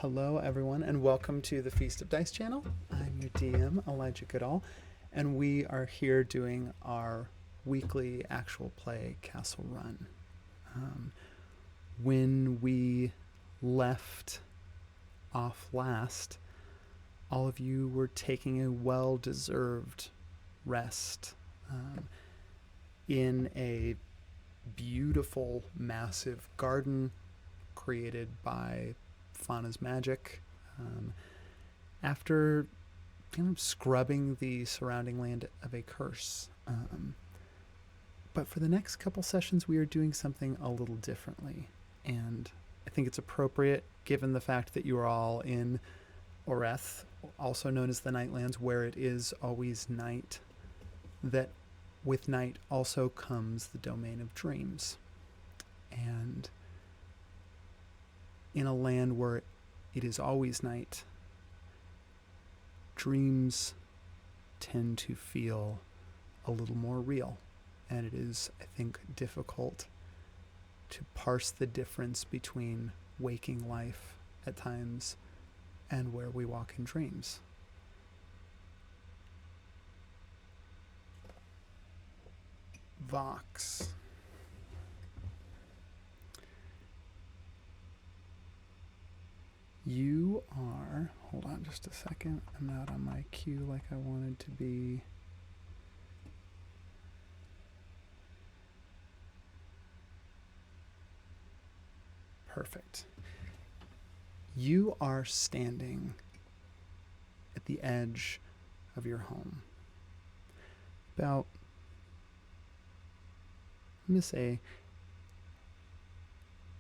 Hello, everyone, and welcome to the Feast of Dice channel. I'm your DM, Elijah Goodall, and we are here doing our weekly actual play Castle Run. When we left off last, all of you were taking a well-deserved rest in a beautiful, massive garden created by Fauna's magic. After kind of scrubbing the surrounding land of a curse. But for the next couple sessions, we are doing something a little differently. And I think it's appropriate, given the fact that you are all in Oreth, also known as the Nightlands, where it is always night, that with night also comes the domain of dreams. And in a land where it is always night, dreams tend to feel a little more real. And it is, I think, difficult to parse the difference between waking life at times and where we walk in dreams. Vox. You You are. Hold on just a second. I'm not on my cue like I wanted to be. Perfect. You are standing at the edge of your home. About, I'm going to say,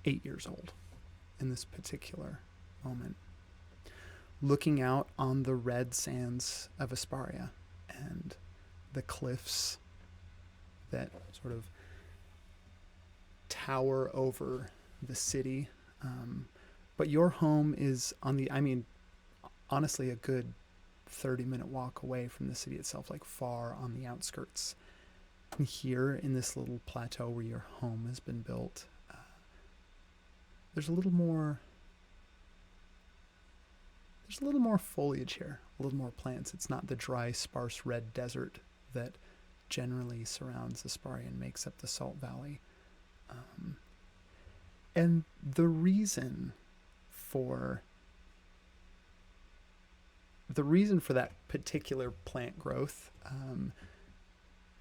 8 years old in this particular moment. Looking out on the red sands of Asparia and the cliffs that sort of tower over the city. But your home is on the, I mean, honestly, a good 30-minute walk away from the city itself, like far on the outskirts. And here in this little plateau where your home has been built, there's a little more foliage here, a little more plants. It's not the dry, sparse red desert that generally surrounds Asparia and makes up the Salt Valley. And the reason for that particular plant growth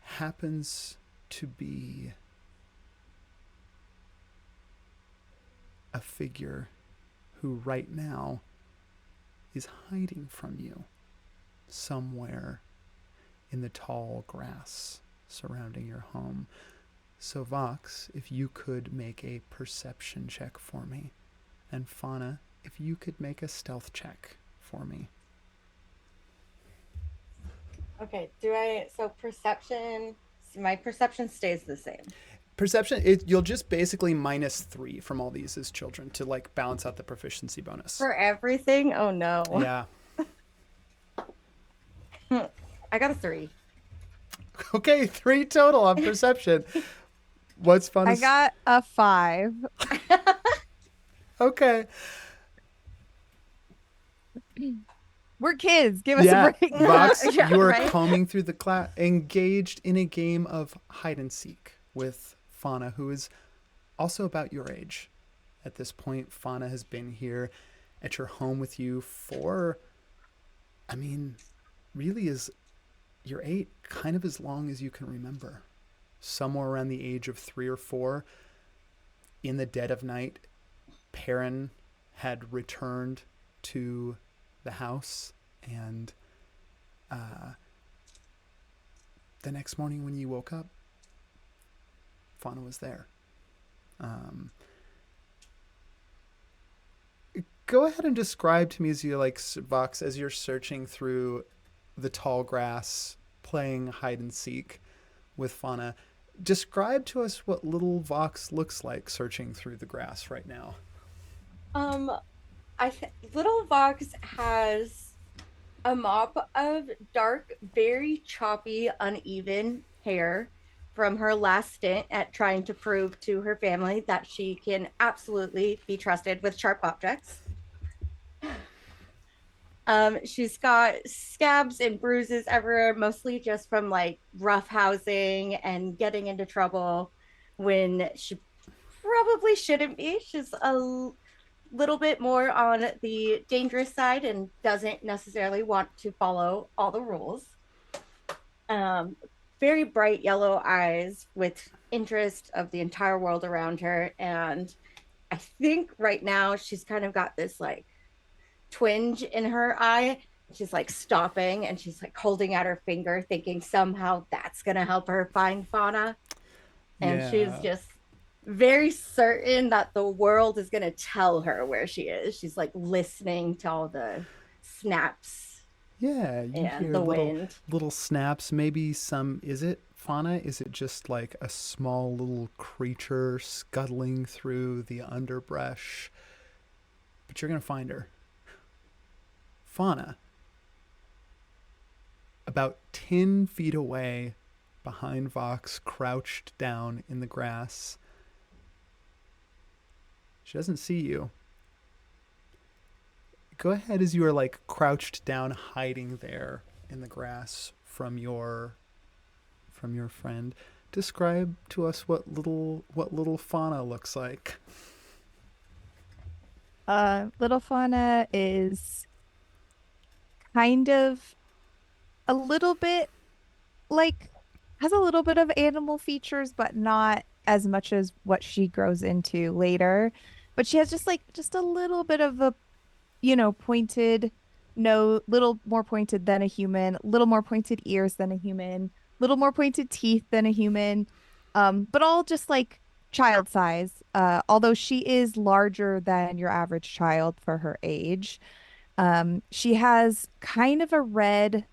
happens to be a figure who right now is hiding from you somewhere in the tall grass surrounding your home. So Vox, if you could make a perception check for me, and Fauna, if you could make a stealth check for me. Okay, so perception, my perception stays the same. Perception, you'll just basically -3 from all these as children to like balance out the proficiency bonus. For everything? Oh no. Yeah. I got a 3. Okay, 3 total on perception. What's fun? I got a 5. Okay. We're kids. Give us Yeah, a break. Vox, Yeah, you are right? combing through the class, engaged in a game of hide and seek with Fauna, who is also about your age. At this point, Fauna has been here at your home with you for, I mean, really is your 8, kind of as long as you can remember. Somewhere around the age of 3 or 4, in the dead of night, Perrin had returned to the house, and the next morning when you woke up, Fauna was there. Go ahead and describe to me as you like, Vox, as you're searching through the tall grass, playing hide and seek with Fauna. Describe to us what little Vox looks like searching through the grass right now. Um, Little Vox has a mop of dark, very choppy, uneven hair from her last stint at trying to prove to her family that she can absolutely be trusted with sharp objects. She's got scabs and bruises everywhere, mostly just from like rough housing and getting into trouble when she probably shouldn't be. She's a little bit more on the dangerous side and doesn't necessarily want to follow all the rules. Very bright yellow eyes with interest of the entire world around her. And I think right now she's kind of got this like twinge in her eye. She's like stopping and she's like holding out her finger, thinking somehow that's going to help her find Fauna. And she's just very certain that the world is going to tell her where she is. She's like listening to all the snaps. Yeah, you and hear the little wind. little snaps. Maybe some. Is it Fauna? Is it just like a small little creature scuttling through the underbrush? But you're gonna find her. Fauna, about 10 feet away, behind Vox, crouched down in the grass. She doesn't see you. Go ahead as you are like crouched down, hiding there in the grass from your friend. Describe to us what little Fauna looks like. Little fauna is kind of a little bit like has a little bit of animal features, but not as much as what she grows into later. But she has just a little bit of a, pointed no, little more pointed than a human, little more pointed ears than a human, little more pointed teeth than a human. But all just like child size. Although she is larger than your average child for her age. She has kind of a red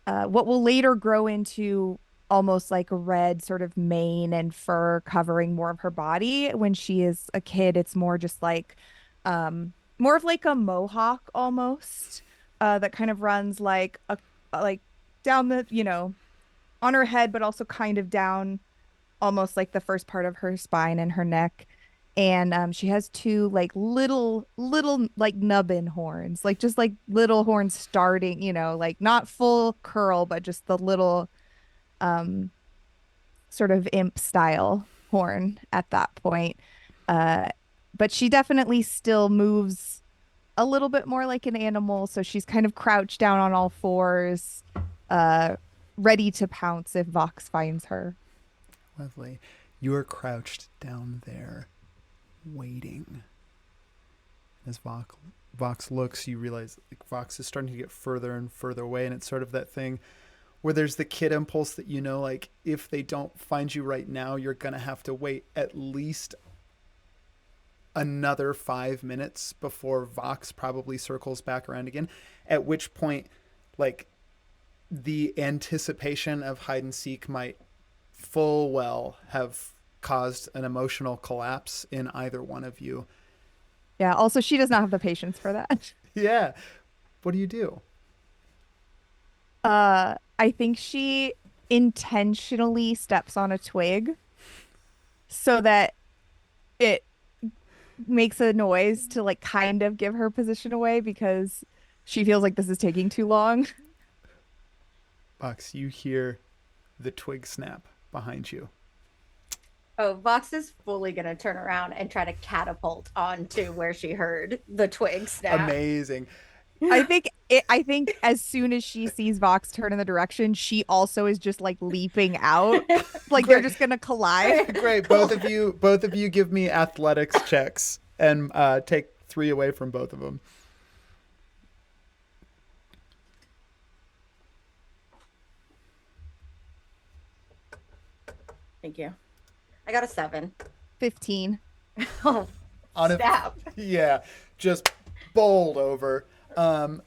what will later grow into almost like a red sort of mane and fur covering more of her body. When she is a kid, it's more just like more of like a mohawk almost, that kind of runs like a like down the, on her head, but also kind of down almost like the first part of her spine and her neck. And she has two like little like nubbin horns, like just like little horns starting, like not full curl, but just the little um sort of imp style horn at that point. Uh, but she definitely still moves a little bit more like an animal, so she's kind of crouched down on all fours, uh, ready to pounce if Vox finds her. Lovely. You are crouched down there, waiting. As Vox looks, you realize like, Vox is starting to get further and further away, and it's sort of that thing where there's the kid impulse that like if they don't find you right now, you're gonna have to wait at least another 5 minutes before Vox probably circles back around again. At which point, like the anticipation of hide and seek might full well have caused an emotional collapse in either one of you. Yeah, also she does not have the patience for that. Yeah. What do you do? I think she intentionally steps on a twig so that it makes a noise to like kind of give her position away because she feels like this is taking too long. Vox, you hear the twig snap behind you. Oh, Vox is fully gonna turn around and try to catapult onto where she heard the twig snap. Amazing. I think as soon as she sees Vox turn in the direction, she also is just like leaping out. Like they're Great. just gonna collide. Great. Cool. Both of you give me athletics checks and take 3 away from both of them. Thank you. I got a 7. 15. Oh, On a, snap. yeah, just bowled over. Um,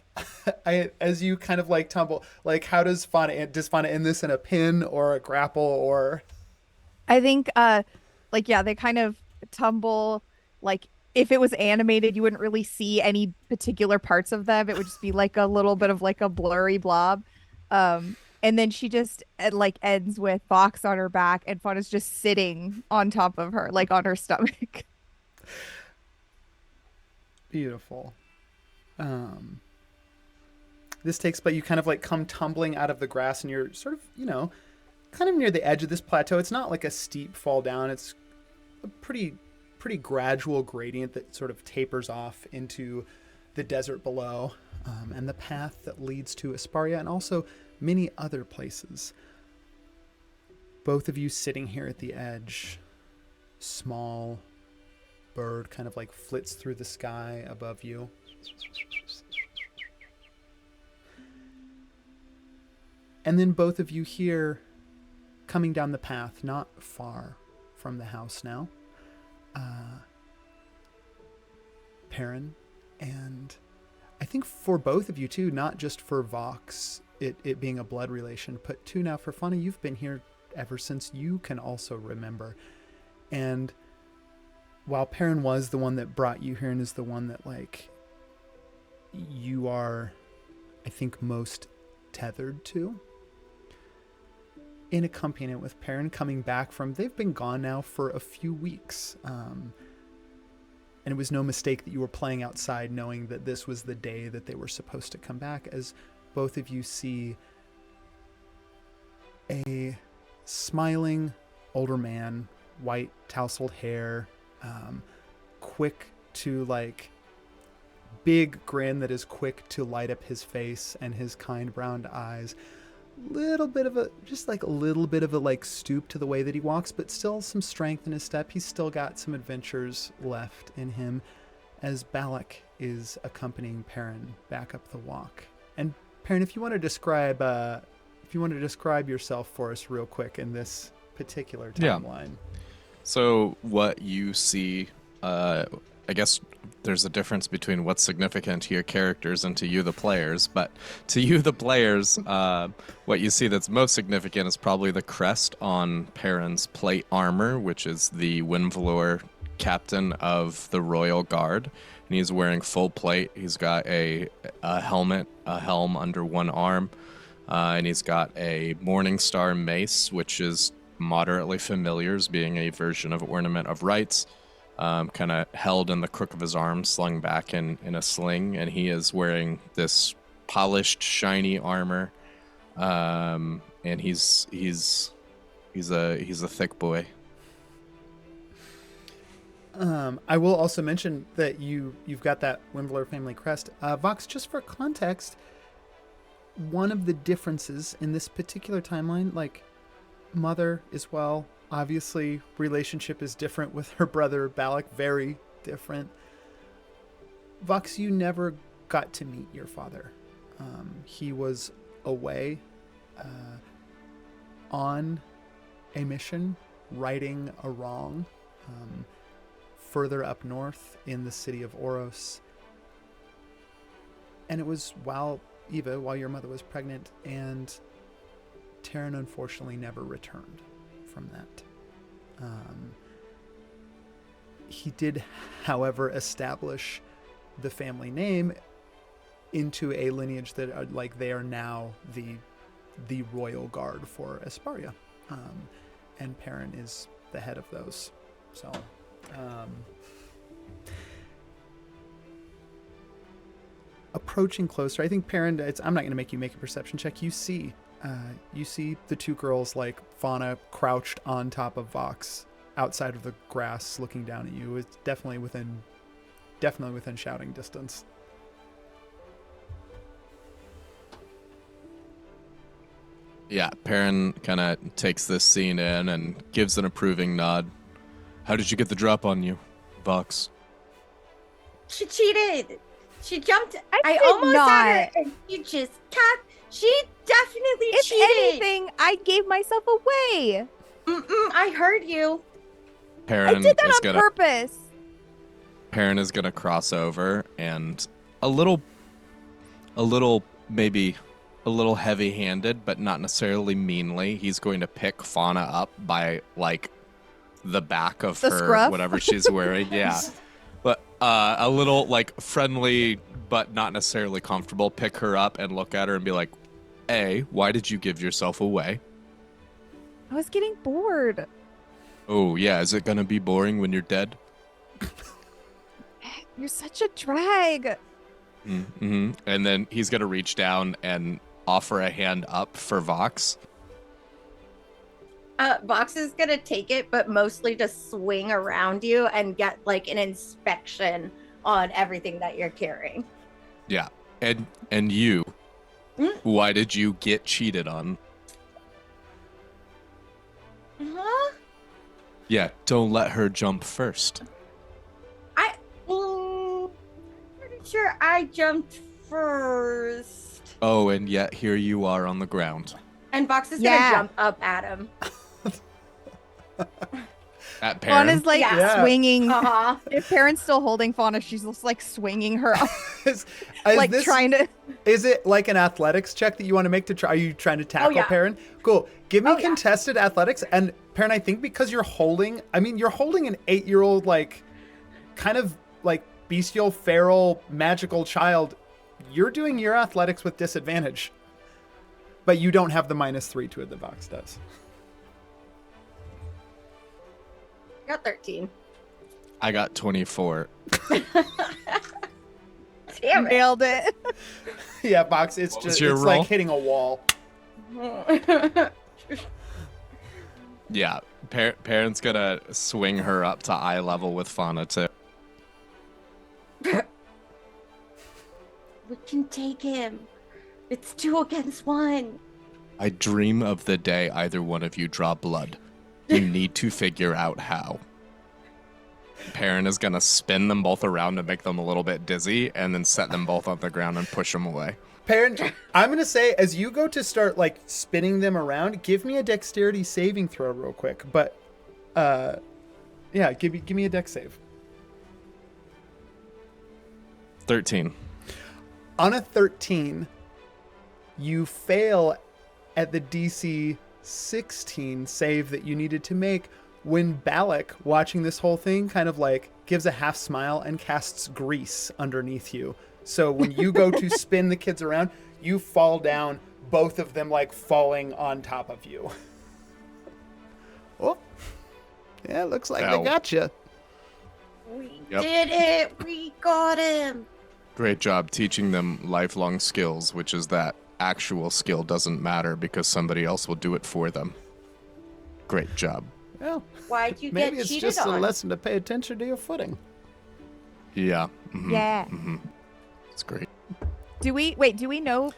as you kind of like tumble, like how does Fauna end this in a pin or a grapple or I think like yeah, they kind of tumble like if it was animated, you wouldn't really see any particular parts of them. It would just be like a little bit of like a blurry blob. And then she just like ends with Fox on her back and Fauna's just sitting on top of her, like on her stomach. beautiful? Um, this takes, but you kind of like come tumbling out of the grass and you're sort of, kind of near the edge of this plateau. It's not like a steep fall down. It's a pretty gradual gradient that sort of tapers off into the desert below, and the path that leads to Asparia and also many other places. Both of you sitting here at the edge, small bird kind of like flits through the sky above you. And then both of you here coming down the path, not far from the house now. Perrin, and I think for both of you too, not just for Vox, it being a blood relation, but too now for Fauna, you've been here ever since you can also remember. And while Perrin was the one that brought you here and is the one that like you are, I think, most tethered to, in accompaniment with Perrin coming back from, they've been gone now for a few weeks. And it was no mistake that you were playing outside knowing that this was the day that they were supposed to come back, as both of you see a smiling older man, white tousled hair, quick to like big grin that is quick to light up his face and his kind brown eyes. Little bit of a little bit of a like stoop to the way that he walks, but still some strength in his step. He's still got some adventures left in him, as Balak is accompanying Perrin back up the walk. And Perrin, if you want to describe yourself for us real quick in this particular timeline. So what you see, I guess there's a difference between what's significant to your characters and to you, the players. But to you, the players, what you see that's most significant is probably the crest on Perrin's plate armor, which is the Windvalor captain of the Royal Guard. And he's wearing full plate. He's got a helm under one arm. And he's got a Morningstar mace, which is moderately familiar as being a version of Ornament of Rights. Kind of held in the crook of his arm, slung back in a sling, and he is wearing this polished, shiny armor, and he's a thick boy. I will also mention that you've got that Windvalor family crest. Vox, just for context, one of the differences in this particular timeline, like Mother as well. Obviously, relationship is different with her brother Balak, very different. Vox, you never got to meet your father. He was away on a mission, righting a wrong, further up north in the city of Oros. And it was while your mother was pregnant, and Taryn unfortunately never returned from that. He did, however, establish the family name into a lineage that are like they are now the royal guard for Esparia, and Perrin is the head of those. So, approaching closer, I think Perrin. I'm not going to make you make a perception check. You see the two girls, like Fauna, crouched on top of Vox outside of the grass looking down at you. It's definitely within shouting distance. Yeah, Perrin kind of takes this scene in and gives an approving nod. How did you get the drop on you, Vox? She cheated. She jumped. I did almost not. had her, and she just kept. She definitely If cheated. anything, I gave myself away. I heard you. Perrin I did that is on gonna purpose. Perrin is gonna cross over and a little maybe a little heavy-handed, but not necessarily meanly. He's going to pick Fauna up by like the back of The her scruff? whatever she's wearing. Yeah. But a little like friendly but not necessarily comfortable, pick her up and look at her and be like, A, why did you give yourself away? I was getting bored. Oh yeah, is it gonna be boring when you're dead? You're such a drag. Mm-hmm. And then he's gonna reach down and offer a hand up for Vox. Vox is gonna take it, but mostly just swing around you and get like an inspection on everything that you're carrying. Yeah. And you, why did you get cheated on? Huh? Yeah, don't let her jump first. Pretty sure I jumped first. Oh, and yet here you are on the ground. And Vox is Yeah. gonna jump up at him. At Perrin. Fauna's like Yeah. swinging. Uh-huh. If Perrin's still holding Fauna, she's just like swinging her up, Is trying to. Is it like an athletics check that you want to make to try? Are you trying to tackle yeah. Perrin? Cool. Give me Oh, yeah. contested athletics. And Perrin, I think because you're holding an 8-year-old, like, kind of like bestial, feral, magical child, you're doing your athletics with disadvantage. But you don't have the -3 to it that Vox does. Got 13. I got 24. Damn it. Nailed it. Yeah, Vox, it's What was just your it's roll? like hitting a wall. Yeah, Perrin's gonna swing her up to eye level with Fauna too. We can take him. It's 2 against 1. I dream of the day either one of you draw blood. You need to figure out how. Perrin is gonna spin them both around to make them a little bit dizzy, and then set them both on the ground and push them away. Perrin, I'm gonna say as you go to start like spinning them around, give me a dexterity saving throw real quick. But, yeah, give me a dex save. 13. On a 13, you fail at the DC 16 save that you needed to make when Balak, watching this whole thing, kind of like gives a half smile and casts grease underneath you. So when you go to spin the kids around, you fall down, both of them like falling on top of you. Oh, yeah, looks like Ow. they got you. We Yep. did it. We got him. Great job teaching them lifelong skills, which is that actual skill doesn't matter because somebody else will do it for them. Great job. Well, Why'd you maybe get it's cheated just on? a lesson to pay attention to your footing. Yeah. Mhm. Yeah. Mhm. It's great. Do we know,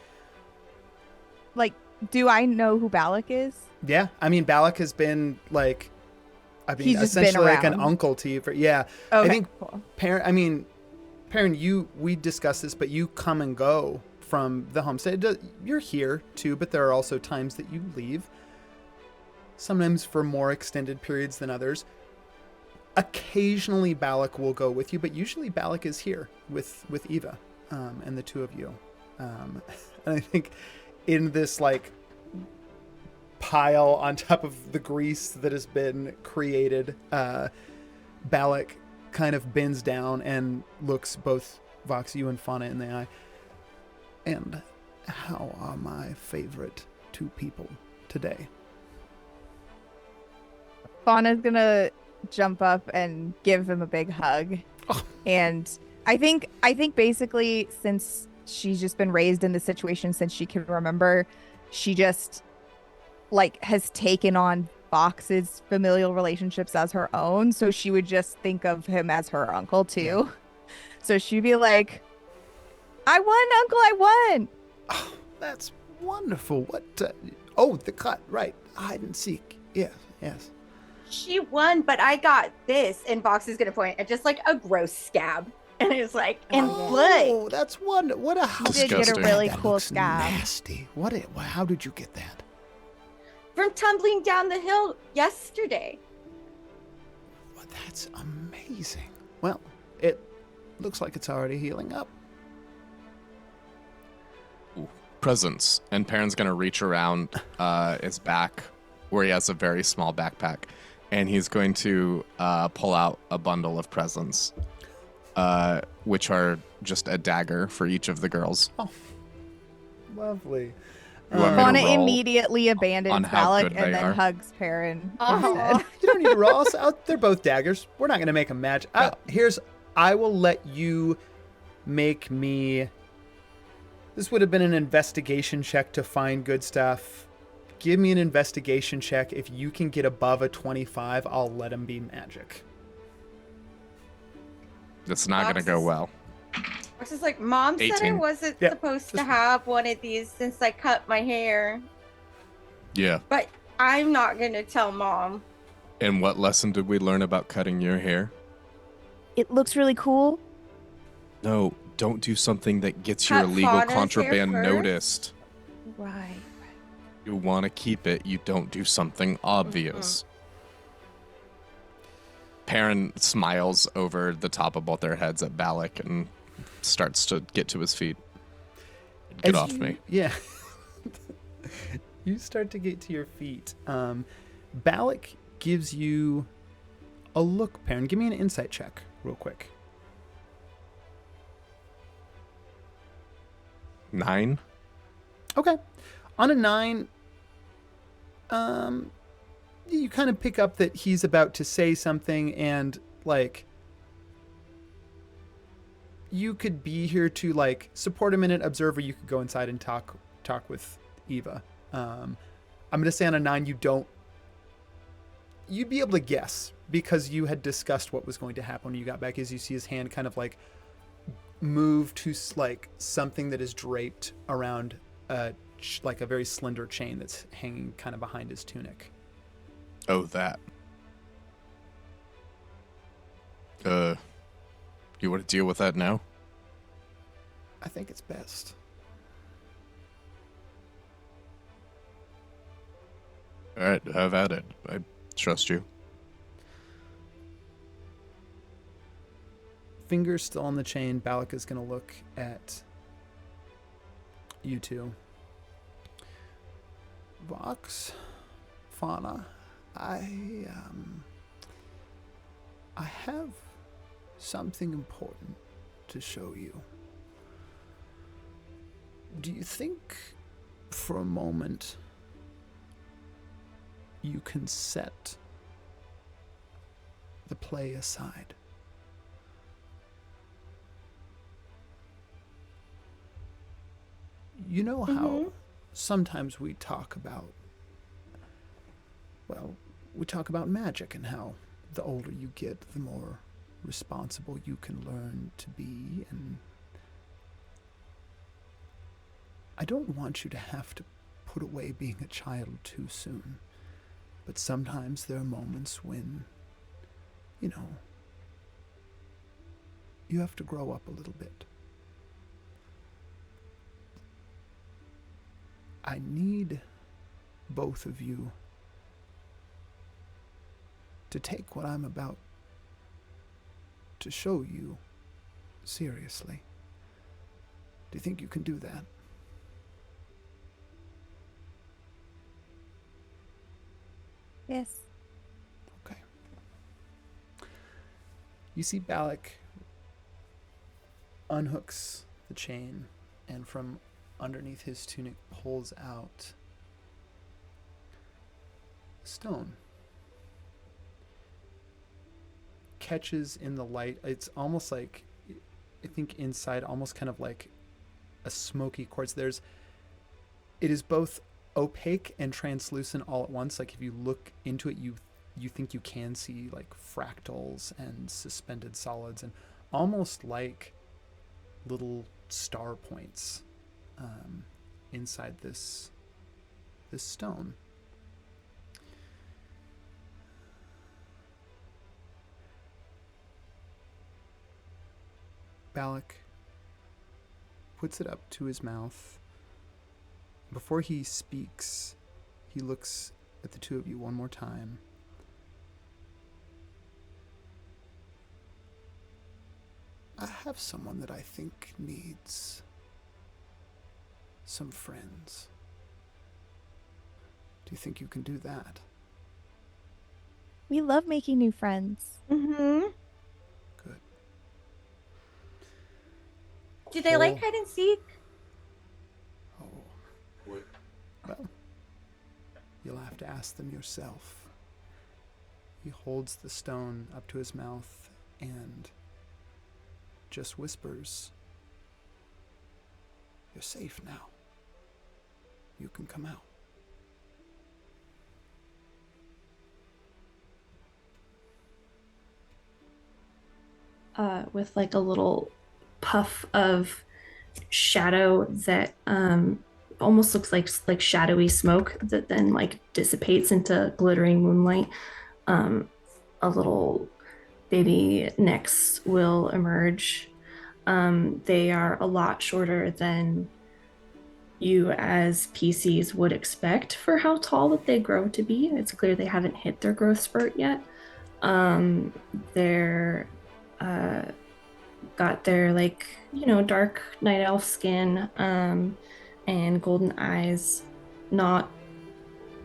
like, do I know who Balak is? Yeah, I mean, Balak has been like, He's just been essentially like an around. uncle to you. Yeah, Okay, I think cool. Perrin, we discussed this, but you come and go from the homestead. You're here too, but there are also times that you leave. Sometimes for more extended periods than others. Occasionally Balak will go with you, but usually Balak is here with Eva, and the two of you. And I think in this like pile on top of the grease that has been created, Balak kind of bends down and looks both Vox, you and Fauna in the eye. And how are my favorite two people today? Fauna's gonna jump up and give him a big hug. Oh. And I think basically since she's just been raised in this situation since she can remember, she just like has taken on Fox's familial relationships as her own. So she would just think of him as her uncle too. Yeah. So she'd be like, I won, Uncle, I won. Oh, that's wonderful. What? Oh, the cut. Right. Hide and seek. Yes. Yes. She won, but I got this. And Box is going to point at just like a gross scab. And it's like, and blood. Oh, that's wonderful. What a house. She did get a Disgusting. really That cool looks scab. nasty. What? How did you get that? From tumbling down the hill yesterday. Well, that's amazing. Well, it looks like it's already healing up. Presents. And Perrin's gonna reach around his back, where he has a very small backpack, and he's going to pull out a bundle of presents, which are just a dagger for each of the girls. Lovely. You want me to Fauna roll immediately abandons on how Balak good and they then are? hugs Perrin Aw. instead. You don't need to roll. They're both daggers. We're not going to make them match. I will let you make me. This would have been an investigation check to find good stuff. Give me an investigation check. If you can get above a 25, I'll let them be magic. It's not gonna go well. Box is like, Mom said I 18. wasn't Yeah, supposed to just- have one of these since I cut my hair. Yeah. But I'm not going to tell Mom. And what lesson did we learn about cutting your hair? It looks really cool. No, don't do something that gets your Cut illegal Fauna's hair contraband first? noticed. Right. You want to keep it, you don't do something obvious. Perrin smiles over the top of both their heads at Balak and starts to get to his feet. Get As off you- me. Yeah. You start to get to your feet. Balak gives you a look, Perrin. Give me an insight check real quick. 9? Okay. On a 9, you kind of pick up that he's about to say something, and like you could be here to like support him in it, observe, or you could go inside and talk with Eva. I'm gonna say on a 9 you'd be able to guess because you had discussed what was going to happen when you got back, as you see his hand kind of like move to like something that is draped around like a very slender chain that's hanging kind of behind his tunic. Oh, that. You want to deal with that now? I think it's best. All right, have at it. I trust you. Fingers still on the chain, Balak is going to look at you two. Vox, Fauna, I have something important to show you. Do you think for a moment you can set the play aside? You know how sometimes we talk about, well, we talk about magic and how the older you get, the more responsible you can learn to be, and I don't want you to have to put away being a child too soon, but sometimes there are moments when, you know, you have to grow up a little bit. I need both of you to take what I'm about to show you seriously. Do you think you can do that? Yes. Okay. You see Balak unhooks the chain and from underneath his tunic pulls out a stone. Catches in the light. It's almost like, I think inside, almost kind of like a smoky quartz. It is both opaque and translucent all at once. Like if you look into it, you think you can see like fractals and suspended solids and almost like little star points inside this stone. Balak puts it up to his mouth. Before he speaks, he looks at the two of you one more time. I have someone that I think needs some friends. Do you think you can do that? We love making new friends. Mm-hmm. Good. Do they like hide and seek? Oh. Well, you'll have to ask them yourself. He holds the stone up to his mouth and just whispers, "You're safe now. You can come out." With like a little puff of shadow that almost looks like shadowy smoke that then like dissipates into glittering moonlight. A little baby necks will emerge. They are a lot shorter than you as PCs would expect for how tall that they grow to be. It's clear they haven't hit their growth spurt yet. They're got their like, you know, dark night elf skin and golden eyes, not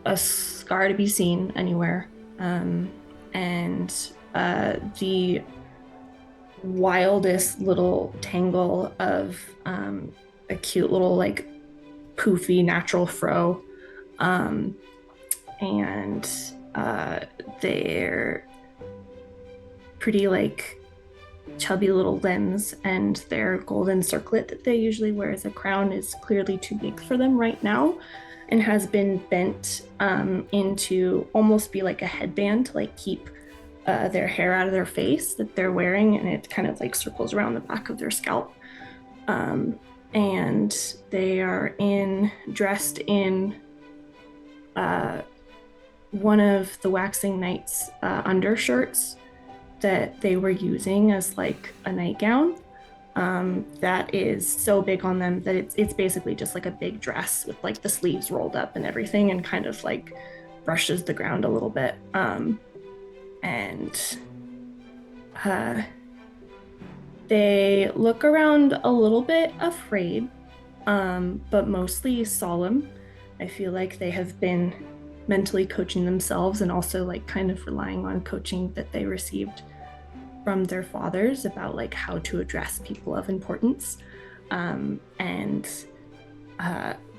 a scar to be seen anywhere. And the wildest little tangle of a cute little like poofy natural fro. And they're pretty like chubby little limbs, and their golden circlet that they usually wear as a crown is clearly too big for them right now and has been bent into almost be like a headband to like keep their hair out of their face that they're wearing, and it kind of like circles around the back of their scalp. And they are dressed in one of the Waxing Knight's undershirts that they were using as like a nightgown. That is so big on them that it's basically just like a big dress with like the sleeves rolled up and everything, and kind of like brushes the ground a little bit. And they look around a little bit afraid, but mostly solemn. I feel like they have been mentally coaching themselves and also like kind of relying on coaching that they received from their fathers about like how to address people of importance. And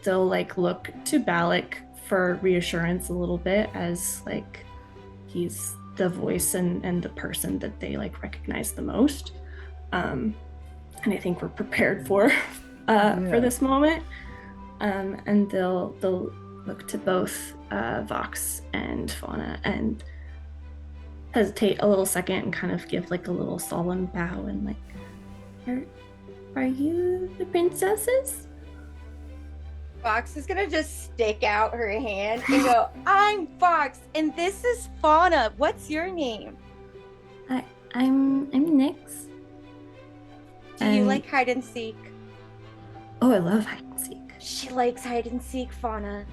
they'll like look to Balak for reassurance a little bit, as like he's the voice and the person that they like recognize the most. And I think we're prepared for this moment. And they'll look to both Vox and Fauna and hesitate a little second and kind of give like a little solemn bow and like, are you the princesses? Fox is gonna just stick out her hand and go, I'm Fox, and this is Fauna. What's your name? I'm Nyx. Do you like hide and seek? Oh, I love hide and seek. She likes hide and seek, Fauna.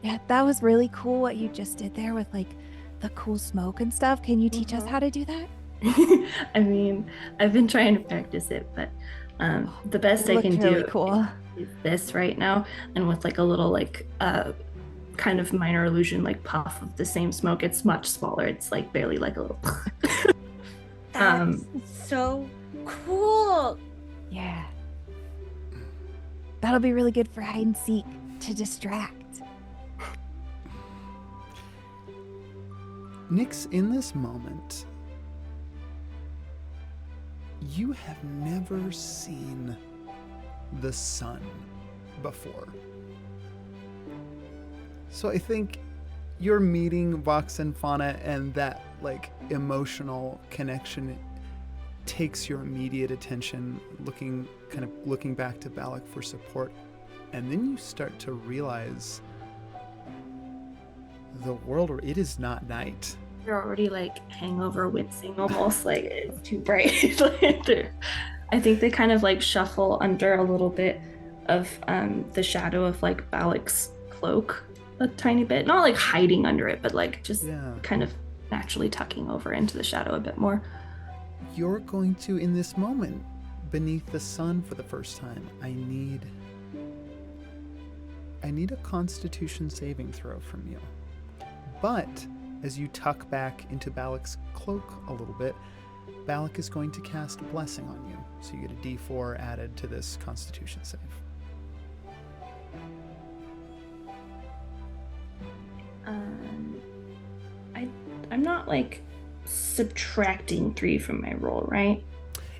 Yeah, that was really cool what you just did there with like the cool smoke and stuff. Can you teach us how to do that? I mean, I've been trying to practice it, but the best I can really do cool. is this right now, and with like a little like kind of minor illusion like puff of the same smoke. It's much smaller. It's like barely like a little. That's so cool. Yeah. That'll be really good for hide and seek to distract. Nyx, in this moment, you have never seen the sun before. So I think you're meeting Vox and Fauna, and that like emotional connection takes your immediate attention, looking back to Balak for support. And then you start to realize the world, it is not night. You're already like hangover wincing almost, like it's too bright. I think they kind of like shuffle under a little bit of the shadow of like Balak's cloak a tiny bit, not like hiding under it, but like just kind of naturally tucking over into the shadow a bit more. You're going to, in this moment, beneath the sun for the first time, I need a Constitution saving throw from you. But as you tuck back into Balak's cloak a little bit, Balak is going to cast Blessing on you. So you get a D4 added to this Constitution save. I'm not like subtracting 3 from my roll, right?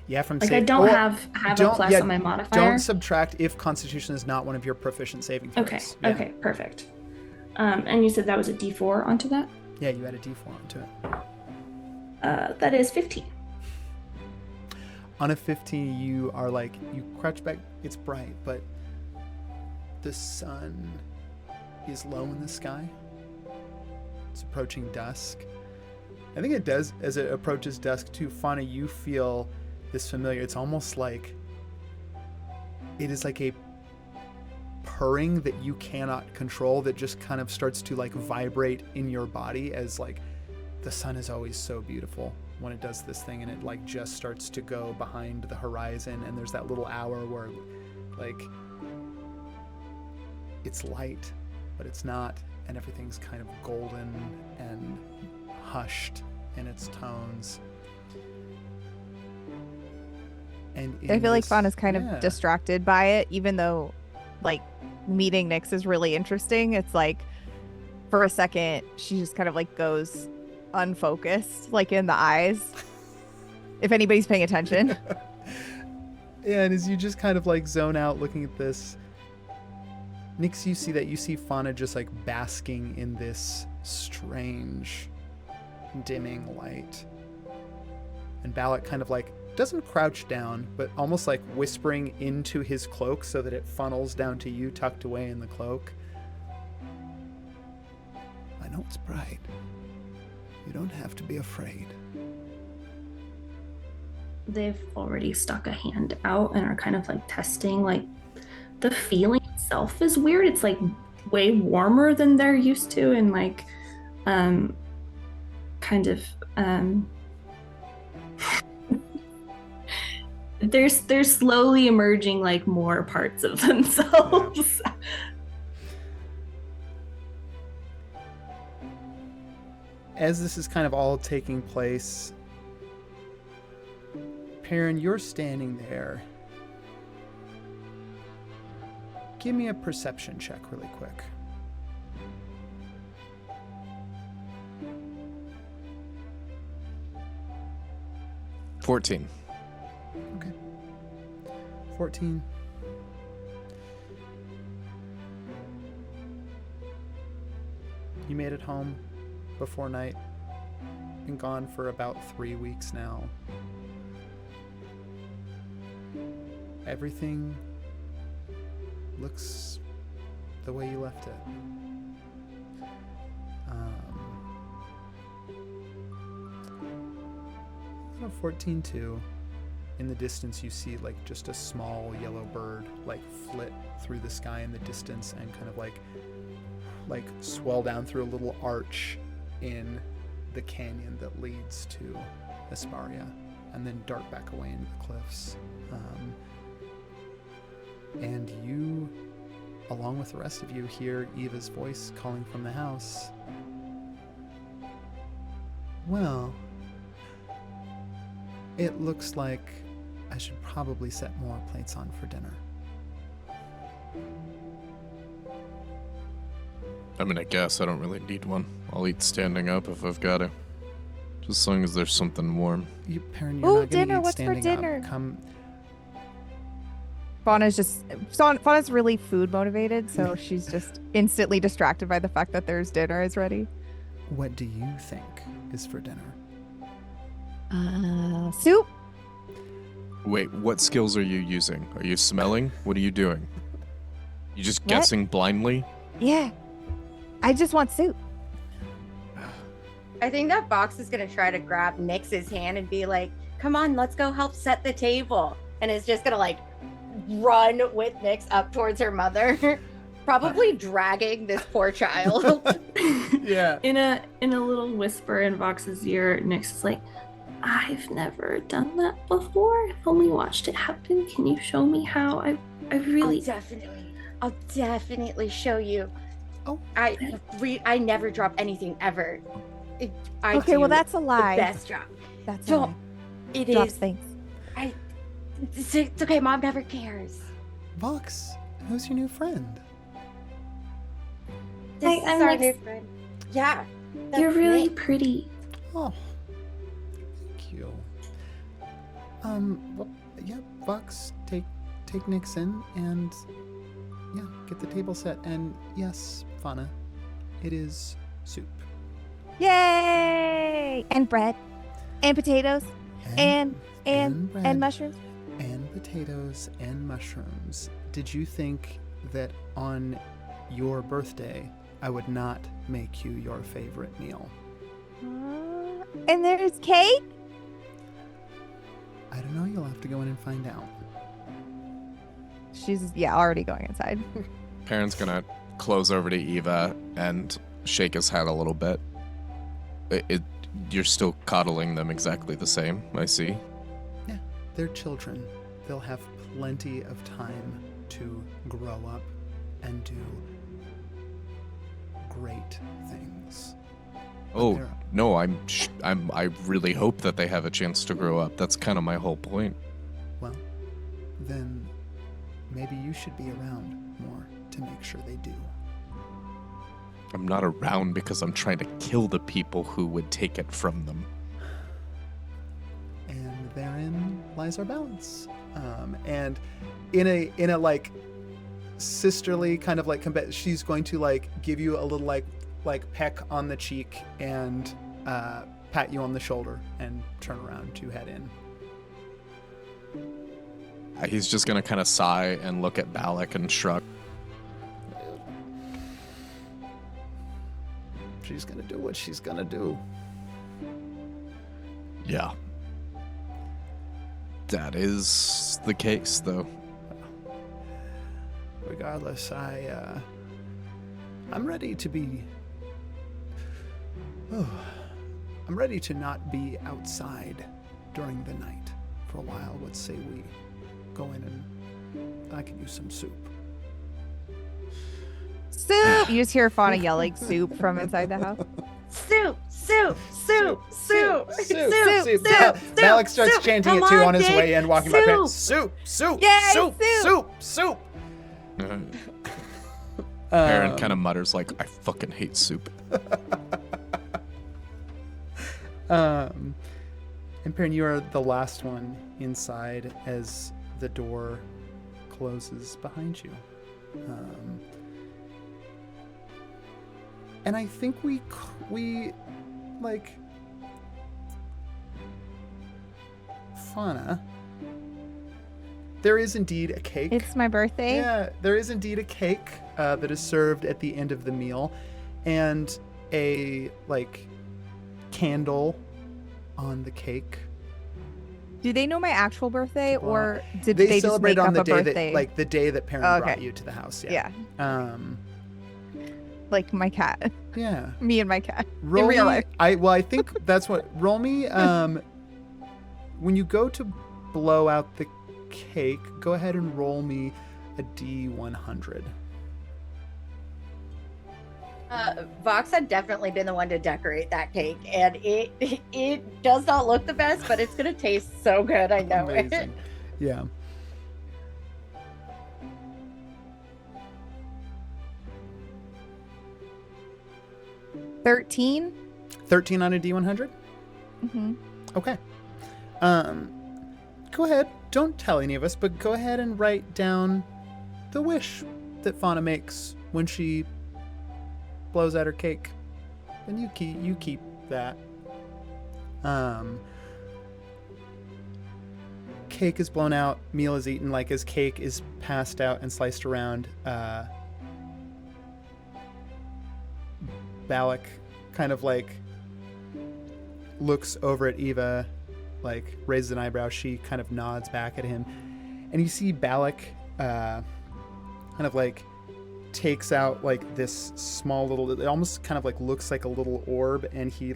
Yeah, from like I don't have a plus on my modifier. Don't subtract if Constitution is not one of your proficient saving throws. Okay, Yeah. Okay, perfect. And you said that was a D4 onto that? Yeah, you add a D4 onto it. That is 15. On a 15, you are like, you crouch back, it's bright, but the sun is low in the sky. It's approaching dusk. I think it does, as it approaches dusk too, Fauna, you feel this familiar, it's almost like, it is like a purring that you cannot control that just kind of starts to like vibrate in your body, as like the sun is always so beautiful when it does this thing, and it like just starts to go behind the horizon, and there's that little hour where like it's light but it's not, and everything's kind of golden and hushed in its tones. And I feel like Fauna's kind of distracted by it, even though like meeting Nyx is really interesting. It's like for a second she just kind of like goes unfocused, like in the eyes, if anybody's paying attention. Yeah, and as you just kind of like zone out looking at this, Nyx, you see Fauna just like basking in this strange dimming light, and Balak kind of like doesn't crouch down, but almost like whispering into his cloak so that it funnels down to you tucked away in the cloak. I know it's bright. You don't have to be afraid. They've already stuck a hand out and are kind of like testing. Like the feeling itself is weird. It's like way warmer than they're used to, and like kind of they're slowly emerging like more parts of themselves. As this is kind of all taking place, Perrin, you're standing there. Give me a perception check really quick. $14. Okay. 14. You made it home before night. Been gone for about 3 weeks now. Everything looks the way you left it. 14-2. In the distance, you see like just a small yellow bird like flit through the sky in the distance and kind of like swell down through a little arch in the canyon that leads to Asparia, and then dart back away into the cliffs. And you, along with the rest of you, hear Eva's voice calling from the house. Well, it looks like I should probably set more plates on for dinner. I mean, I guess I don't really need one. I'll eat standing up if I've got to. Just as long as there's something warm. Perrin, you're Ooh, not going to dinner. eat What's for standing dinner? up. Come. Fauna's really food motivated, so she's just instantly distracted by the fact that there's dinner is ready. What do you think is for dinner? Soup? Wait, what skills are you using? Are you smelling? What are you doing? You just What? guessing blindly? Yeah. I just want soup. I think that Box is gonna try to grab Nyx's hand and be like, "Come on, let's go help set the table," and is just gonna like run with Nyx up towards her mother, probably dragging this poor child. Yeah. In a little whisper in Vox's ear, Nyx is like, "I've never done that before. I've only watched it happen. Can you show me how? I really I'll definitely show you. Oh. I never drop anything ever. I Okay, do well that's a the lie. best job. That's a Don't. lie. It Drops is. things. It's okay. Mom never cares. Vox, who's your new friend? This I'm is our Nyx. new friend. Yeah. You're that's really Nyx. pretty." Oh, thank you. Well, yeah, Vox, take Nyx in and yeah, get the table set. And yes, Fauna, it is soup. Yay! And bread. And potatoes. And bread, mushrooms. and potatoes and mushrooms. Did you think that on your birthday I would not make you your favorite meal? And there's cake? I don't know. You'll have to go in and find out. She's, already going inside. Perrin's gonna close over to Eva and shake his head a little bit. You're still coddling them exactly the same, I see. Yeah, they're children. They'll have plenty of time to grow up and do great things. Oh, they're- no, I really hope that they have a chance to grow up. That's kind of my whole point. Well, then maybe you should be around more to make sure they do. I'm not around because I'm trying to kill the people who would take it from them. And therein lies our balance. And in a like sisterly kind of like she's going to like give you a little like peck on the cheek and pat you on the shoulder and turn around to head in. He's just gonna kind of sigh and look at Balak and shrug. She's gonna do what she's gonna do. Yeah. That is the case, though. Regardless, I'm ready to be. I'm ready to not be outside during the night for a while. Let's say we go in and I can use some soup. Soup! You just hear Fauna yelling soup from inside the house. Soup, soup, soup, soup, Soup. Malik starts chanting it too on his way in, walking by pants. Soup, soup, Yay, soup, soup. soup. Aaron kind of mutters like, "I fucking hate soup." And Perrin, you are the last one inside as the door closes behind you. And I think we like Fauna. There is indeed a cake. It's my birthday. Yeah, there is indeed a cake that is served at the end of the meal, and a candle on the cake. Do they know my actual birthday, or did They they just celebrate make on up the a day birthday? that the day that Perrin Oh, okay. brought you to the house. Yeah. Yeah, like my cat. Yeah. Me and my cat. Roll in real me, life. I think that's what. Roll me. When you go to blow out the cake, go ahead and roll me a D100. Vox had definitely been the one to decorate that cake, and it does not look the best, but it's gonna taste so good. I know it. Amazing. Yeah. $13. 13 on a D100. Mm-hmm. Okay. Go ahead. Don't tell any of us, but go ahead and write down the wish that Fauna makes when she blows out her cake, and you keep that. Cake is blown out. Meal is eaten. Like as cake is passed out and sliced around, Balak kind of looks over at Eva, raises an eyebrow. She kind of nods back at him, and you see Balak kind of takes out this small little, it almost kind of looks like a little orb, and he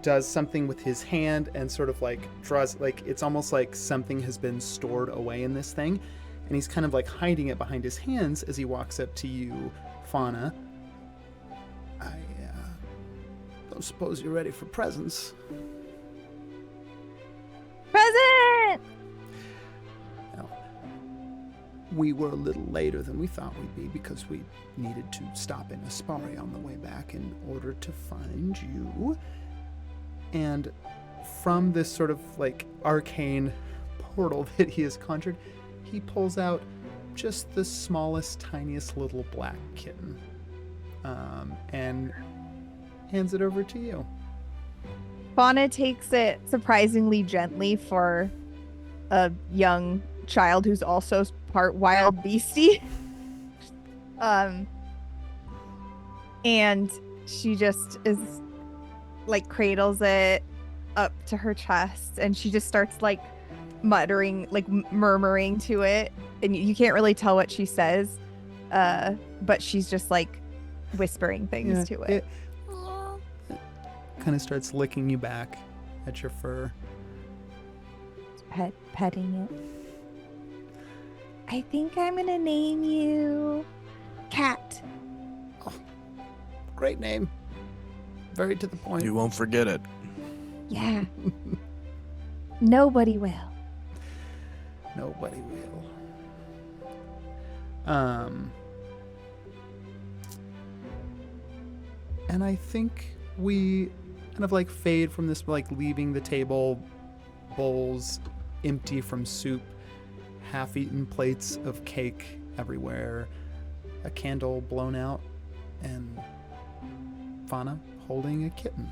does something with his hand and sort of draws, it's almost like something has been stored away in this thing, and he's kind of hiding it behind his hands as he walks up to you, Fauna. I don't suppose you're ready for presents. Present! Well, we were a little later than we thought we'd be because we needed to stop in Aspari on the way back in order to find you. And from this sort of arcane portal that he has conjured, he pulls out just the smallest, tiniest little black kitten, and hands it over to you. Fauna takes it surprisingly gently for a young child who's also part wild beastie. And she just is cradles it up to her chest, and she just starts muttering, murmuring to it, and you can't really tell what she says, but she's just whispering things to it. It kind of starts licking you back at your fur. Petting it. I think I'm gonna name you Cat. Oh, great name. Very to the point. You won't forget it. Yeah. Nobody will. Nobody will. And I think we kind of fade from this, leaving the table, bowls empty from soup, half-eaten plates of cake everywhere, a candle blown out, and Fauna holding a kitten.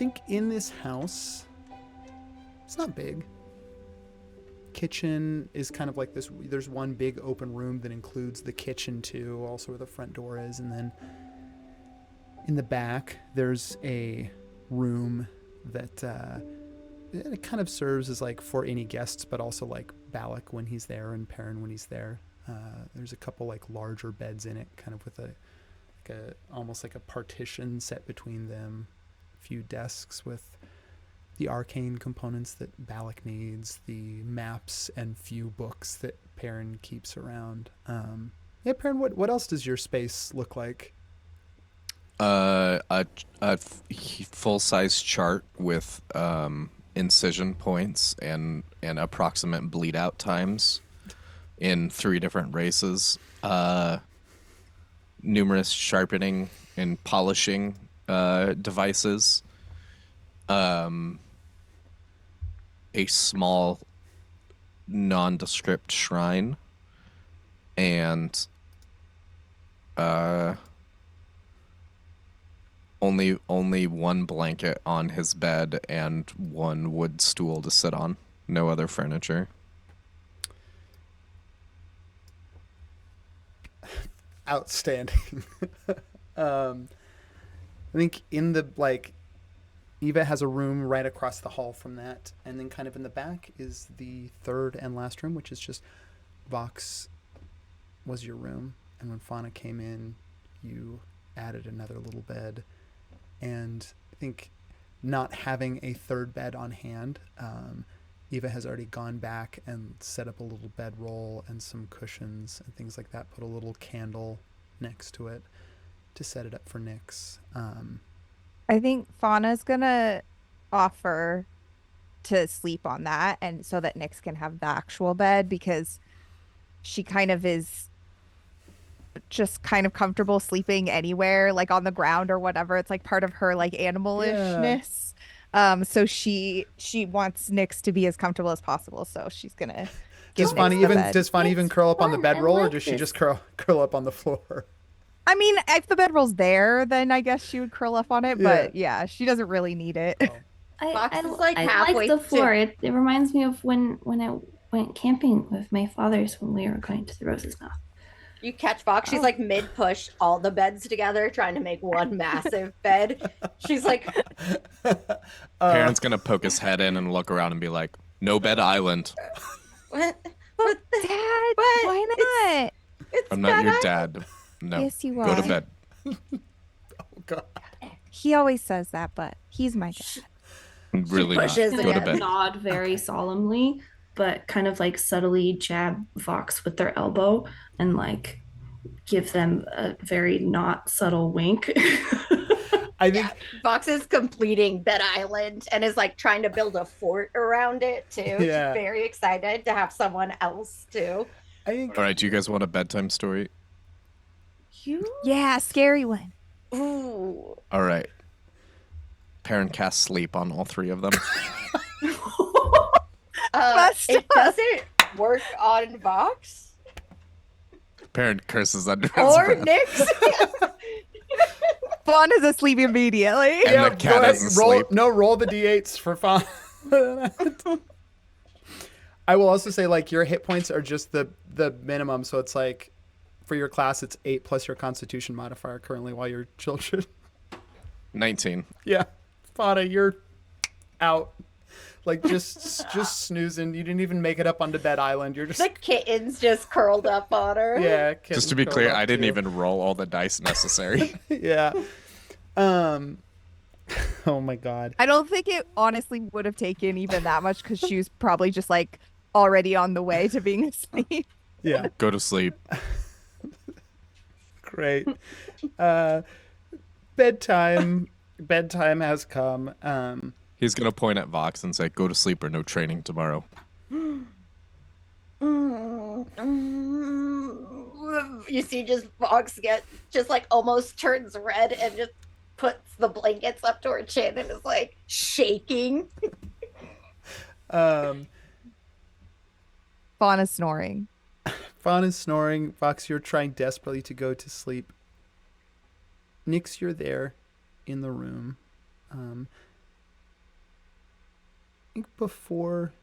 think in this house, it's not big. Kitchen is kind of like this. There's one big open room that includes the kitchen too, also where the front door is. And then in the back, there's a room that it kind of serves as like for any guests, but also like Balak when he's there and Perrin when he's there. There's a couple like larger beds in it, kind of with a almost like a partition set between them. A few desks with the arcane components that Balak needs, the maps and few books that Perrin keeps around. Yeah, Perrin, what else does your space look like? A full-size chart with incision points and approximate bleed out times in 3 different races. Numerous sharpening and polishing devices. A small nondescript shrine, and only one blanket on his bed and one wood stool to sit on. No other furniture. Outstanding. I think in the like Eva has a room right across the hall from that, and then kind of in the back is the third and last room, which is just Vox was your room, and when Fauna came in, you added another little bed. And I think not having a third bed on hand, Eva has already gone back and set up a little bedroll and some cushions and things like that, put a little candle next to it to set it up for Nyx. I think Fauna's gonna offer to sleep on that, and so that Nyx can have the actual bed, because she kind of is just kind of comfortable sleeping anywhere, like on the ground or whatever. It's like part of her like animalishness. So she wants Nyx to be as comfortable as possible. So she's gonna give Does Fauna Nyx the even bed. does Fauna even curl up on the fun. I bedroll, or like does she this. just curl up on the floor? I mean, if the bedroll's there, then I guess she would curl up on it. But yeah, she doesn't really need it. Oh. Fox is, like, I halfway like the floor. to- It reminds me of when I went camping with my fathers when we were going to the Rose's Mouth. You catch Fox. She's like mid push all the beds together, trying to make one massive bed. She's like, Perrin's gonna poke his head in and look around and be like, "No bed island. what? What the? Dad, But why not? It's I'm not your bad. dad. No, Yes, you go to are. bed." Oh God. He always says that, but he's my dad. Really not. pushes Go to again. bed. Nod very solemnly, but kind of like subtly jab Vox with their elbow and like give them a very not subtle wink. I think Fox is completing Bed Island and is like trying to build a fort around it too. Yeah. She's very excited to have someone else too. I think All right, do you guys want a bedtime story? You? Yeah, scary one. Ooh. All right. Perrin casts sleep on all 3 of them. Messed It up. doesn't work on Vox Perrin curses under his or breath. Nyx. Fawn is asleep immediately. And the cat is asleep. Roll the d8s for fun. I will also say, like, your hit points are just the minimum, so it's like for your class it's 8 plus your constitution modifier currently while you're children. 19. Yeah. Fada, you're out. Like just snoozing. You didn't even make it up onto Bed Island. You're just The kitten's just curled up on her. yeah. Just to be kitten clear, curled up I didn't too. even roll all the dice necessary. Yeah. Oh my God. I don't think it honestly would have taken even that much, because she was probably just like already on the way to being asleep. Yeah. Go to sleep. Great. Bedtime has come. He's going to point at Vox and say, "Go to sleep or no training tomorrow." You see just Vox get just like almost turns red and just puts the blankets up to her chin and is like shaking. Fawn is snoring. Fawn is snoring. Fox, you're trying desperately to go to sleep. Nyx, you're there in the room. think before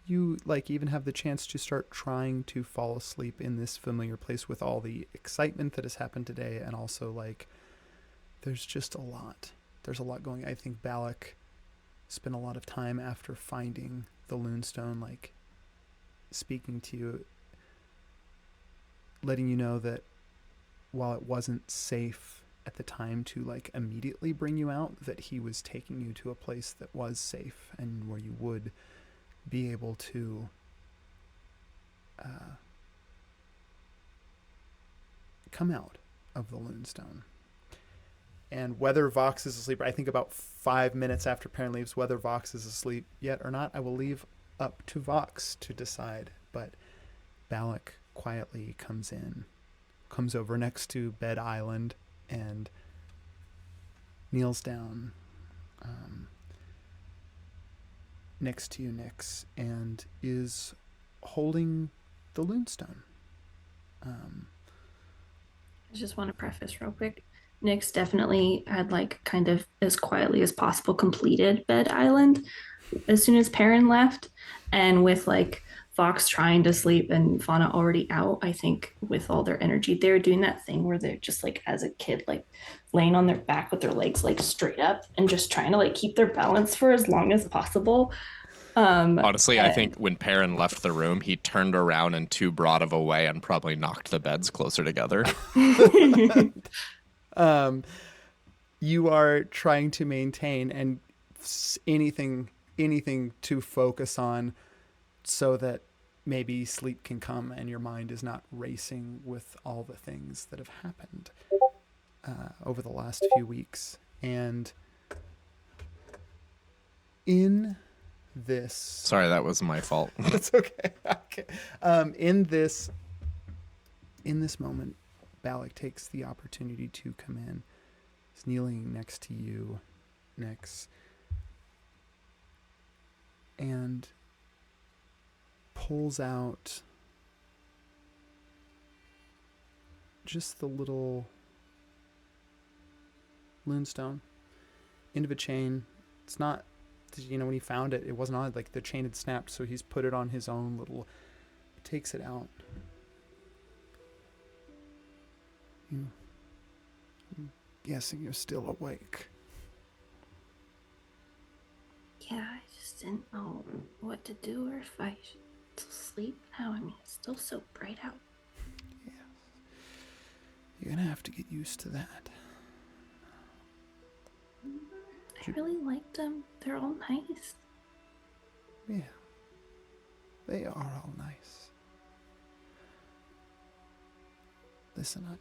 you like even have the chance to start trying to fall asleep in this familiar place with all the excitement that has happened today, and also like there's just a lot. There's a lot going. I think Balak spent a lot of time after finding the Loonstone, like speaking to you, letting you know that while it wasn't safe at the time to like immediately bring you out, that he was taking you to a place that was safe and where you would be able to come out of the Loonstone. And whether Vox is asleep, I think about 5 minutes after Perrin leaves, whether Vox is asleep yet or not, I will leave up to Vox to decide. But Balak quietly comes over next to Bed Island and kneels down next to you, Nyx, and is holding the Loonstone. I just want to preface real quick. Nyx definitely had like kind of as quietly as possible completed Bed Island as soon as Perrin left. And with like Fox trying to sleep and Fauna already out, I think with all their energy, they were doing that thing where they're just like as a kid, like laying on their back with their legs like straight up and just trying to like keep their balance for as long as possible. Honestly, I think when Perrin left the room, he turned around in too broad of a way and probably knocked the beds closer together. You are trying to maintain and anything to focus on so that maybe sleep can come and your mind is not racing with all the things that have happened over the last few weeks. And in this... Sorry, that was my fault. That's okay. Okay. In this moment, Balak takes the opportunity to come in. He's kneeling next to you, Nyx, and pulls out just the little Loonstone, end of a chain. It's not, when he found it, it wasn't on, like the chain had snapped, so he's put it on his own little, takes it out. I'm guessing you're still awake. Yeah, I just didn't know what to do or if I should sleep now. I mean, it's still so bright out. Yeah. You're gonna have to get used to that. I really like them. They're all nice. Yeah. They are all nice. Listen, I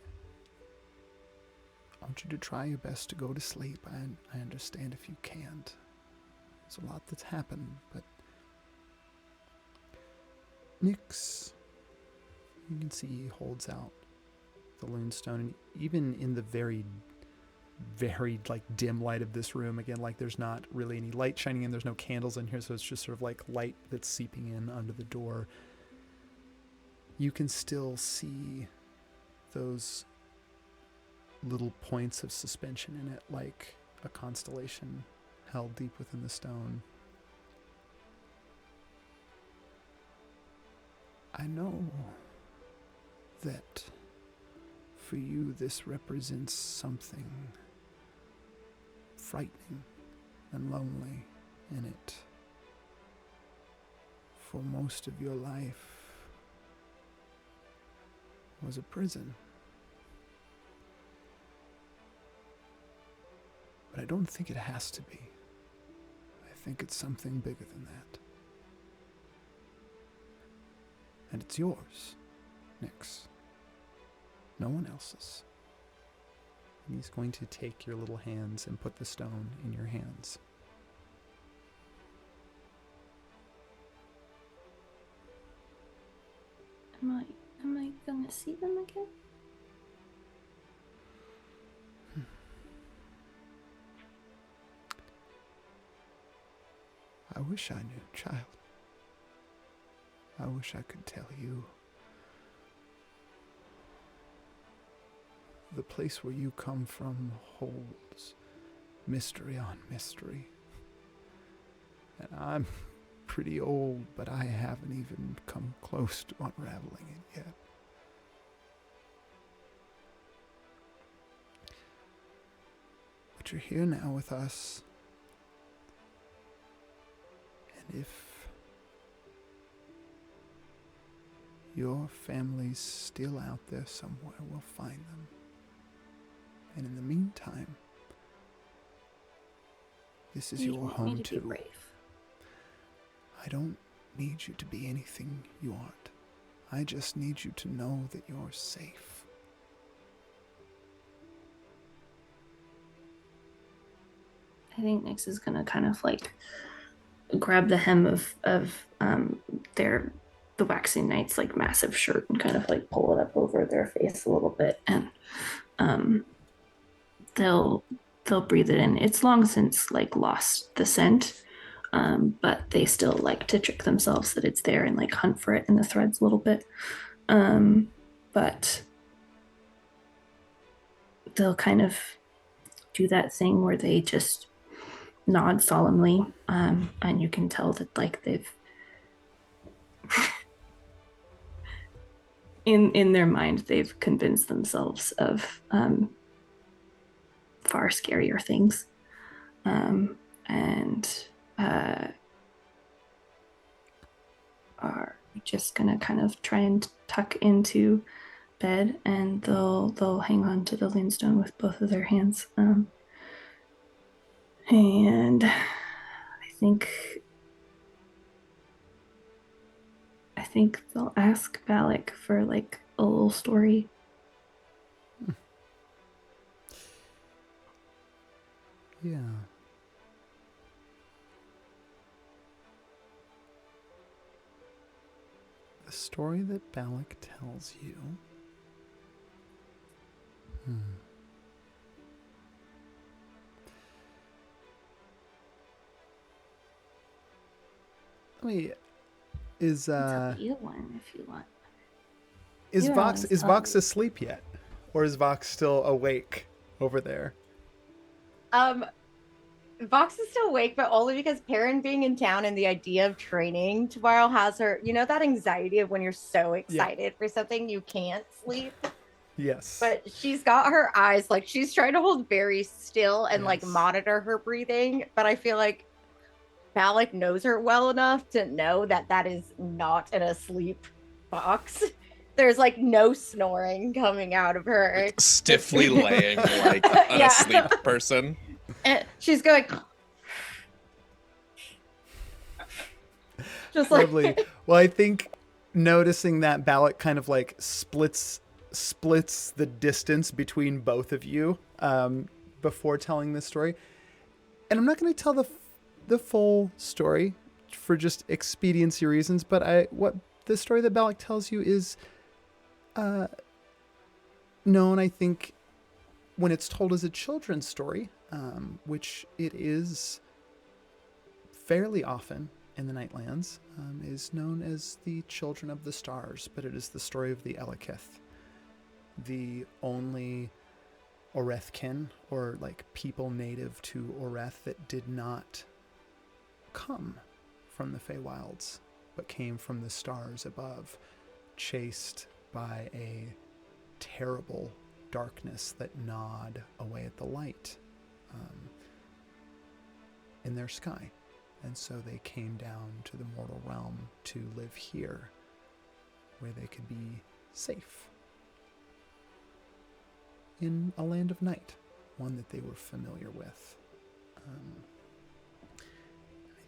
want you to try your best to go to sleep. I understand if you can't. There's a lot that's happened, but Nyx, you can see he holds out the Loonstone, and even in the very, very like dim light of this room, again, like there's not really any light shining in, there's no candles in here, so it's just sort of like light that's seeping in under the door. You can still see those little points of suspension in it, like a constellation held deep within the stone. I know that for you this represents something frightening and lonely in it. For most of your life was a prison. But I don't think it has to be. I think it's something bigger than that. And it's yours, Nyx. No one else's. And he's going to take your little hands and put the stone in your hands. Am I gonna see them again? I wish I knew, child. I wish I could tell you. The place where you come from holds mystery on mystery. And I'm pretty old, but I haven't even come close to unraveling it yet. But you're here now with us. And if your family's still out there somewhere, we'll find them. And in the meantime, this is You your want home me to be too. brave. I don't need you to be anything you aren't. I just need you to know that you're safe. I think Nyx is gonna kind of like grab the hem of their the waxing knight's like massive shirt and kind of like pull it up over their face a little bit, and um they'll breathe it in. It's long since like lost the scent, but they still like to trick themselves that it's there and like hunt for it in the threads a little bit. But they'll kind of do that thing where they just nod solemnly, and you can tell that like they've in their mind they've convinced themselves of far scarier things, and are just gonna kind of try and tuck into bed, and they'll hang on to the linstone with both of their hands, and I think they'll ask Valak for like a little story. Yeah. The story that Balak tells you. Let me. Is It's up to you one if you want. is You Vox always is tell Vox me. asleep yet, or is Vox still awake over there? Vox is still awake, but only because Perrin being in town and the idea of training tomorrow has her, you know, that anxiety of when you're so excited for something you can't sleep. Yes. But she's got her eyes, like she's trying to hold very still and like Yes. monitor her breathing. But I feel like Balak knows her well enough to know that that is not an asleep Vox. There's like no snoring coming out of her. Stiffly laying like an Yeah. asleep person. And she's going just like Lovely. Well, I think noticing that Balak kind of like splits the distance between both of you before telling this story, and I'm not going to tell the full story for just expediency reasons. But what the story that Balak tells you is known, I think, when it's told as a children's story, which it is fairly often in the Nightlands, is known as the Children of the Stars, but it is the story of the Elekith, the only Orethkin, or like people native to Oreth, that did not come from the Feywilds, but came from the stars above, chased by a terrible darkness that gnawed away at the light in their sky. And so they came down to the mortal realm to live here, where they could be safe in a land of night, one that they were familiar with. I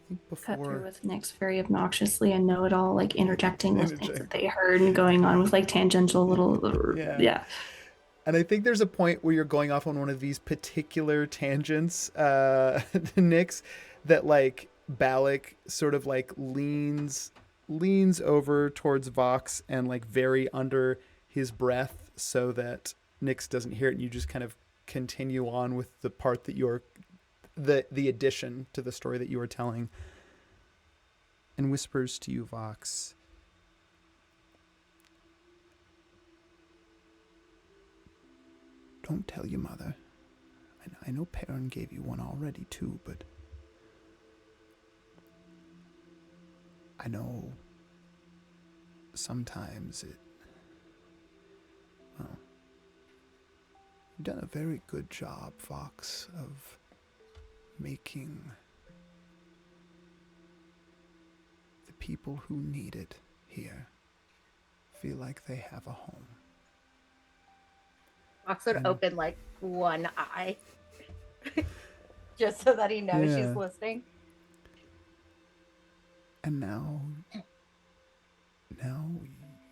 think Cut through before... with Nyx very obnoxiously and know it all, like interjecting with things that they heard and going on with like tangential little yeah. And I think there's a point where you're going off on one of these particular tangents, Nyx, that like Balak sort of like leans over towards Vox and like very under his breath so that Nyx doesn't hear it, and you just kind of continue on with the part that you're the addition to the story that you were telling, and whispers to you, Vox, don't tell your mother. I know Perrin gave you one already too, but I know sometimes well, you've done a very good job, Fox, of making the people who need it here feel like they have a home. Fox would And- open like one eye just so that he knows Yeah. she's listening. And now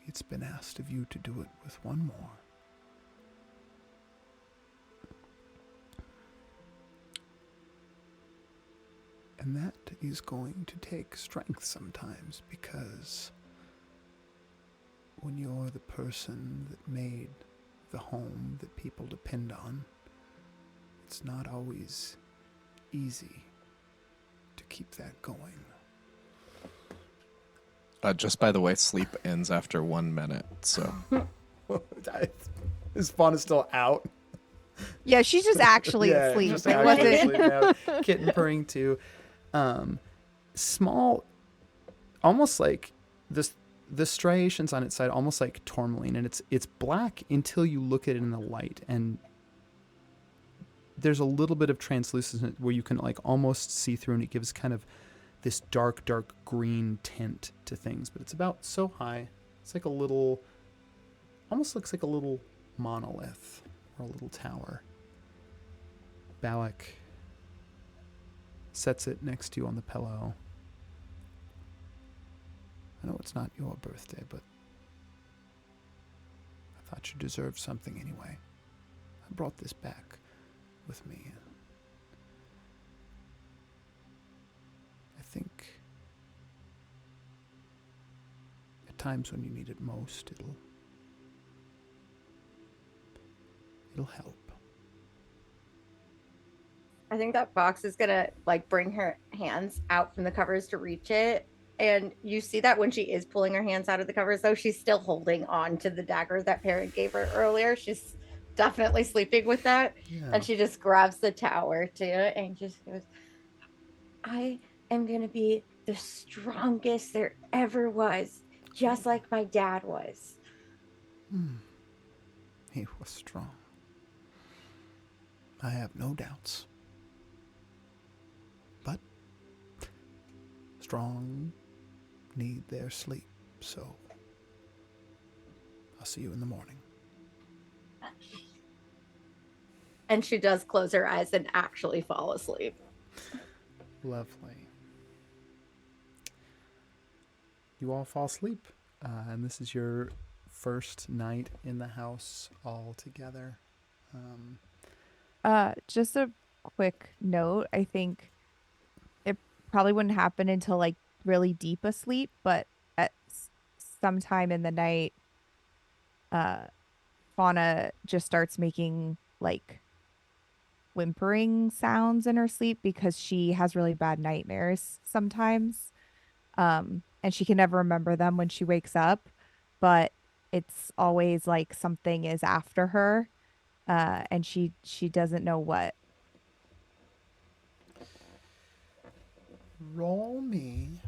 it's been asked of you to do it with one more. And that is going to take strength sometimes, because when you're the person that made the home that people depend on, it's not always easy to keep that going. Just by the way, sleep ends after 1 minute, so Is Fauna still out? Yeah, she's just actually asleep. Just It actually wasn't. asleep now. Kitten purring too. Small, almost like this. The striations on its side, almost like tourmaline, and it's black until you look at it in the light, and there's a little bit of translucence where you can like almost see through, and it gives kind of this dark green tint to things. But it's about so high, it's like a little, almost looks like a little monolith or a little tower. Balak sets it next to you on the pillow. I know it's not your birthday, but I thought you deserved something anyway. I brought this back with me. I think at times when you need it most, it'll help. I think that Fox is gonna like bring her hands out from the covers to reach it. And you see that when she is pulling her hands out of the covers, though, she's still holding on to the dagger that Parent gave her earlier. She's definitely sleeping with that. Yeah. And she just grabs the tower too and just goes, I am going to be the strongest there ever was, just like my dad was. He was strong. I have no doubts. But strong need their sleep, so I'll see you in the morning. And she does close her eyes and actually fall asleep. Lovely. You all fall asleep, and this is your first night in the house all together. Just a quick note. I think it probably wouldn't happen until like really deep asleep, but at sometime in the night, Fauna just starts making like whimpering sounds in her sleep because she has really bad nightmares sometimes. And she can never remember them when she wakes up, but it's always like something is after her, and she doesn't know what. Roll me.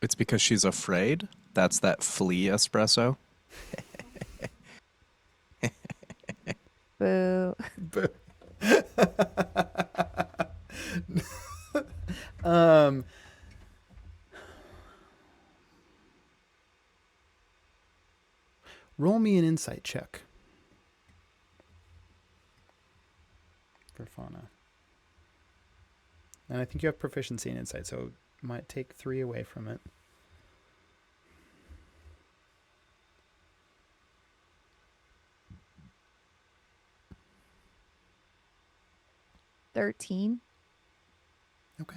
it's because she's afraid. That's that flea espresso. Boo. Roll me an insight check for Fauna. And I think you have proficiency in insight, so it might take 3 away from it. $13. Okay.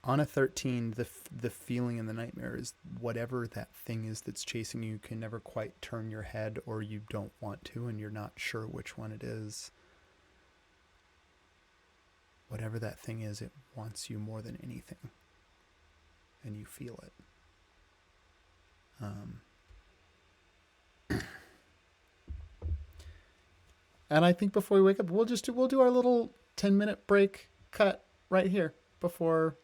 On a 13, the feeling in the nightmare is whatever that thing is that's chasing you can never quite turn your head, or you don't want to, and you're not sure which one it is. Whatever that thing is, it wants you more than anything. And you feel it. And I think before we wake up, we'll do our little 10-minute break cut right here before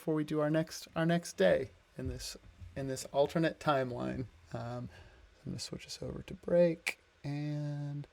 we do our next day in this alternate timeline. I'm going to switch us over to break and.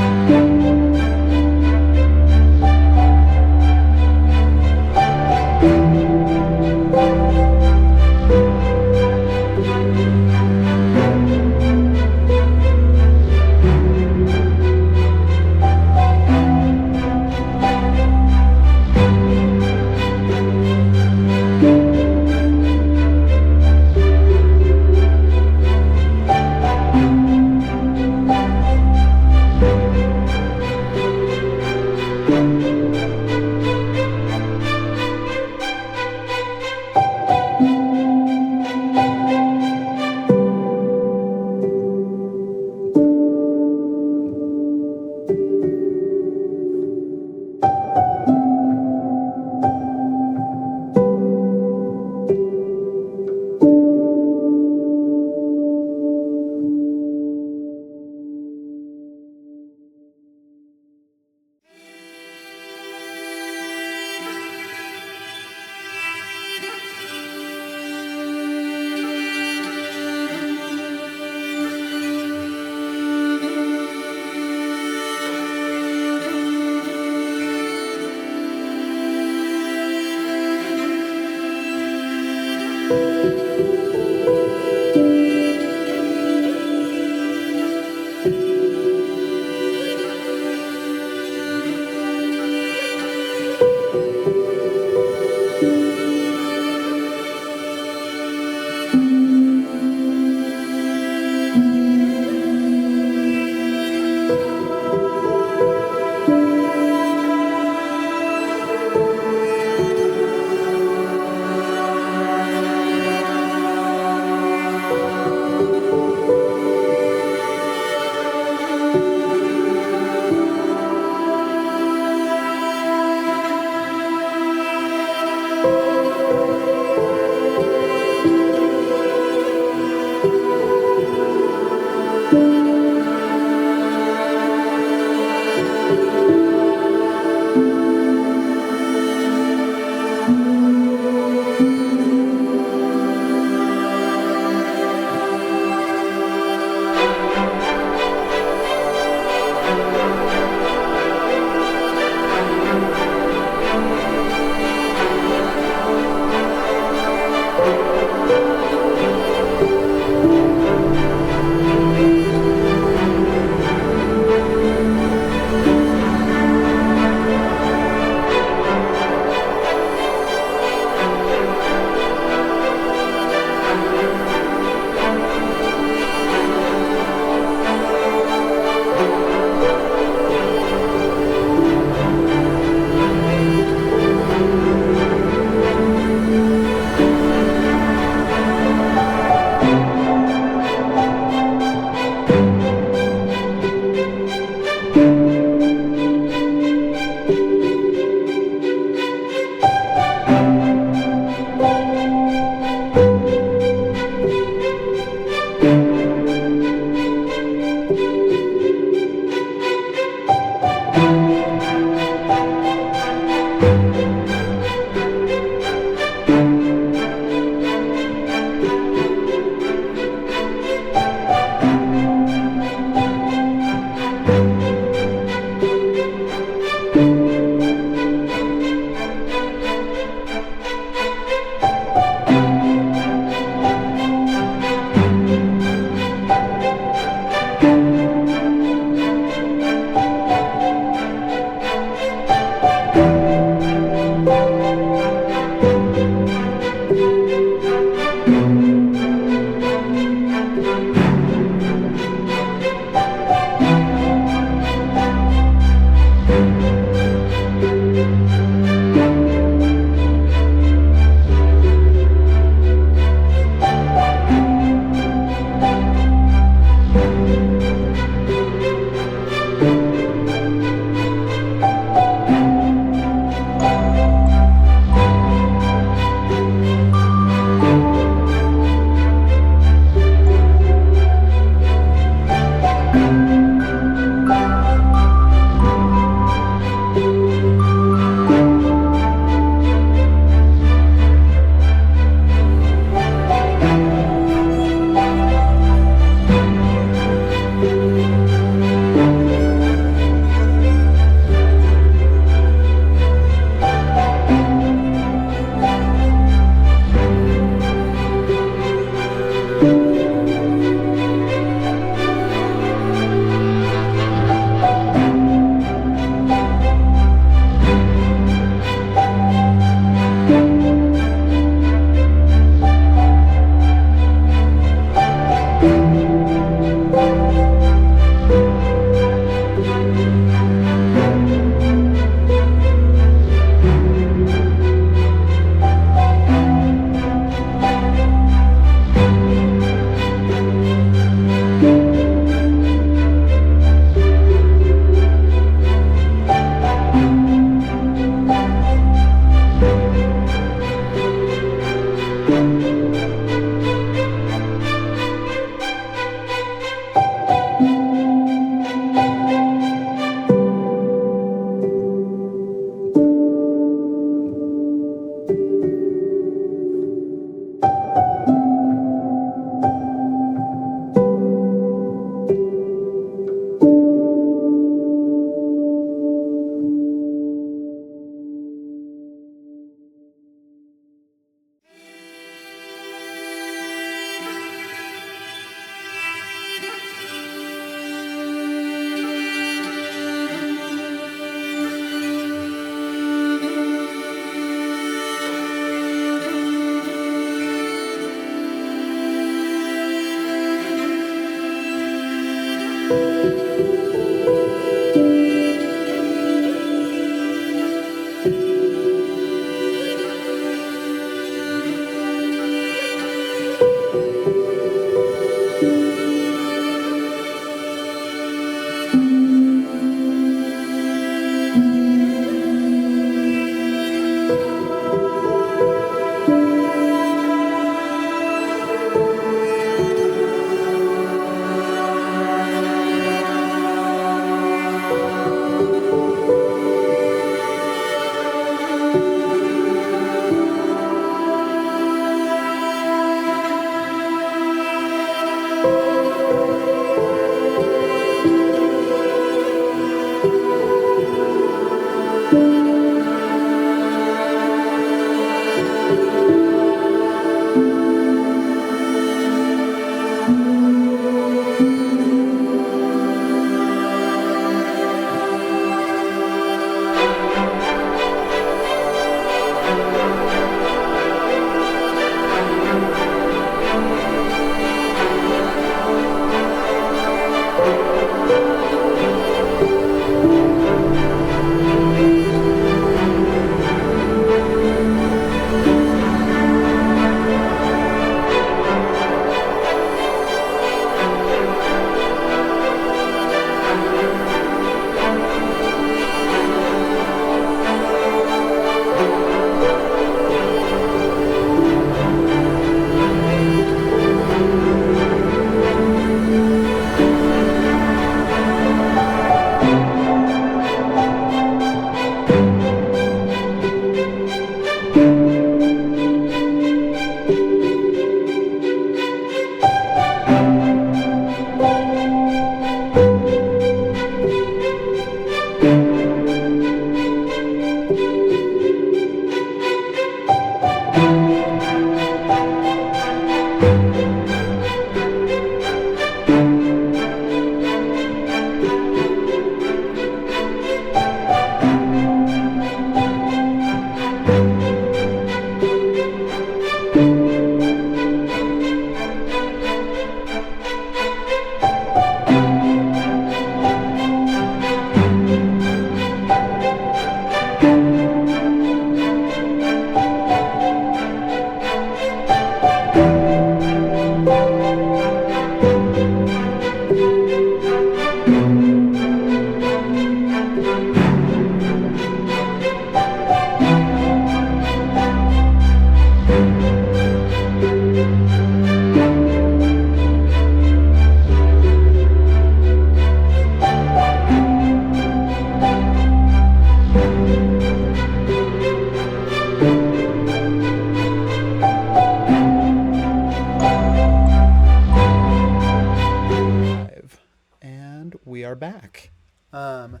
Um,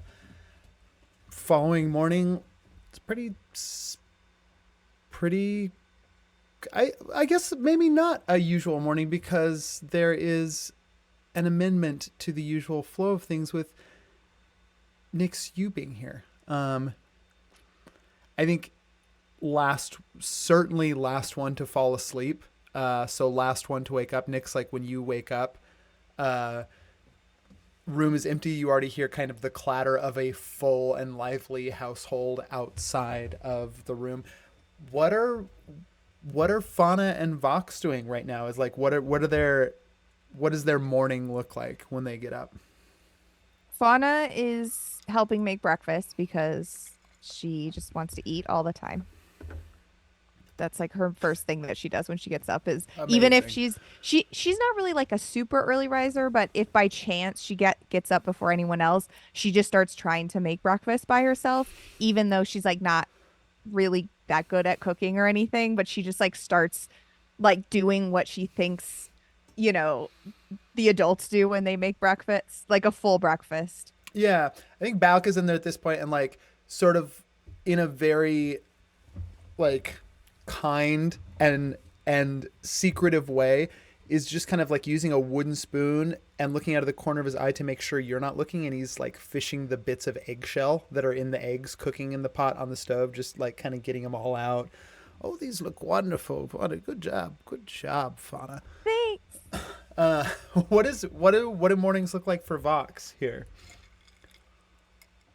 following morning, it's pretty. I guess maybe not a usual morning because there is an amendment to the usual flow of things with Nyx, you being here. I think certainly last one to fall asleep. So last one to wake up. Nyx, like when you wake up, room is empty. You already hear kind of the clatter of a full and lively household outside of the room. What are Fauna and Vox doing right now? Is like what does their morning look like when they get up? Fauna is helping make breakfast because she just wants to eat all the time. That's like her first thing that she does when she gets up is even if Amazing. she's not really like a super early riser, but if by chance she gets up before anyone else, she just starts trying to make breakfast by herself, even though she's like not really that good at cooking or anything, but she just like starts like doing what she thinks, you know, the adults do when they make breakfast, like a full breakfast. Yeah, I think Balk is in there at this point and like sort of in a very like kind and secretive way is just kind of like using a wooden spoon and looking out of the corner of his eye to make sure you're not looking, and he's like fishing the bits of eggshell that are in the eggs cooking in the pot on the stove, just like kind of getting them all out. Oh, these look wonderful. Fauna. Good job, Fauna. Thanks. uh what do mornings look like for Vox here?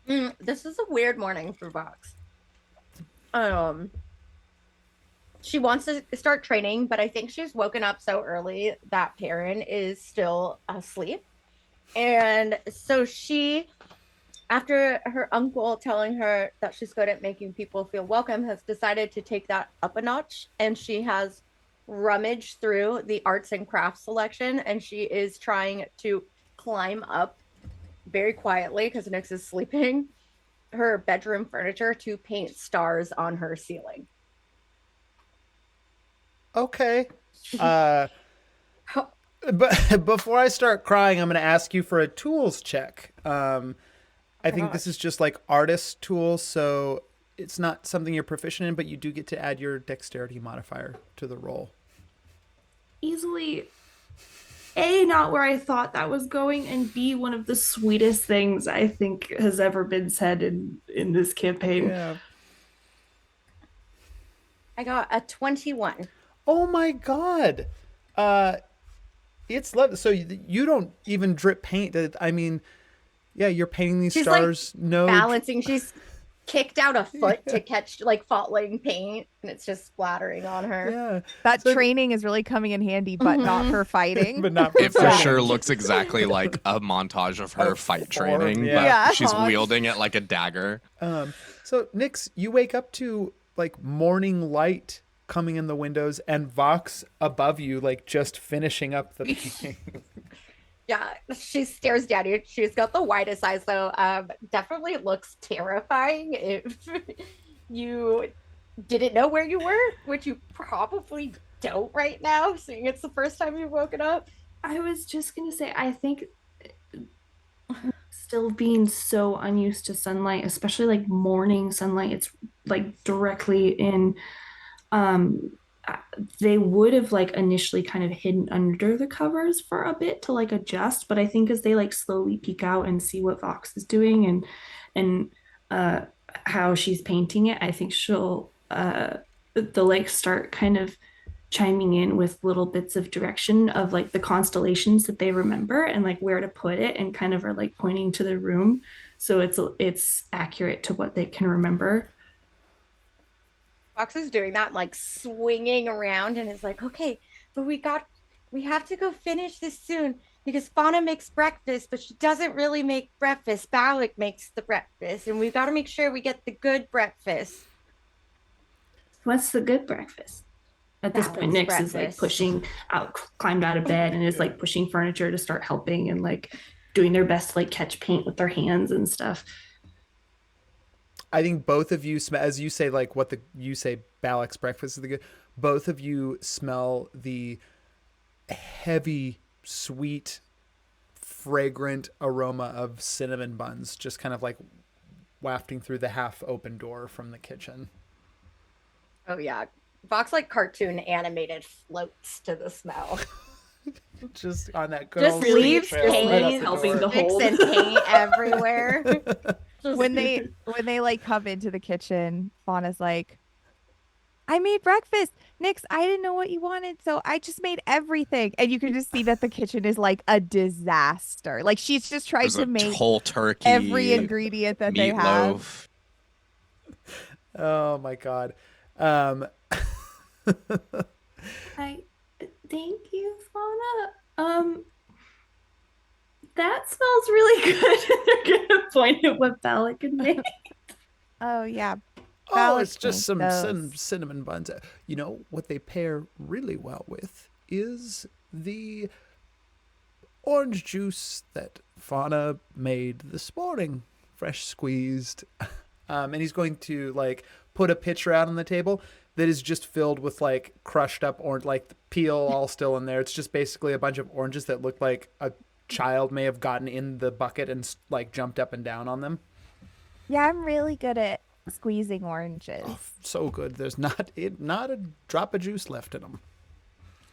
This is a weird morning for Vox. Um, she wants to start training, but I think she's woken up so early that Perrin is still asleep. And so she, after her uncle telling her that she's good at making people feel welcome, has decided to take that up a notch. And she has rummaged through the arts and crafts selection, and she is trying to climb up very quietly because Nyx is sleeping her bedroom furniture to paint stars on her ceiling. Okay. uh but before I start crying, I'm going to ask you for a tools check. I think this is just like artist tools, so it's not something you're proficient in, but you do get to add your dexterity modifier to the roll. Easily A, not where I thought that was going, and B, one of the sweetest things I think has ever been said in this campaign. Yeah. I got a 21. Oh my god. It's love. So you don't even drip paint. I mean, yeah, you're painting these She's stars. like No balancing. She's kicked out a foot to catch like falling paint, and it's just splattering on her. Yeah. That So- training is really coming in handy, but not for fighting. but not for It for fighting. sure looks exactly like a montage of her Of fight form, training, yeah. but Yeah. she's wielding it like a dagger. So Nyx, you wake up to like morning light coming in the windows and Vox above you, like just finishing up the painting. Yeah, she stares down at you. She's got the widest eyes, though. Definitely looks terrifying if you didn't know where you were, which you probably don't right now, seeing it's the first time you've woken up. I was just gonna say, I think still being so unused to sunlight, especially like morning sunlight, it's like directly in they would have like initially kind of hidden under the covers for a bit to like adjust, but I think as they like slowly peek out and see what Vox is doing and how she's painting it, I think they'll like start kind of chiming in with little bits of direction of like the constellations that they remember and like where to put it, and kind of are like pointing to the room so it's accurate to what they can remember. Fox is doing that, like swinging around, and is like, okay, but we have to go finish this soon because Fauna makes breakfast, but she doesn't really make breakfast. Balak makes the breakfast, and we've got to make sure we get the good breakfast. What's the good breakfast? At this point, Nyx Balanced is like breakfast. pushing out, climbed out of bed, and is like pushing furniture to start helping and like doing their best to like catch paint with their hands and stuff. I think both of you, as you say, like you say, Balak's breakfast is the good. Both of you smell the heavy, sweet fragrant aroma of cinnamon buns just kind of like wafting through the half open door from the kitchen. Oh yeah. Vox like cartoon animated floats to the smell. Just on that good Just old really sleeve leaves trail right up paint, the helping door. the sticks hold. and paint everywhere. Just- When they like come into the kitchen, Fauna's like, I made breakfast. Nix, I didn't know what you wanted, so I just made everything. And you can just see that the kitchen is like a disaster. Like she's just tried There's to a make whole turkey, every ingredient that they have. meatloaf. Oh my god. I thank you, Fauna. That smells really good. They're gonna point at what Balak had made. Oh yeah. Oh, Balak it's just made some those. cinnamon buns. You know what they pair really well with is the orange juice that Fauna made this morning, fresh squeezed. And he's going to like put a pitcher out on the table that is just filled with like crushed up orange, like the peel all still in there. It's just basically a bunch of oranges that look like a child may have gotten in the bucket and like jumped up and down on them. Yeah, I'm really good at squeezing oranges. Oh, so good. There's not a drop of juice left in them.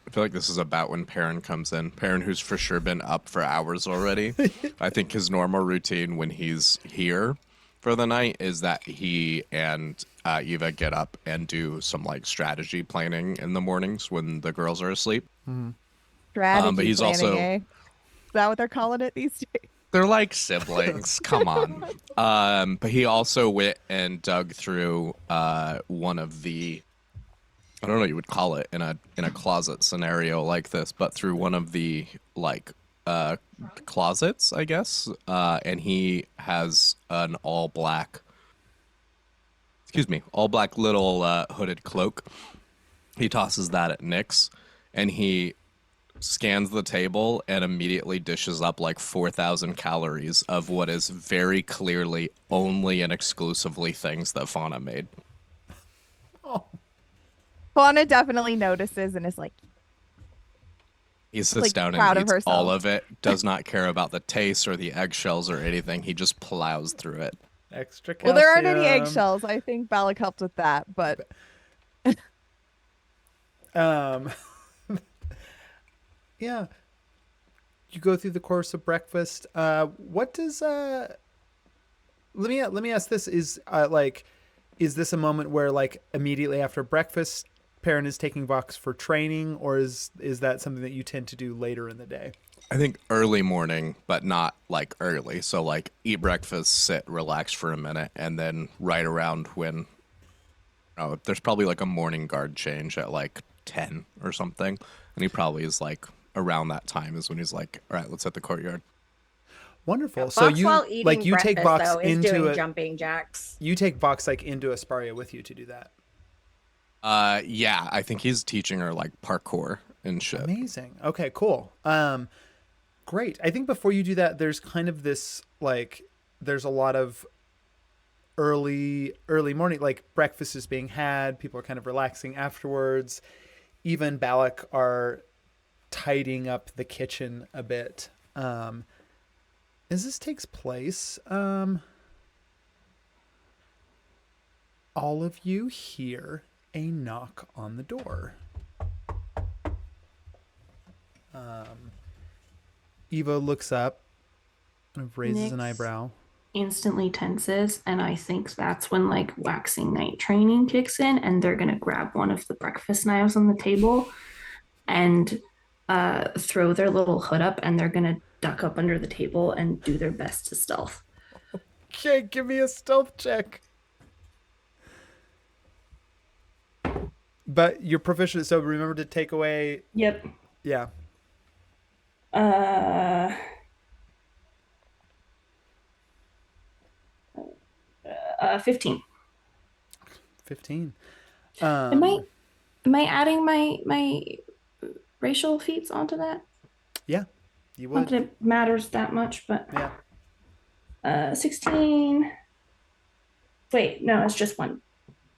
I feel like this is about when Perrin comes in. Perrin, who's for sure been up for hours already. I think his normal routine when he's here for the night is that he and Eva get up and do some like strategy planning in the mornings when the girls are asleep. Strategy but he's planning, also- eh? Is that what they're calling it these days? They're like siblings. Come on. But he also went and dug through one of the, I don't know what you would call it in a closet scenario like this, but through one of the like closets, I guess. And he has an all black little hooded cloak. He tosses that at Nyx, and he scans the table and immediately dishes up like 4,000 calories of what is very clearly only and exclusively things that Fauna made. Fauna definitely notices and is like, He sits Like, down proud and of eats all herself. of it, does not care about the taste or the eggshells or anything. He just plows through it. Extra well, calcium. there aren't any eggshells. I think Balak helped with that, but Um, yeah. You go through the course of breakfast. What does let me ask this: is this a moment where like immediately after breakfast, Perrin is taking Vox for training, or is that something that you tend to do later in the day? I think early morning, but not like early. So like eat breakfast, sit, relax for a minute, and then right around when there's probably like a morning guard change at like 10 or something. And he probably is like around that time is when he's like, all right, let's hit the courtyard. Wonderful. Yeah, So Vox, you while eating like you take breakfast, Vox though, is into doing a jumping jacks. you take Vox like into Asparia with you to do that. Yeah, I think he's teaching her like parkour and shit. Amazing. Okay, cool. Great. I think before you do that, there's kind of this like there's a lot of early morning, like breakfast is being had, people are kind of relaxing afterwards. Eva and Balak are tidying up the kitchen a bit. As this takes place, all of you hear a knock on the door. Eva looks up and raises an Nyx eyebrow. instantly tenses, and I think that's when like waxing night training kicks in, and they're gonna grab one of the breakfast knives on the table and throw their little hood up, and they're gonna duck up under the table and do their best to stealth. Okay, give me a stealth check. But you're proficient, so remember to take away. Yep. Yeah. 15. 15. Am I adding my racial feats onto that? Yeah, you Not would. that it matters that much, but Yeah. 16. Wait, no, it's just one.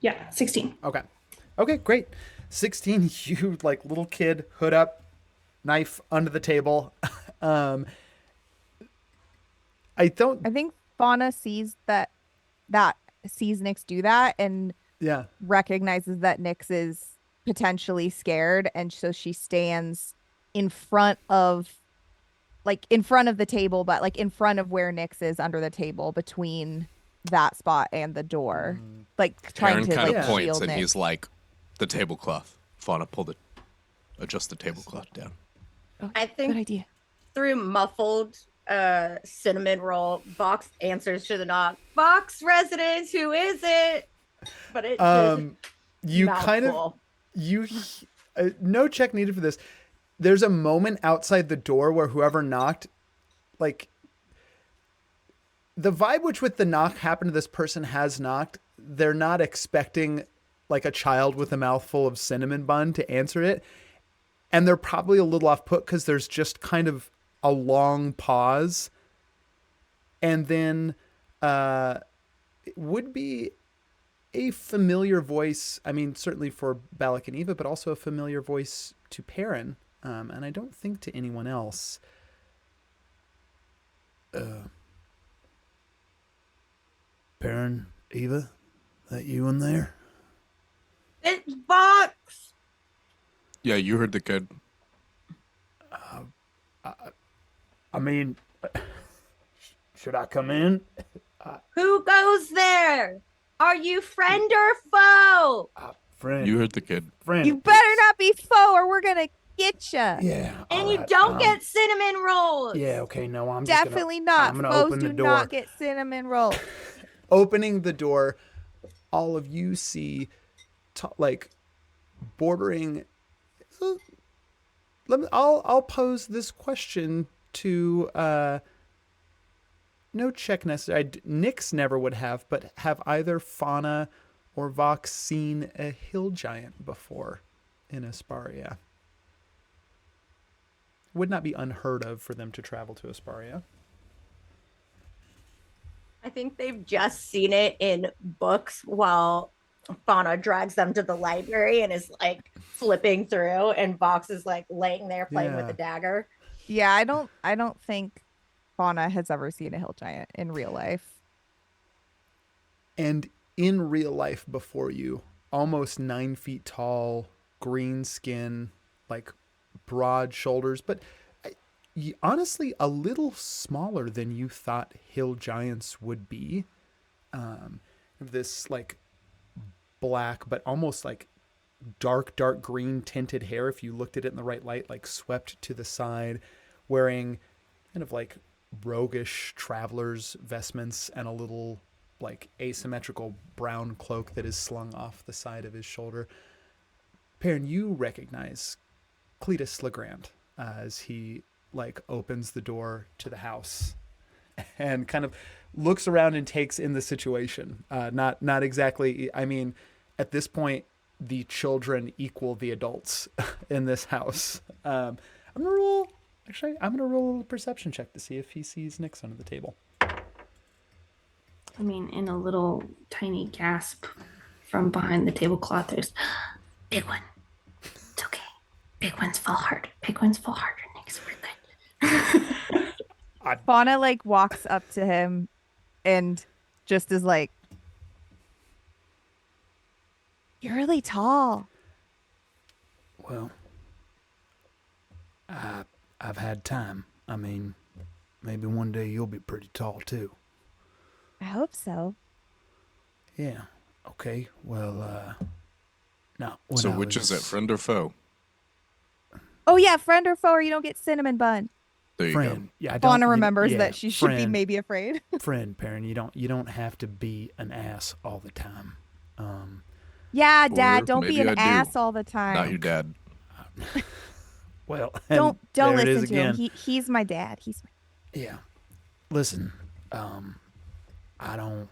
Yeah, 16. Okay. Okay, great. 16, you like little kid, hood up, knife under the table. I don't. I think Fauna sees that sees Nyx do that and Yeah. recognizes that Nyx is potentially scared, and so she stands in front of in front of the table, but like in front of where Nyx is under the table between that spot and the door. Like trying Aaron to kind like of Yeah. points shield and Nyx. he's like, the tablecloth. Fauna, adjust the tablecloth down. Oh, I think good idea. through muffled cinnamon roll, Vox answers to the knock. Vox residents, who is it? But it You kind of mouthful. no check needed for this. There's a moment outside the door where whoever knocked, like the vibe which with the knock happened to this person has knocked. They're not expecting like a child with a mouthful of cinnamon bun to answer it. And they're probably a little off put because there's just kind of a long pause. And then it would be a familiar voice. I mean, certainly for Balak and Eva, but also a familiar voice to Perrin. And I don't think to anyone else. Perrin, Eva, that you in there? It's Vox. Yeah, you heard the kid. I mean, should I come in? Who goes there? Are you friend or foe? Friend. You heard the kid. Friend. You better not be foe, or we're gonna get you. Yeah. And all you right, don't get cinnamon rolls. Yeah. Okay. No, I'm just Definitely not. I'm gonna Foes open the do door. not get cinnamon rolls. Opening the door, all of you see, like, bordering. I'll pose this question to. No check necessary. Nyx never would have, but have either Fauna or Vox seen a hill giant before in Asparia? Would not be unheard of for them to travel to Asparia. I think they've just seen it in books while Fauna drags them to the library and is like flipping through, and Vox is like laying there playing with Yeah. a dagger. Yeah, I don't think Fauna has ever seen a hill giant in real life. And in real life before you, almost 9 feet tall, green skin, like broad shoulders, but honestly a little smaller than you thought hill giants would be. This like black, but almost like dark green tinted hair, if you looked at it in the right light, like swept to the side, wearing kind of like roguish traveler's vestments and a little like asymmetrical brown cloak that is slung off the side of his shoulder. Perrin, you recognize Cletus Legrand as he like opens the door to the house and kind of looks around and takes in the situation. Not exactly. I mean, at this point, the children equal the adults in this house. I'm gonna roll a little perception check to see if he sees Nyx under the table. I mean, in a little tiny gasp from behind the tablecloth, there's big one. It's okay. Big ones fall hard. Big ones fall harder. Nyx, we're good. Fauna like walks up to him and just is like, "You're really tall." Well, I've had time. I mean, maybe one day you'll be pretty tall too. I hope so. Yeah. Okay. Well, no. So which is it, friend or foe? Oh yeah, friend or foe, or you don't get cinnamon bun. There you Friend. go. Yeah. Fauna remembers yeah, that she should be friend. maybe afraid. Friend, Perrin, you don't have to be an ass all the time. Yeah, Or Dad, don't be maybe an I do. ass all the time. Not your dad. Well, Don't there it is listen to him. again. He's my dad. Yeah. Listen, I don't.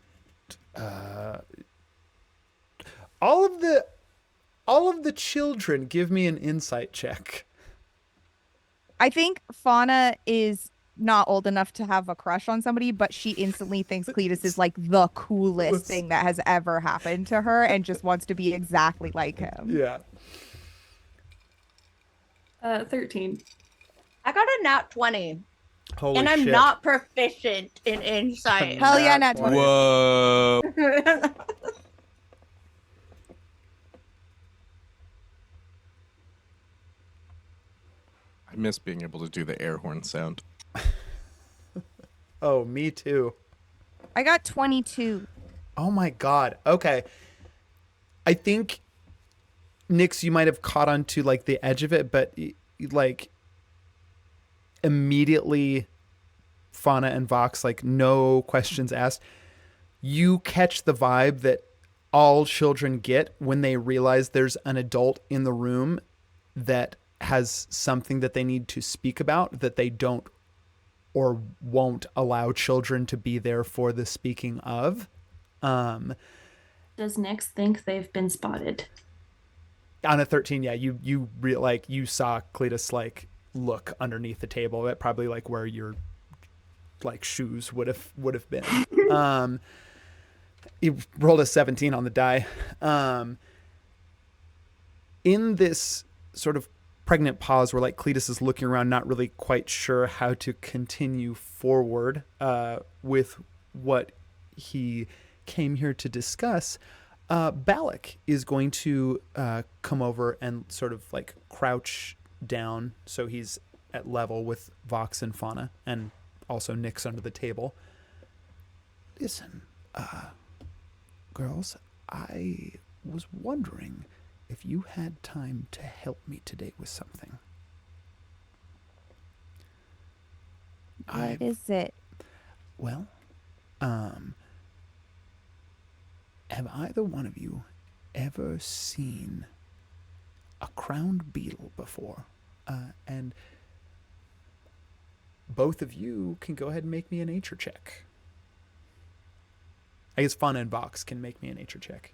All of the children, give me an insight check. I think Fauna is not old enough to have a crush on somebody, but she instantly thinks Cletus is like the coolest thing that has ever happened to her and just wants to be exactly like him. Yeah. 13. I got a nat 20. Holy and I'm shit. not proficient in insight. Hell yeah, Nat Nat 20. Whoa. I miss being able to do the air horn sound. Oh, me too. I got 22. Oh my god. Okay. I think Nix, you might have caught on to like the edge of it, but like immediately Fauna and Vox, like no questions asked, you catch the vibe that all children get when they realize there's an adult in the room that has something that they need to speak about that they don't or won't allow children to be there for the speaking of. Does Nyx think they've been spotted? On a 13, yeah, you saw Cletus like look underneath the table at probably like where your like shoes would have been. He rolled a 17 on the die. In this sort of pregnant pause where like Cletus is looking around, not really quite sure how to continue forward with what he came here to discuss, Balak is going to come over and sort of like crouch down so he's at level with Vox and Fauna and also Nyx under the table. Listen, girls, I was wondering if you had time to help me today with something. What is it? Well, have either one of you ever seen a crowned beetle before? And both of you can go ahead and make me a nature check. I guess Fauna and Vox can make me a nature check.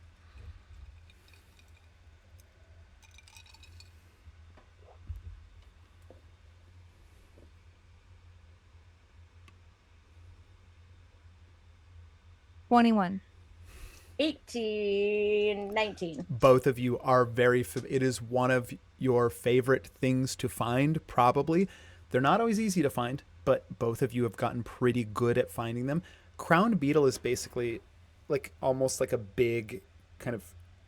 $21. 18, 19. Both of you are it is one of your favorite things to find, probably. They're not always easy to find, but both of you have gotten pretty good at finding them. Crowned beetle is basically like almost like a big kind of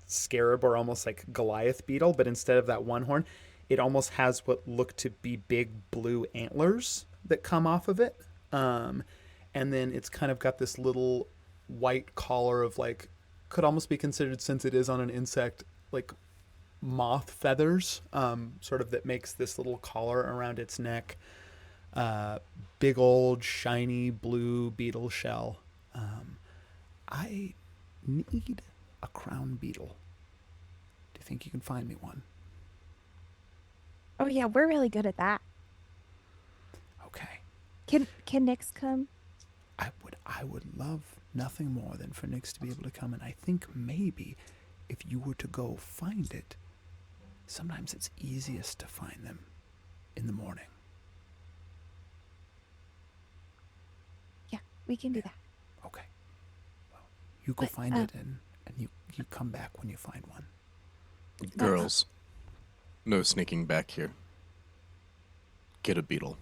scarab or almost like Goliath beetle, but instead of that one horn, it almost has what look to be big blue antlers that come off of it. And then it's kind of got this little white collar of like, could almost be considered, since it is on an insect, like moth feathers, sort of, that makes this little collar around its neck. Big old shiny blue beetle shell. I need a crown beetle. Do you think you can find me one? Oh yeah, we're really good at that. Okay. Can Nyx come? I would love nothing more than for Nyx to be able to come, and I think maybe if you were to go find it, sometimes it's easiest to find them in the morning. Yeah, we can do that. Okay. Well, you go But, find it, and you come back when you find one. Girls, no sneaking back here. Get a beetle.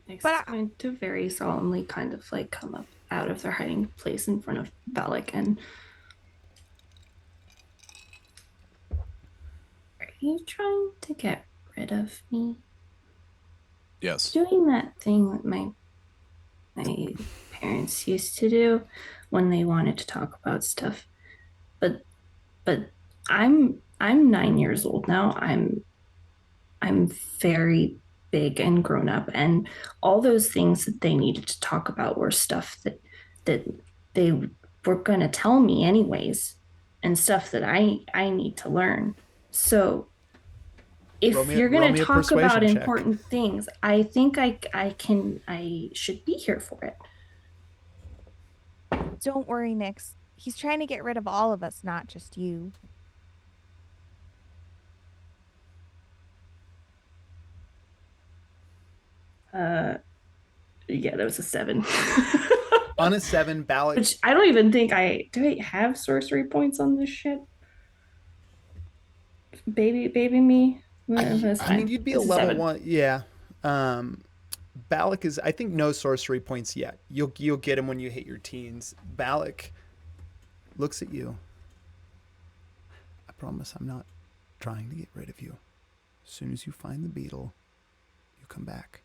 Nyx But is going to very solemnly kind of like come up out of their hiding place in front of Balak and, are you trying to get rid of me? Yes. Doing that thing that my parents used to do when they wanted to talk about stuff. But I'm 9 years old now. I'm very big and grown up, and all those things that they needed to talk about were stuff that they were going to tell me anyways, and stuff that I need to learn. So if you're going to talk about important things, I think I should be here for it. Don't worry, Nyx. He's trying to get rid of all of us, not just you. Yeah, that was a 7. On a 7, Balak. Which I don't even think do I have sorcery points on this shit? Baby me. I mean, you'd be a level 1. Yeah. Balak is, I think, no sorcery points yet. You'll get him when you hit your teens. Balak looks at you. I promise I'm not trying to get rid of you. As soon as you find the beetle, you come back.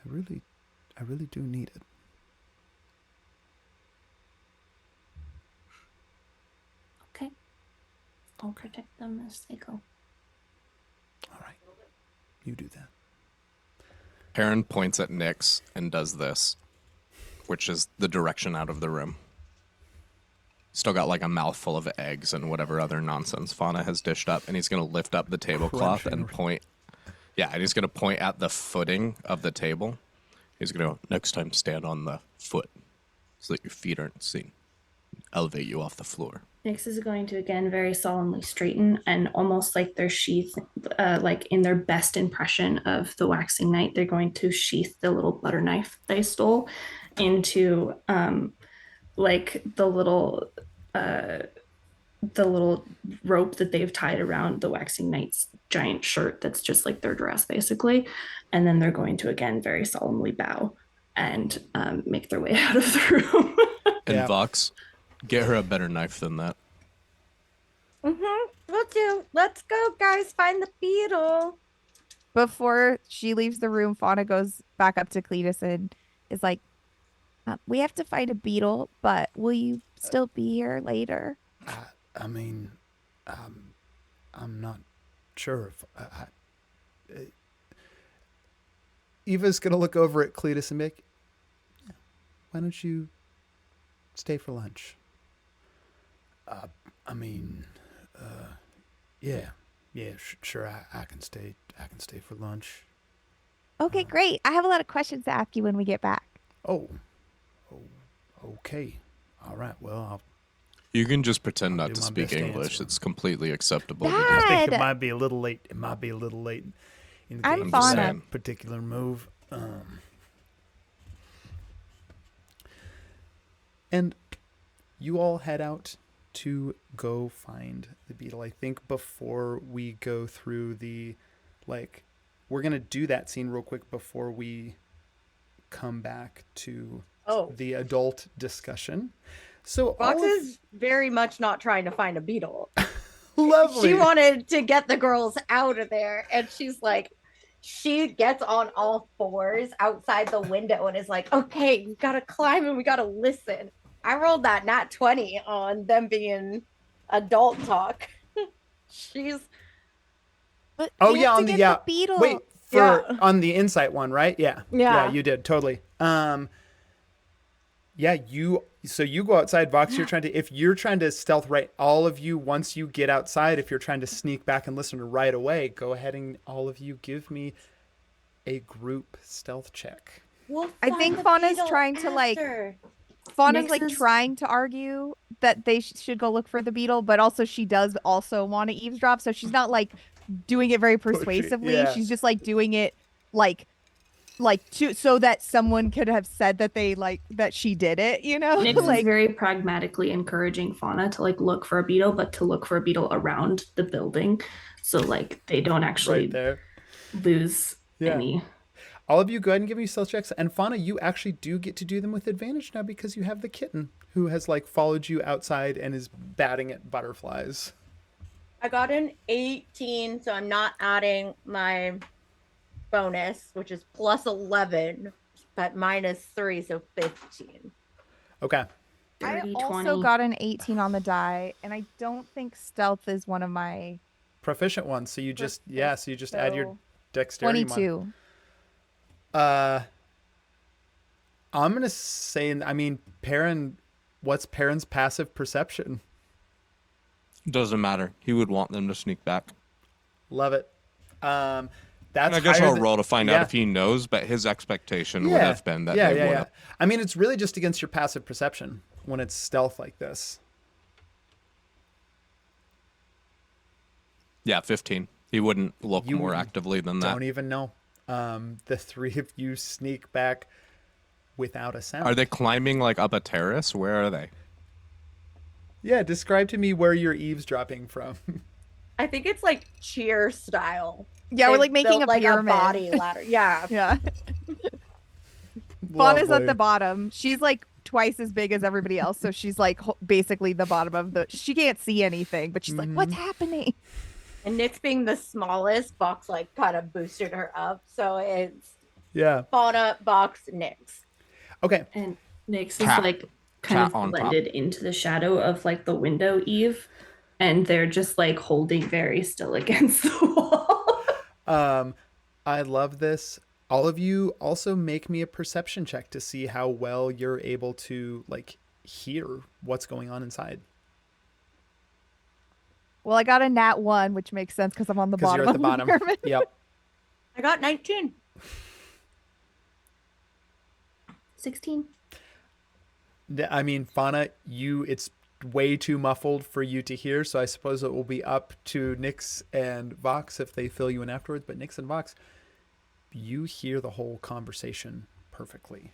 I really do need it. Okay. I'll protect them as they go. All right. You do that. Perrin points at Nyx and does this, which is the direction out of the room. Still got like a mouthful of eggs and whatever other nonsense Fauna has dished up, and he's going to lift up the tablecloth and point. Yeah, and he's going to point at the footing of the table. He's going to go, next time stand on the foot so that your feet aren't seen. Elevate you off the floor. Nyx is going to again very solemnly straighten, and almost like their sheath, like in their best impression of the waxing knight, they're going to sheath the little butter knife they stole into like the little rope that they've tied around the waxing knight's giant shirt that's just like their dress basically. And then they're going to again very solemnly bow and make their way out of the room. And Yeah. Vox, get her a better knife than that. We'll do. Let's go, guys. Find the beetle. Before she leaves the room, Fauna goes back up to Cletus and is like, we have to find a beetle, but will you still be here later? I mean, I'm not sure if Eva's gonna look over at Cletus and make. Yeah, why don't you stay for lunch? Sure. I can stay. I can stay for lunch. Okay, great. I have a lot of questions to ask you when we get back. Oh, okay. All right. Well, You can just pretend I'll not do to my speak best to English. answer. It's completely acceptable. Dad! I think it Dad! might be a little late. It might be a little late in the I'm game for that Fauna. particular move. And you all head out to go find the beetle. I think before we go through the, we're going to do that scene real quick before we come back to the adult discussion. So Fox all of, is very much not trying to find a beetle. lovely. She wanted to get the girls out of there, and she's like, she gets on all fours outside the window and is like, okay, we gotta climb and we gotta listen. I rolled that nat 20 on them being adult talk. She's But Oh, we yeah, have to on the- get yeah. the beetle. Wait, on the insight one, right? Yeah. Yeah. You did. Totally. Yeah, you go outside, Vox, if you're trying to stealth right, all of you, once you get outside, if you're trying to sneak back and listen right away, go ahead and all of you give me a group stealth check. We'll I find think the Fauna's beetle trying to, like, after. Fauna's Nyx like is- trying to argue that they should go look for the beetle, but also she does also want to eavesdrop, so she's not like doing it very persuasively. yeah. She's just like doing it like so that someone could have said that they that she did it, you know? Nyx is like very pragmatically encouraging Fauna to like look for a beetle, but to look for a beetle around the building, so like they don't actually Right there. lose Yeah. any. All of you go ahead and give me stealth checks. And Fauna, you actually do get to do them with advantage now because you have the kitten who has followed you outside and is batting at butterflies. I got an 18, so I'm not adding my bonus, which is plus 11, but minus 3, so 15. Okay. I Dirty also 20. got an 18 on the die, and I don't think stealth is one of my Proficient ones. So you just, so you just add your so dexterity. 22. I'm going to say, Perrin, what's Perrin's passive perception? Doesn't matter. He would want them to sneak back. Love it. That's I guess higher I'll than- roll to find yeah. out if he knows, but his expectation would have been that they would have. It's really just against your passive perception when it's stealth like this. Yeah, 15. He wouldn't look You more actively than that. Don't even know. The three of you sneak back without a sound. Are they climbing up a terrace? Where are they? Yeah, describe to me where you're eavesdropping from. I think it's like cheer style. Yeah, we're They've like making built, a pyramid. a body ladder. Yeah. Yeah. Fauna's at Lovely. the bottom. She's like twice as big as everybody else, so she's like basically the bottom of the. She can't see anything, but she's like, "What's happening?" And Nyx being the smallest, Box like kind of boosted her up. So it's Yeah. Fauna, Box, Nyx. Okay. And Nyx is Cat- like kind cat of on top. blended into the shadow of like the window eave, and they're just like holding very still against the wall. I love this. All of you also make me a perception check to see how well you're able to like hear what's going on inside. Well, I got a nat 1, which makes sense because I'm on the Because bottom you're at of the bottom. pyramid. Yep. I got 19. 16. I mean, Fauna, it's way too muffled for you to hear, so I suppose it will be up to Nyx and Vox if they fill you in afterwards. But Nyx and Vox, you hear the whole conversation perfectly.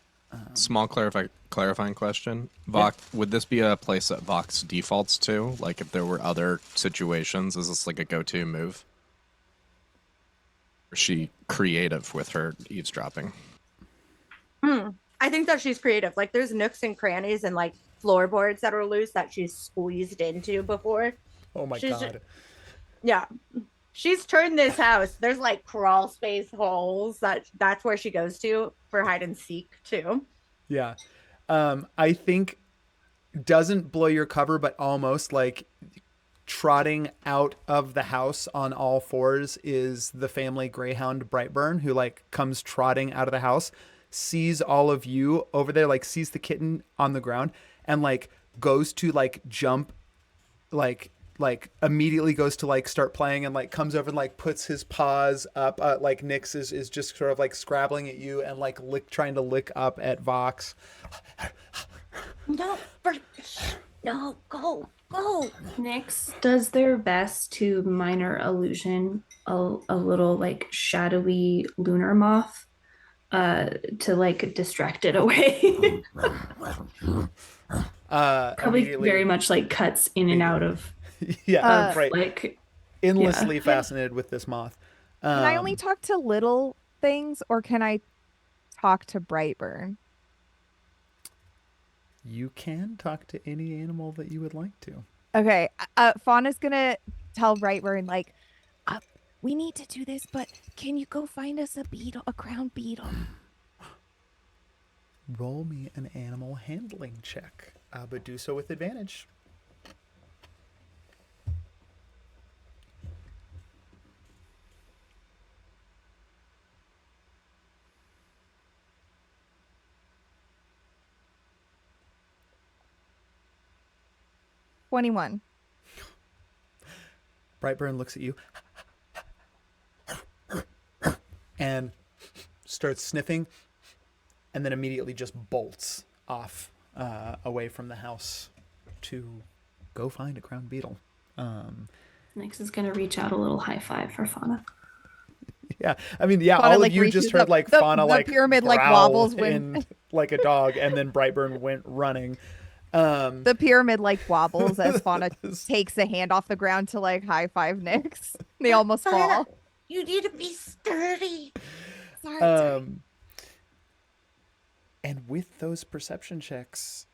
Small clarifying question. Vox, would this be a place that Vox defaults to? Like if there were other situations, is this like a go-to move? Or is she creative with her eavesdropping? I think that she's creative. Like there's nooks and crannies and like floorboards that are loose that she's squeezed into before. Oh my She's god. Yeah. She's turned this house. There's like crawl space holes that's where she goes to for hide and seek too. Yeah. I think doesn't blow your cover, but almost like trotting out of the house on all fours is the family greyhound Brightburn, who like comes trotting out of the house, sees all of you over there, like sees the kitten on the ground and like goes to like jump, like immediately goes to like start playing and like comes over and like puts his paws up, like Nyx is just sort of like scrabbling at you and like trying to lick up at Vox. No, no, go. Nyx does their best to minor illusion a little like shadowy lunar moth to like distract it away. Probably very much like cuts in and out of Yeah, right. like Endlessly fascinated with this moth. Can I only talk to little things, or can I talk to Brightburn? You can talk to any animal that you would like to. Okay, Fauna's gonna tell Brightburn like, we need to do this, but can you go find us a beetle, a ground beetle? Roll me an animal handling check, but do so with advantage. $21. Brightburn looks at you and starts sniffing and then immediately just bolts off away from the house to go find a crowned beetle. Nyx is gonna reach out a little high five for Fauna. Yeah, I mean, yeah, Fauna, all like, of you just reaches heard up. like The Fauna like pyramid, like, growl wobbles when- in, like a dog, and then Brightburn went running. The pyramid like wobbles as Fauna takes a hand off the ground to like high five Nyx. They almost fall. You need to be sturdy. Sorry. And with those perception checks,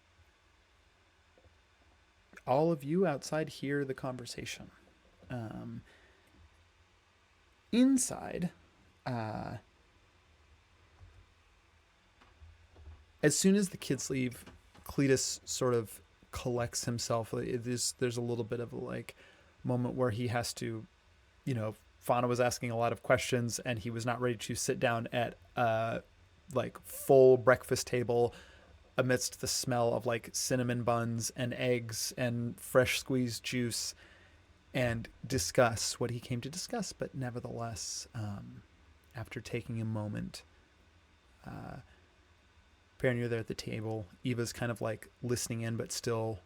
all of you outside hear the conversation. Inside, as soon as the kids leave, Cletus sort of collects himself. There's a little bit of a like moment where he has to, Fauna was asking a lot of questions and he was not ready to sit down at like full breakfast table amidst the smell of like cinnamon buns and eggs and fresh squeezed juice and discuss what he came to discuss. But nevertheless, after taking a moment, Baron, you're there at the table. Eva's kind of like listening in, but still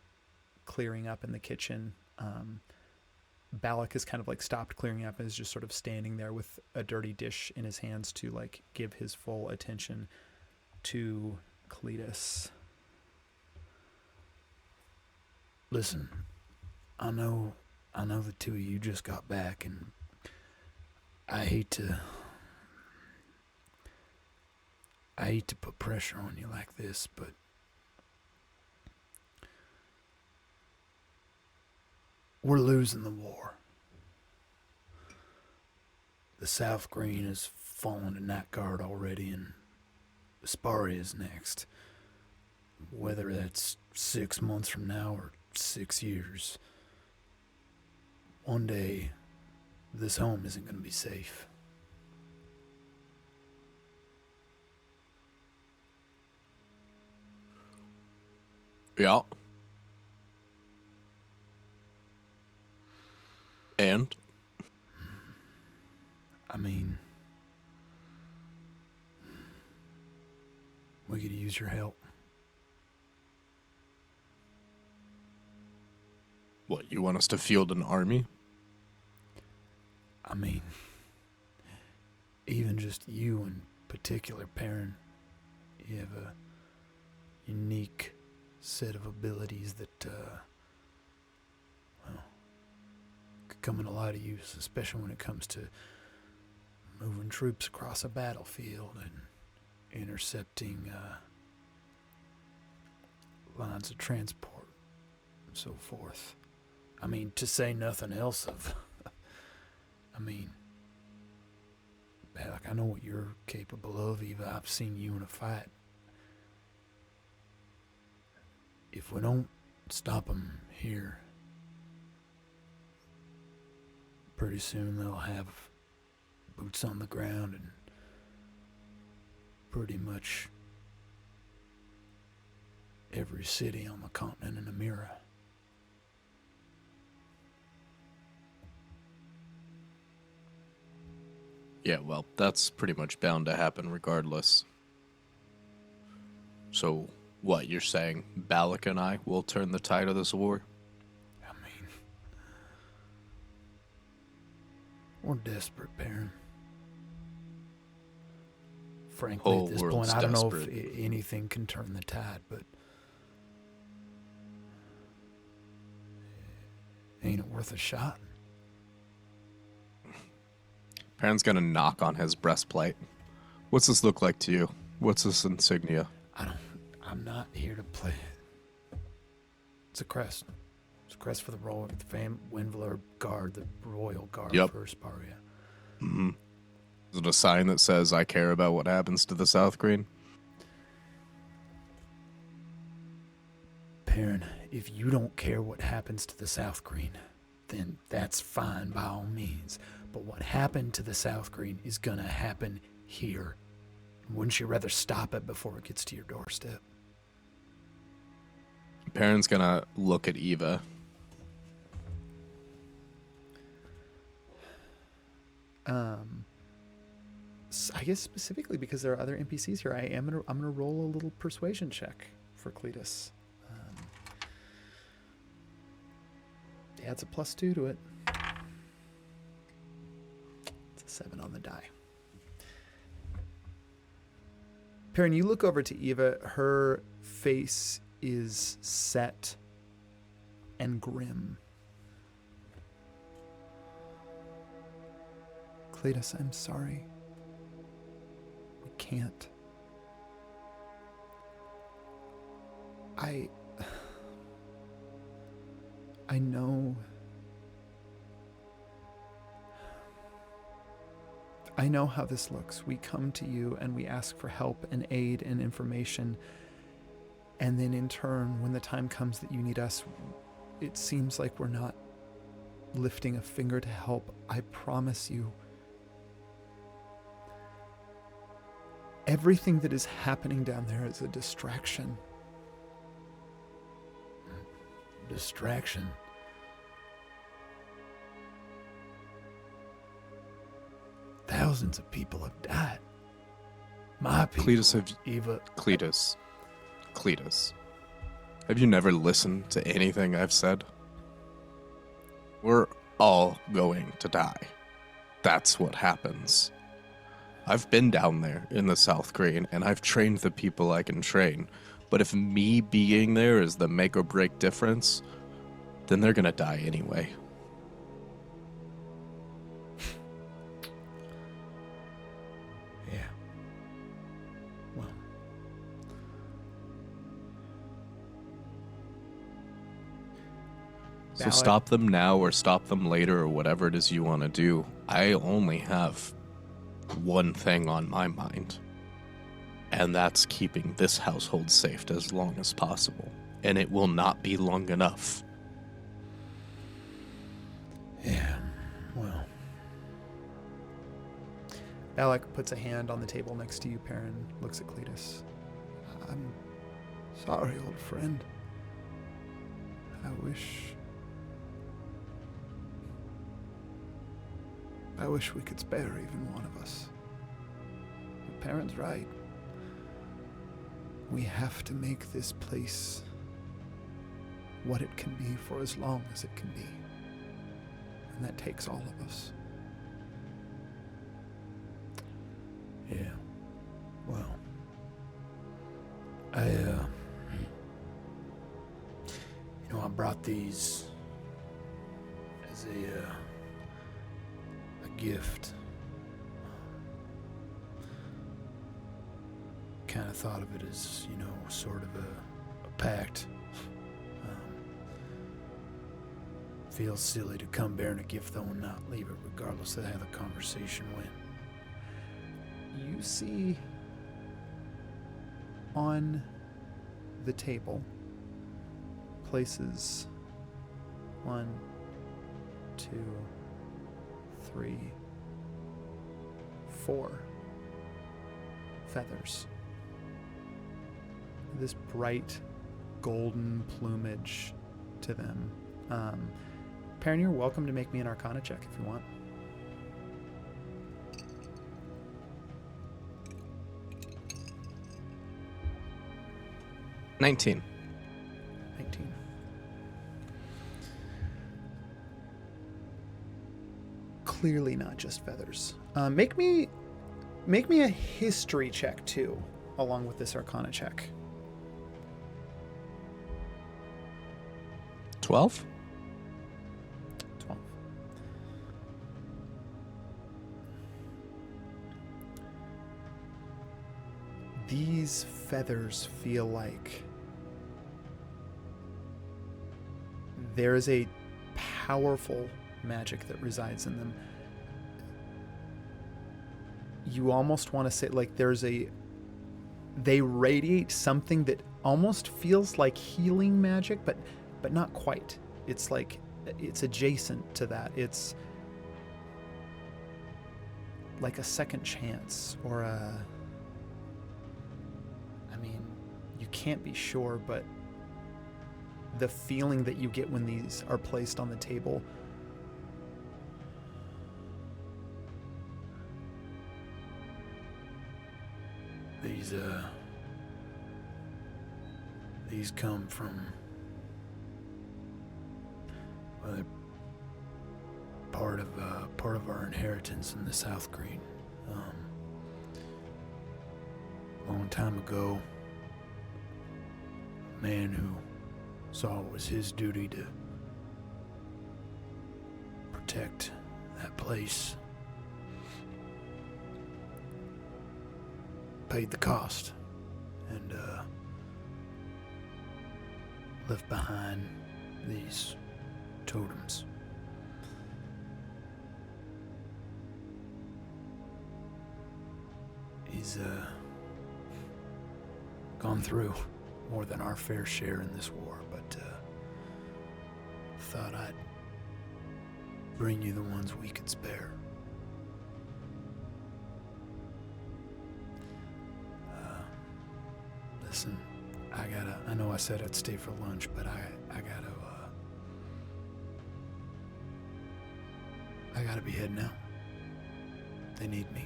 clearing up in the kitchen. Balak has kind of like stopped clearing up and is just sort of standing there with a dirty dish in his hands to like give his full attention to Cletus. Listen, I know the two of you just got back, and I hate I hate to put pressure on you like this, but we're losing the war. The South Green has fallen to Night Guard already, and Asparia is next. Whether that's 6 months from now or 6 years, one day this home isn't going to be safe. Yeah. And? I mean, we could use your help. What, you want us to field an army? I mean, even just you in particular, Perrin, you have a unique set of abilities that, well, could come in a lot of use, especially when it comes to moving troops across a battlefield and intercepting lines of transport and so forth. I mean, to say nothing else of, I mean, heck, I know what you're capable of, Eva. I've seen you in a fight. If we don't stop them here, pretty soon they'll have boots on the ground and pretty much every city on the continent in Amira. Yeah, well, that's pretty much bound to happen regardless. So, what, you're saying Balak and I will turn the tide of this war? I mean, we're desperate, Perrin. Frankly, Whole at this world's point, I don't know desperate. if anything can turn the tide, but ain't it worth a shot? Perrin's gonna knock on his breastplate. What's this look like to you? What's this insignia? I'm not here to play. It's a crest. It's a crest for the royal, the Windvler Guard, the Royal Guard Yep. for Asparia. Mm-hmm. Is it a sign that says, I care about what happens to the South Green? Perrin, if you don't care what happens to the South Green, then that's fine by all means. But what happened to the South Green is gonna happen here. Wouldn't you rather stop it before it gets to your doorstep? Perrin's gonna look at Eva. I guess specifically because there are other NPCs here, I'm gonna roll a little persuasion check for Cletus. Yeah, it's a +2 to it. It's a 7 on the die. Perrin, you look over to Eva. Her face is set and grim. Cletus, I'm sorry. We can't. I know. I know how this looks. We come to you and we ask for help and aid and information. And then in turn, when the time comes that you need us, it seems like we're not lifting a finger to help. I promise you, everything that is happening down there is a distraction. Distraction? Thousands of people have died. My people, Eva. Cletus. Have you never listened to anything I've said? We're all going to die. That's what happens. I've been down there in the South Green, and I've trained the people I can train. But if me being there is the make or break difference, then they're gonna die anyway. Yeah. Well, So Balak. stop them now or stop them later or whatever it is you want to do. I only have one thing on my mind. And that's keeping this household safe as long as possible. And it will not be long enough. Yeah, well. Balak puts a hand on the table next to you, Perrin, looks at Cletus. I'm sorry, old friend. I wish we could spare even one of us. But Perrin's right. We have to make this place what it can be for as long as it can be. And that takes all of us. Yeah. Well, I brought these as a gift. Kind of thought of it as, sort of a pact. Feels silly to come bearing a gift though and not leave it, regardless of how the conversation went. You see on the table places 1, 2, 3, 4 feathers. This bright golden plumage to them. Perrin, you're welcome to make me an Arcana check if you want. $19. 19. Clearly not just feathers. Make me a history check too, along with this Arcana check. 12? 12. These feathers feel like there is a powerful magic that resides in them. You almost want to say like they radiate something that almost feels like healing magic, but not quite. It's like it's adjacent to that. It's like a second chance or you can't be sure, but the feeling that you get when these are placed on the table these come from they're part of our inheritance in the South Green. A long time ago, a man who saw it was his duty to protect that place paid the cost and left behind these totems. He's gone through more than our fair share in this war, but thought I'd bring you the ones we could spare. Listen, I know I said I'd stay for lunch, but I gotta be heading out. They need me.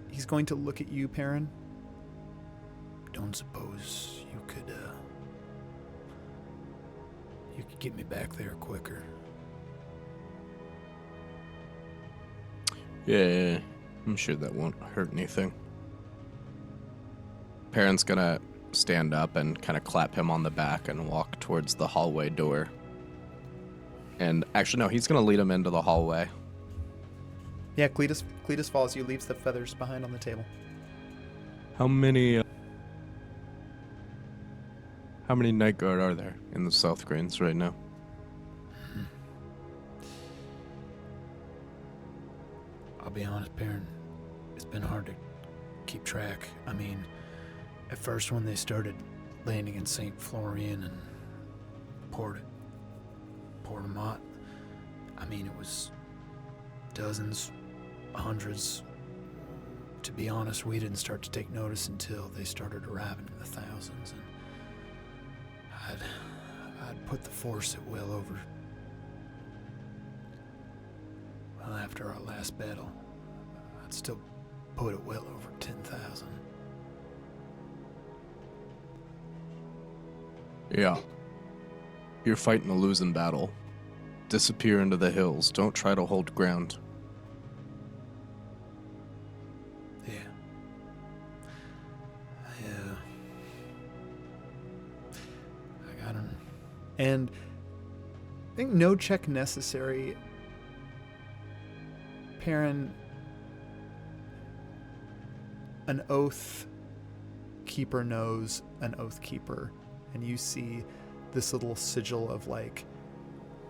He's going to look at you, Perrin. Don't suppose you could get me back there quicker? Yeah, I'm sure that won't hurt anything. Perrin's gonna stand up and kind of clap him on the back and walk towards the hallway door. And actually, no, he's gonna lead him into the hallway. Yeah, Cletus follows you, leaves the feathers behind on the table. How many How many night guard are there in the South Greens right now? I'll be honest, Baron, it's been hard to keep track. I mean, at first when they started landing in St. Florian and Port de Mott, I mean, it was dozens, hundreds. To be honest, we didn't start to take notice until they started arriving in the thousands, and I'd put the force at well over. Well, after our last battle, I'd still put it well over 10,000. Yeah. You're fighting a losing battle. Disappear into the hills. Don't try to hold ground. Yeah. Yeah. I got him. And I think no check necessary. Perrin, an oath keeper knows an oath keeper, and you see this little sigil of like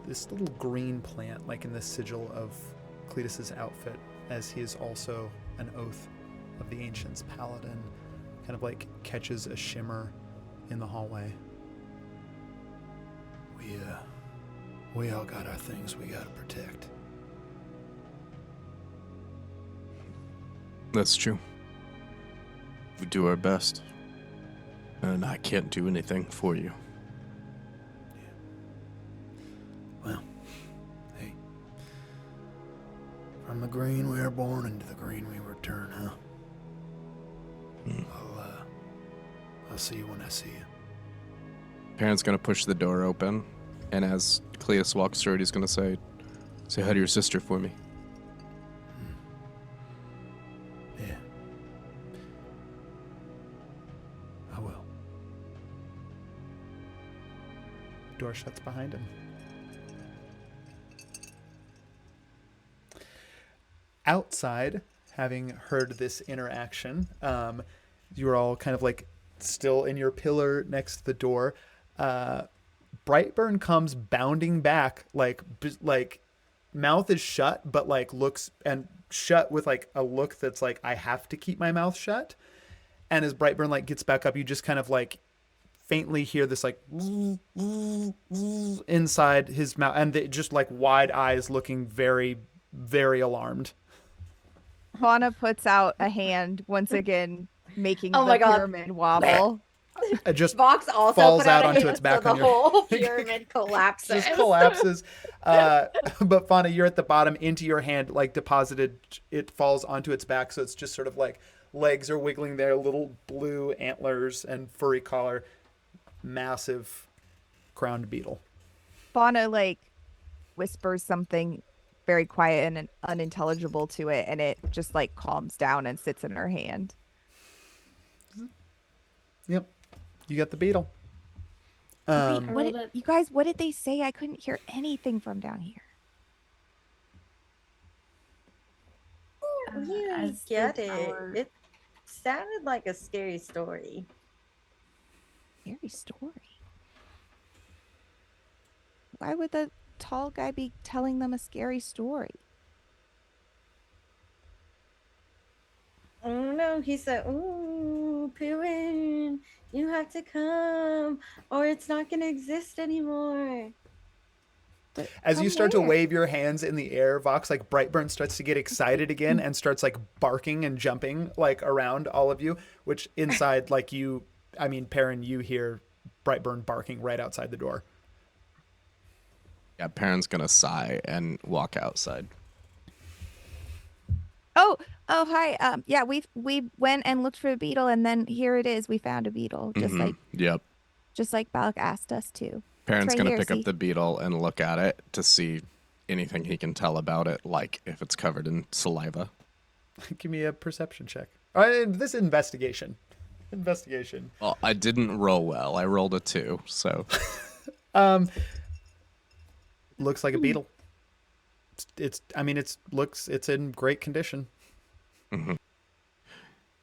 this little green plant, like in the sigil of Cletus's outfit, as he is also an oath of the ancients paladin, kind of like catches a shimmer in the hallway. We all got our things we gotta protect. That's true. We do our best. And I can't do anything for you. Well, hey. From the green we are born, and to the green we return, huh? I'll see you when I see you. Parent's gonna push the door open, and as Cleus walks through it, he's gonna say hi to your sister for me. Yeah. I will. Door shuts behind him. Outside, having heard this interaction, you're all kind of like still in your pillar next to the door. Brightburn comes bounding back, like mouth is shut, but like looks and shut with like a look that's like, I have to keep my mouth shut. And as Brightburn like gets back up, you just kind of like faintly hear this like inside his mouth, and they just like wide eyes looking very, very alarmed. Fauna puts out a hand once again, making Oh the my God. pyramid wobble. It just Vox also falls put out out a onto hand, its back so on the your whole pyramid collapses. just collapses. But Fauna, you're at the bottom. Into your hand, like deposited, it falls onto its back. So it's just sort of like legs are wiggling there, little blue antlers and furry collar, massive crowned beetle. Fauna like whispers something very quiet and unintelligible to it, and it just like calms down and sits in her hand. Yep, you got the beetle. Wait, what did- you guys? What did they say? I couldn't hear anything from down here. Yeah, I as the get it. tower- It sounded like a scary story. Scary story. Why would the tall guy be telling them a scary story? Oh no, he said, "Ooh, Pirin, you have to come, or it's not gonna exist anymore." But As you from start to where? wave your hands in the air, Vox, like Brightburn starts to get excited again and starts like barking and jumping like around all of you, which inside like you, I mean, Perrin, you hear Brightburn barking right outside the door. Yeah, Parent's gonna sigh and walk outside. Oh, hi. Yeah, we went and looked for a beetle, and then here it is. We found a beetle, Yep. just like Balak asked us to. Parent's right gonna here, pick see? up the beetle and look at it to see anything he can tell about it, like if it's covered in saliva. Give me a perception check. All right, this is investigation. Investigation. Well, I didn't roll well. I rolled a 2, so Looks like a beetle. It's it's in great condition.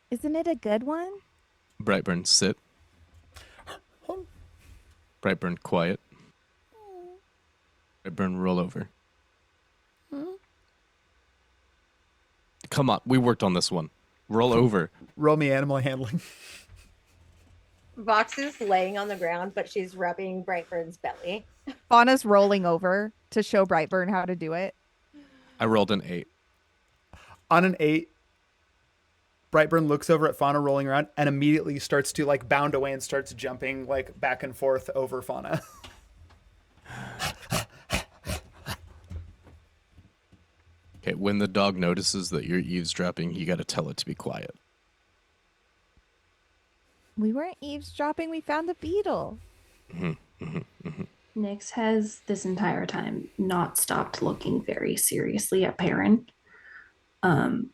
Isn't it a good one? Brightburn, sit. Brightburn, quiet. Brightburn, roll over. Come on, we worked on this one. Roll over. Roll me animal handling. Vox is laying on the ground, but she's rubbing Brightburn's belly. Fauna's rolling over to show Brightburn how to do it. I rolled an 8. On an 8, Brightburn looks over at Fauna rolling around and immediately starts to like bound away and starts jumping like back and forth over Fauna. Okay, when the dog notices that you're eavesdropping, you got to tell it to be quiet. We weren't eavesdropping. We found the beetle. Nyx has this entire time not stopped looking very seriously at Perrin. And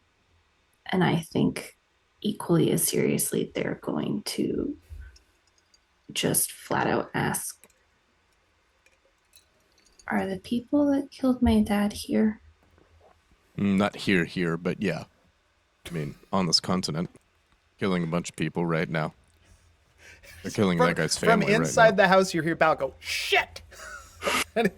I think equally as seriously, they're going to just flat out ask, are the people that killed my dad here? Not here, but yeah. I mean, on this continent. Killing a bunch of people right now. They're killing that guy's family From inside right now. the house, you hear Bal go, shit! And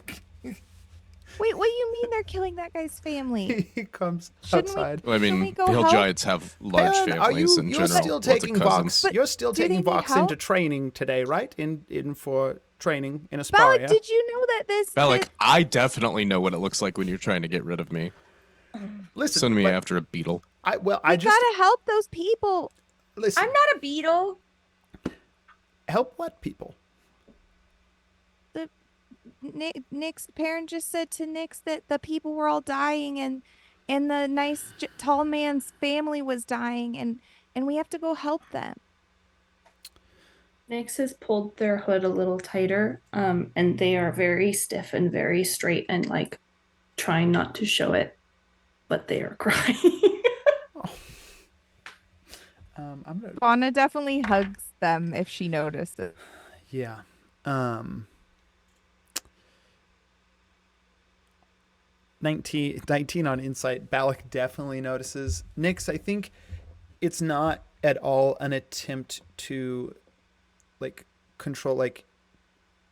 Wait, what do you mean they're killing that guy's family? he comes Shouldn't we- outside. Well, I Can we mean, go hill help? giants have large Perrin, families in you're general. still Lots of taking cousins. Vox. You're still do they taking need Vox help? into training today, right? In for training in Balak, Asparia. did you know that this... Bellic, this- I definitely know what it looks like when you're trying to get rid of me. Listen, Send me but after a beetle. I we just gotta help those people. listen. I'm not a beetle. Help what people? Nick's parent just said to Nick's that the people were all dying and the nice tall man's family was dying and we have to go help them. Nyx has pulled their hood a little tighter, and they are very stiff and very straight and like trying not to show it, but they are crying. I'm gonna. Fauna definitely hugs them if she notices. Yeah. 19 on insight. Balak definitely notices. Nyx, I think it's not at all an attempt to like control, like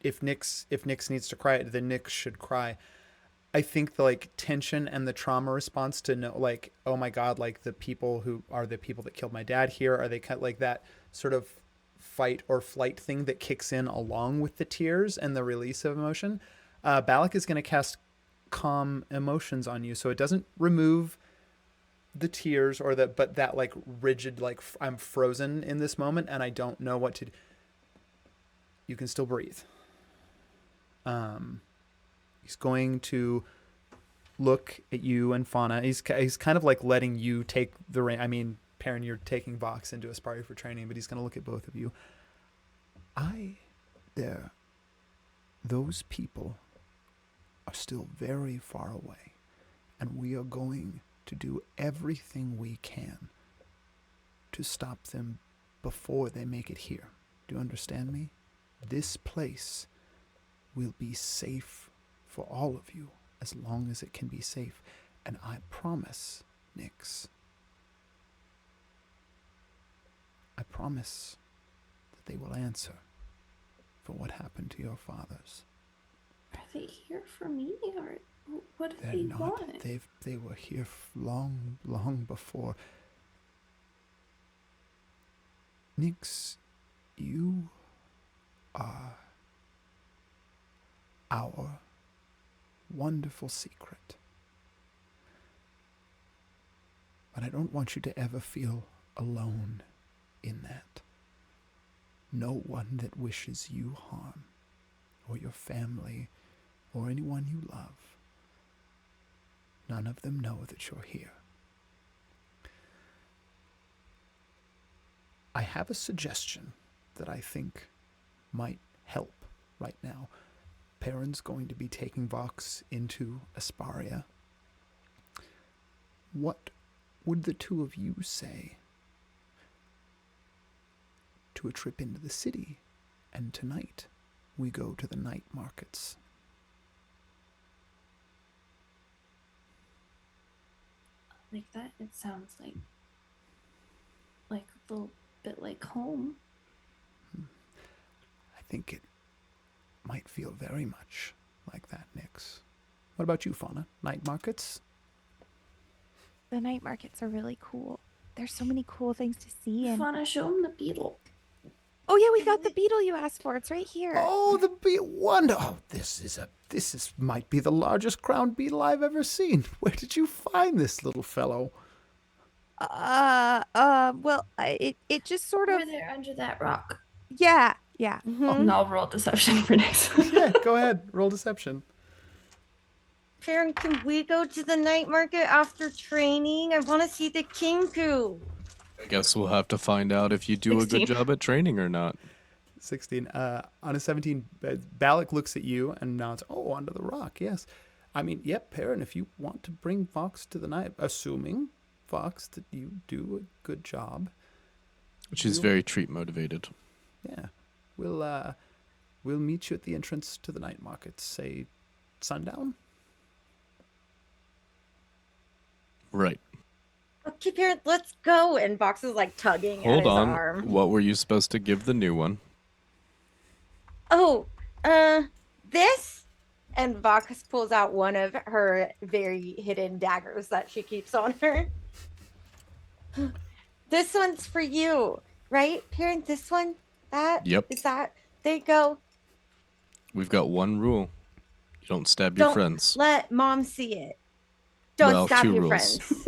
if Nyx needs to cry, then Nyx should cry. I think the like tension and the trauma response to know, like, oh my God, like the people who are the people that killed my dad here, are they kind of like that sort of fight or flight thing that kicks in along with the tears and the release of emotion. Balak is going to cast calm emotions on you, so it doesn't remove the tears or that, but that like rigid, like I'm frozen in this moment and I don't know what to do. You can still breathe. He's going to look at you and Fauna. He's kind of like letting you take the rein. I mean, Perrin, you're taking Vox into Aspari for training, but he's going to look at both of you. Those people are still very far away, and we are going to do everything we can to stop them before they make it here. Do you understand me? This place will be safe for all of you as long as it can be safe. And I promise, Nyx, I promise that they will answer for what happened to your fathers. Are they here for me, or what do They're they not. want? They were here long, long before. Nyx, you are our wonderful secret. But I don't want you to ever feel alone in that. No one that wishes you harm, or your family, or anyone you love, none of them know that you're here. I have a suggestion that I think might help right now. Perrin's going to be taking Vox into Asparia. What would the two of you say to a trip into the city, and tonight we go to the night markets? Like that, it sounds like a little bit like home. I think it might feel very much like that, Nyx. What about you, Fauna? Night markets? The night markets are really cool. There's so many cool things to see. And Fauna, show him the beetle. oh yeah, we got the beetle you asked for. It's right here. Oh, the wonder! Oh, this might be the largest crowned beetle I've ever seen. Where did you find this little fellow? Well, it just sort of, Over there under that rock. yeah. And I'll roll deception for next. Yeah, go ahead. Roll deception. Farron, can we go to the night market after training? I want to see the kinku. I guess we'll have to find out if you do a 16. good job at training or not. 16. On a 17, Balak looks at you and nods. Oh, under the rock, yes. I mean, yep, Perrin, if you want to bring Vox to the night, assuming, Vox, that you do a good job. She's very treat motivated. Yeah. We'll meet you at the entrance to the night market, say sundown. Right. Okay, Farron, let's go. And Vox is like tugging at Hold his on. arm. What were you supposed to give the new one? Oh, this? And Vox pulls out one of her very hidden daggers that she keeps on her. This one's for you, right? Parent, this one? That? Yep. Is that? There you go. We've got one rule. You don't stab your Don't friends. let mom see it. Don't Well, stab 2 your rules. friends.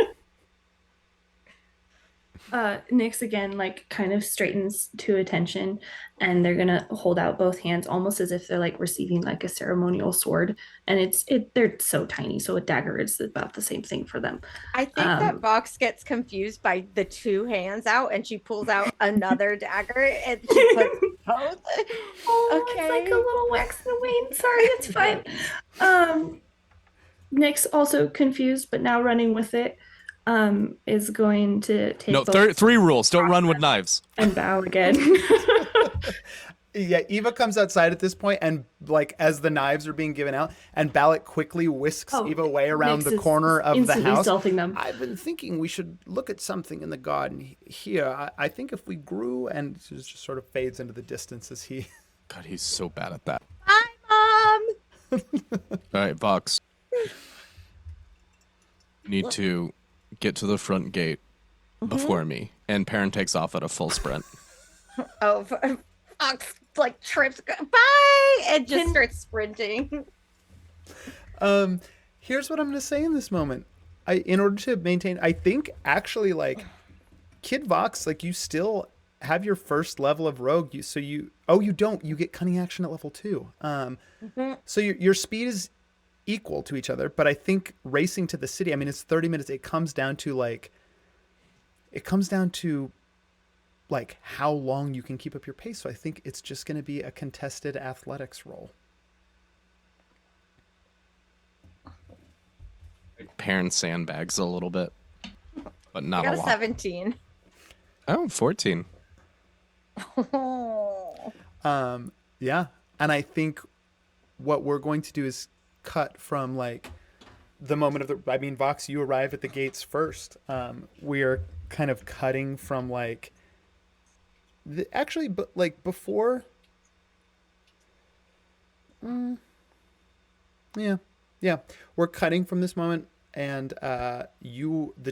Nyx again, like kind of straightens to attention, and they're gonna hold out both hands almost as if they're like receiving like a ceremonial sword. And they're so tiny, so a dagger is about the same thing for them. I think that Vox gets confused by the 2 hands out, and she pulls out another dagger and she puts both. Oh, Okay. it's like a little wax in the wane. Sorry, it's fine. Nyx also confused, but now running with it. Is going to take No, both 3 rules. Don't run with knives. and bow again. Yeah, Eva comes outside at this point, and like as the knives are being given out, and Balak quickly whisks Eva away around Nyx the is corner of the instantly house. stealthing them. I've been thinking we should look at something in the garden here. I think if we grew, and it just sort of fades into the distance as he. God, he's so bad at that. Hi, Mom. All right, Vox. You need to get to the front gate before me. And Perrin takes off at a full sprint. Oh, Fox like trips. Bye, and just starts sprinting. Here's what I'm going to say in this moment. In order to maintain, I think actually like Kid Vox, like you still have your first level of rogue. You don't. You get cunning action at level 2. So your speed is equal to each other, but I think racing to the city, I mean, it's 30 minutes. It comes down to how long you can keep up your pace. So I think it's just going to be a contested athletics roll. Perrin sandbags a little bit, but not I a got a lot. 17. Oh, 14. Yeah. And I think what we're going to do is cut from like the moment of Vox, you arrive at the gates first. We are kind of cutting from like before. Yeah. We're cutting from this moment, and the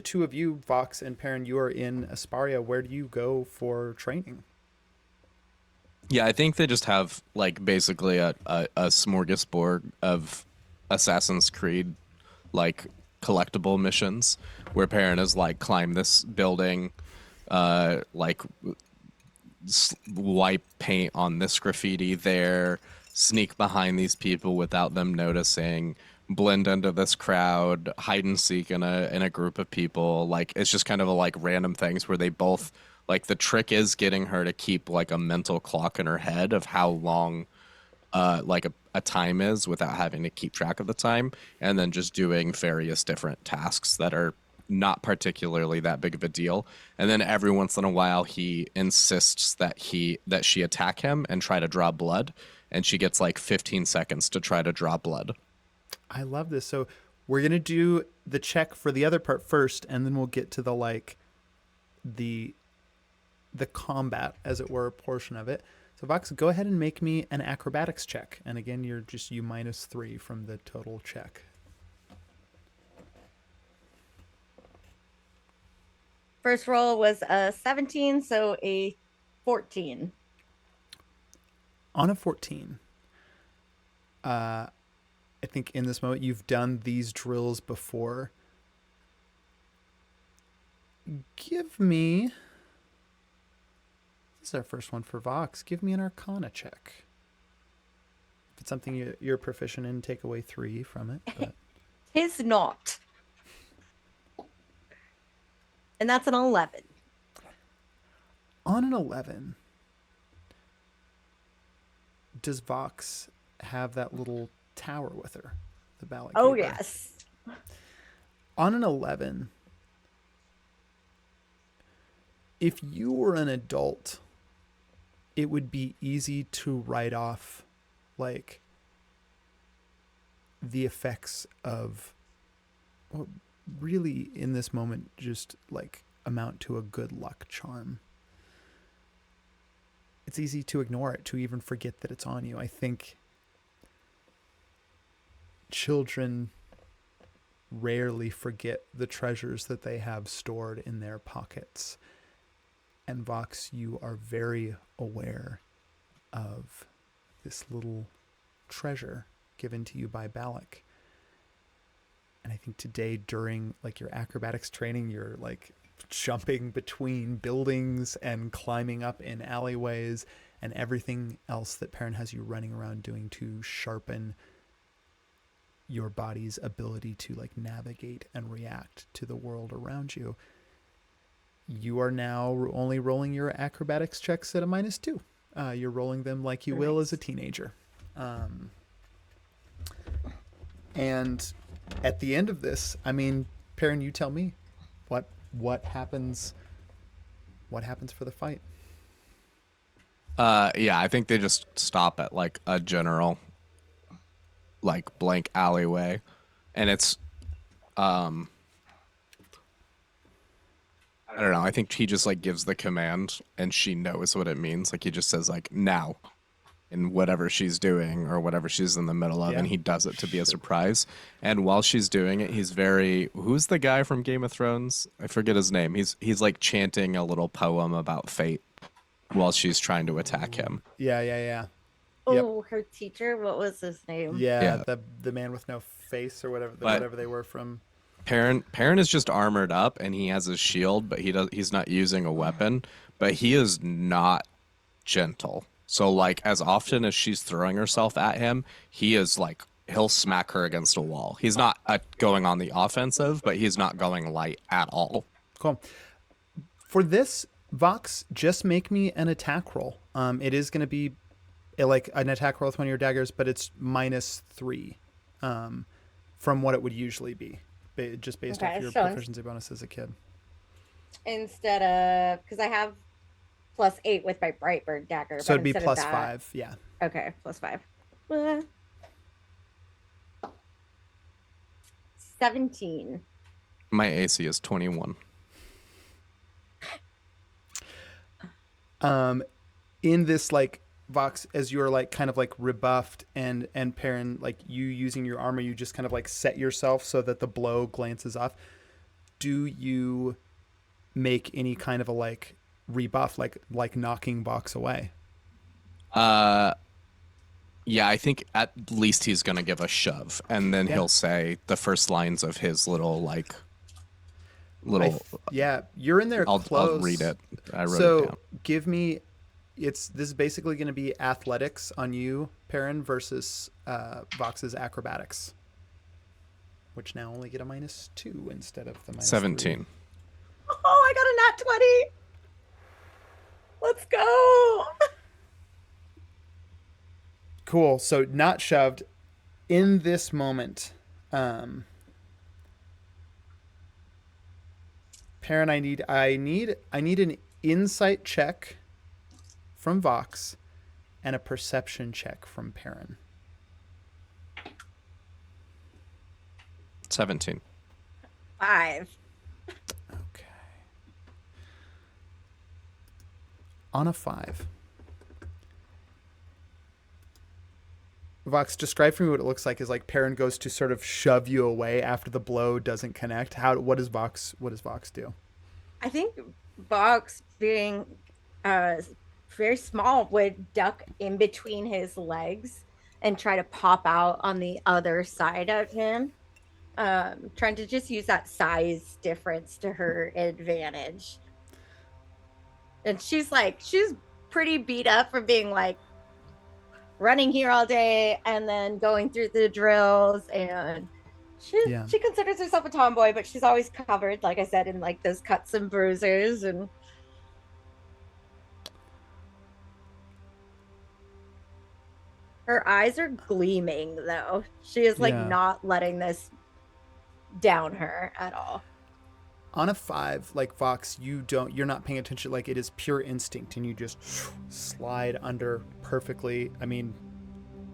2 of you, Vox and Perrin, you are in Asparia. Where do you go for training? Yeah, I think they just have like basically a smorgasbord of Assassin's Creed like collectible missions where Perrin is like climb this building, like wipe paint on this graffiti there, sneak behind these people without them noticing, blend into this crowd, hide and seek in a group of people. Like it's just kind of like random things where they both like the trick is getting her to keep like a mental clock in her head of how long like a time is without having to keep track of the time, and then just doing various different tasks that are not particularly that big of a deal. And then every once in a while he insists that she attack him and try to draw blood, and she gets like 15 seconds to try to draw blood. I love this. So we're going to do the check for the other part first, and then we'll get to the combat, as it were, portion of it. So Vox, go ahead and make me an acrobatics check. And again, you're just you -3 from the total check. First roll was a 17, so a 14. On a 14, I think in this moment you've done these drills before. Give me... This is our first one for Vox. Give me an Arcana check. If it's something you're proficient in, take away 3 from it. But... Tis not. And that's an 11. On an 11, does Vox have that little tower with her? The ballot. Oh, keeper? yes. On an 11, if you were an adult, it would be easy to write off, like, the effects of, well, really in this moment, just like amount to a good luck charm. It's easy to ignore it, to even forget that it's on you. I think children rarely forget the treasures that they have stored in their pockets. And Vox, you are very aware of this little treasure given to you by Balak. And I think today during like your acrobatics training, you're like jumping between buildings and climbing up in alleyways and everything else that Perrin has you running around doing to sharpen your body's ability to like navigate and react to the world around you. You are now only rolling your acrobatics checks at a -2. You're rolling them like you will as a teenager. And at the end of this, I mean, Perrin, you tell me what happens for the fight. Yeah, I think they just stop at like a general like blank alleyway, and it's I don't know. I think he just like gives the command and she knows what it means. Like he just says like now in whatever she's doing or whatever she's in the middle of, Yeah. and he does it to be a surprise. And while she's doing it, he's very who's the guy from Game of Thrones? I forget his name. He's like chanting a little poem about fate while she's trying to attack him. Yeah. Oh, her teacher, what was his name? Yeah. The man with no face or whatever But- whatever they were from. Perrin is just armored up and he has his shield, but he's not using a weapon, but he is not gentle. So like as often as she's throwing herself at him, he is like he'll smack her against a wall. He's not going on the offensive, but he's not going light at all. Cool. For this, Vox, just make me an attack roll. It is going to be like an attack roll with one of your daggers, but it's -3 from what it would usually be, just based Okay, off your so proficiency bonus as a kid. Instead of, because I have +8 with my Brightbird dagger. So but it'd be instead of that- +5, yeah. Okay, +5. 17. My AC is 21. In this like Vox, as you're like kind of like rebuffed and Perrin, like you using your armor, you just kind of like set yourself so that the blow glances off. Do you make any kind of a like rebuff, like knocking Vox away? Yeah, I think at least he's gonna give a shove, and then he'll say the first lines of his little Yeah, you're in there I'll close. read it. I wrote So it down. give me, this is basically going to be athletics on you, Perrin, versus Vox's acrobatics, which now only get a -2 instead of the -3. 17. Oh, I got a nat 20. Let's go. Cool. So not shoved. In this moment, Perrin, I need an insight check from Vox and a perception check from Perrin. 17. 5. Okay. On a 5, Vox, describe for me what it looks like. Is like Perrin goes to sort of shove you away after the blow doesn't connect. What does Vox do? I think Box, being uh very small, would duck in between his legs and try to pop out on the other side of him. Trying to just use that size difference to her advantage. And she's pretty beat up from being like running here all day and then going through the drills, and Yeah. she considers herself a tomboy, but she's always covered, like I said, in like those cuts and bruises. And her eyes are gleaming, though. She is like Yeah. not letting this down her at all. On a 5, like Vox, you're not paying attention. Like it is pure instinct, and you just slide under perfectly. I mean,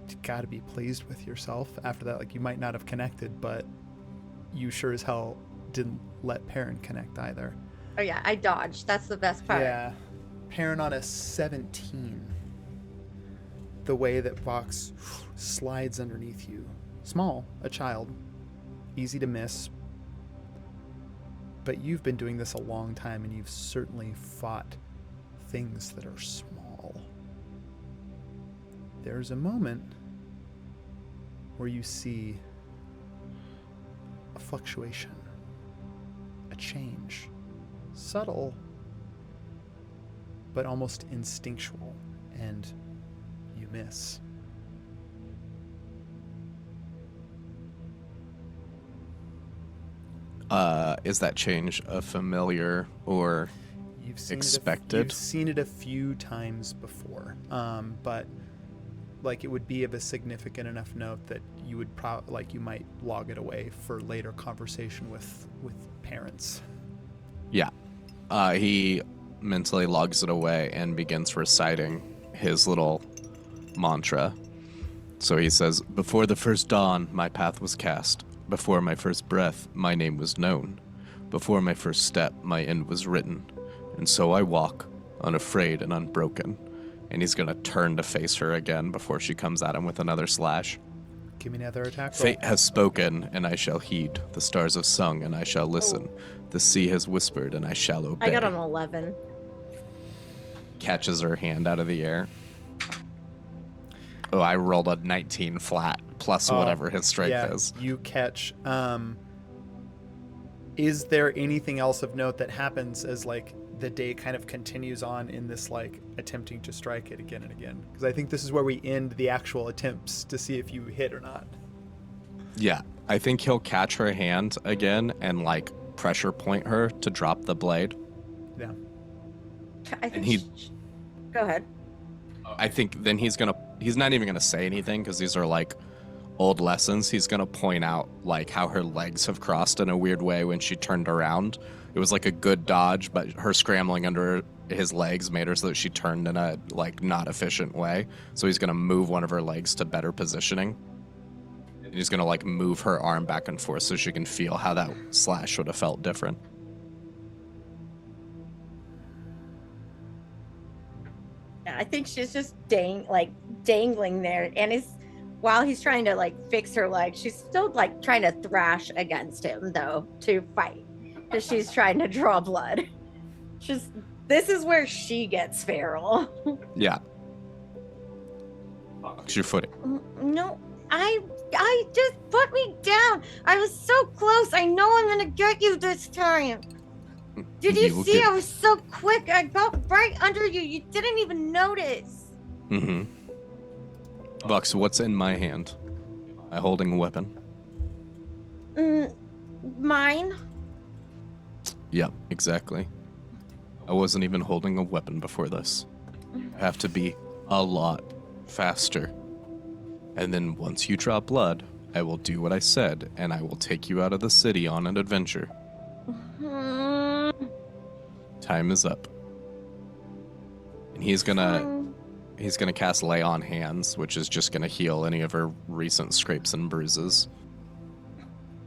you gotta be pleased with yourself after that. Like you might not have connected, but you sure as hell didn't let Perrin connect either. Oh yeah, I dodged. That's the best part. Yeah. Perrin on a 17. The way that Vox slides underneath you. Small, a child. Easy to miss. But you've been doing this a long time, and you've certainly fought things that are small. There's a moment where you see a fluctuation, a change. Subtle, but almost instinctual, and you miss. Is that change a familiar or You've seen expected? You've seen it a few times before, but like it would be of a significant enough note that you would you might log it away for later conversation with parents. Yeah. He mentally logs it away and begins reciting his little mantra. So he says, "Before the first dawn, my path was cast. Before my first breath, my name was known. Before my first step, my end was written. And so I walk, unafraid and unbroken." And he's going to turn to face her again before she comes at him with another slash. Give me another attack roll. Fate has spoken, and I shall heed. The stars have sung, and I shall listen. The sea has whispered, and I shall obey. I got an 11. Catches her hand out of the air. Oh, I rolled a 19 flat, plus whatever his strength is. You catch. Is there anything else of note that happens as like the day kind of continues on in this like attempting to strike it again and again? Because I think this is where we end the actual attempts to see if you hit or not. Yeah, I think he'll catch her hand again and like pressure point her to drop the blade. Yeah. I think he- Go ahead. I think then he's not even gonna say anything because these are like old lessons. He's gonna point out like how her legs have crossed in a weird way when she turned around. It was like a good dodge, but her scrambling under his legs made her so that she turned in a like not efficient way. So he's gonna move one of her legs to better positioning. And he's gonna like move her arm back and forth so she can feel how that slash would have felt different. I think she's just dangling there, and while he's trying to like fix her leg, she's still like trying to thrash against him though to fight, because she's trying to draw blood. This is where she gets feral. Yeah. It's your footing. No, I just put me down. I was so close. I know I'm gonna get you this time. Did you will see? get- I was so quick. I got right under you. You didn't even notice. Mm-hmm. Vox, what's in my hand? Am I holding a weapon? Mine. Yep, exactly. I wasn't even holding a weapon before this. I have to be a lot faster. And then once you draw blood, I will do what I said, and I will take you out of the city on an adventure. Time is up. And he's gonna cast Lay on Hands, which is just gonna heal any of her recent scrapes and bruises.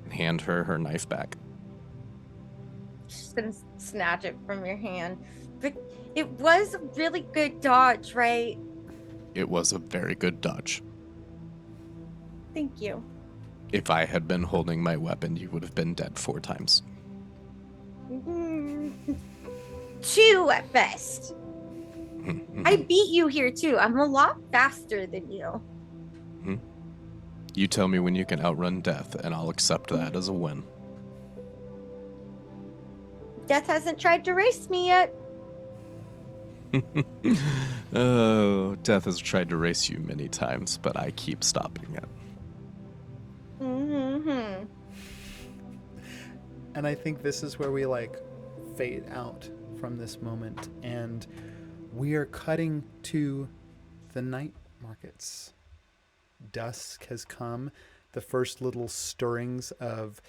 And hand her her knife back. She's gonna snatch it from your hand. But it was a really good dodge, right? It was a very good dodge. Thank you. If I had been holding my weapon, you would have been dead 4 times. Mm, 2 at best. I beat you here too. I'm a lot faster than you. You tell me when you can outrun death, and I'll accept that as a win. Death hasn't tried to race me yet. Oh, death has tried to race you many times, but I keep stopping it. Mm-hmm. And I think this is where we like fade out from this moment, and we are cutting to the night markets. Dusk has come. The first little stirrings of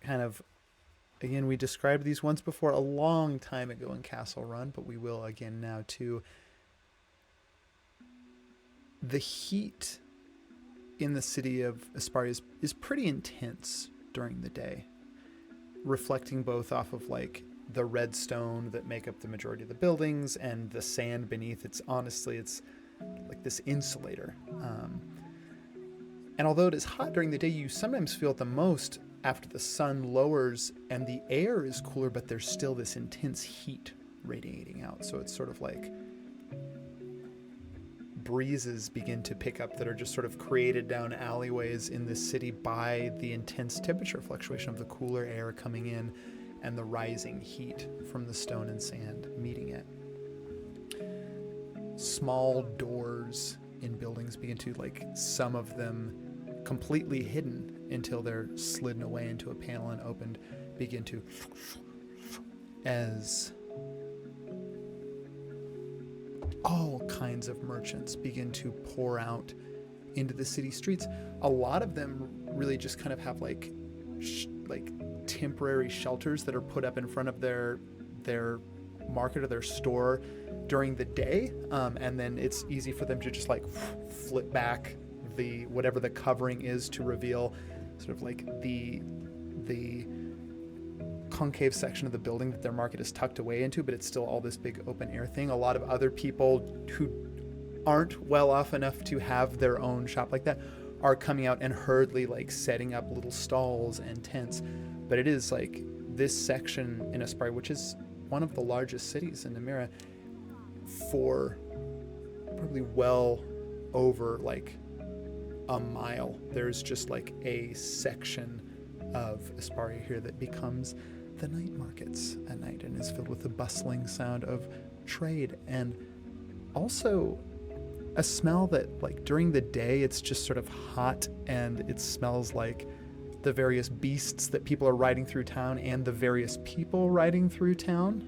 kind of, again, we described these once before a long time ago in Castle Run, but we will again now too. The heat in the city of Asparia is pretty intense during the day, reflecting both off of like the red stone that make up the majority of the buildings and the sand beneath. It's like this insulator. And although it is hot during the day, you sometimes feel it the most after the sun lowers and the air is cooler, but there's still this intense heat radiating out. So it's sort of like breezes begin to pick up that are just sort of created down alleyways in this city by the intense temperature fluctuation of the cooler air coming in and the rising heat from the stone and sand meeting it. Small doors in buildings begin to, like, some of them completely hidden until they're slidden away into a panel and opened, begin to, as all kinds of merchants begin to pour out into the city streets. A lot of them really just kind of have like temporary shelters that are put up in front of their market or their store during the day, and then it's easy for them to just like flip back the whatever the covering is to reveal sort of like the concave section of the building that their market is tucked away into, but it's still all this big open air thing. A lot of other people who aren't well off enough to have their own shop like that are coming out and hurriedly like setting up little stalls and tents. But it is like this section in Aspire, which is one of the largest cities in Namira, for probably well over like a mile, there's just like a section of Asparia here that becomes the night markets at night and is filled with the bustling sound of trade, and also a smell that, like, during the day it's just sort of hot and it smells like the various beasts that people are riding through town and the various people riding through town.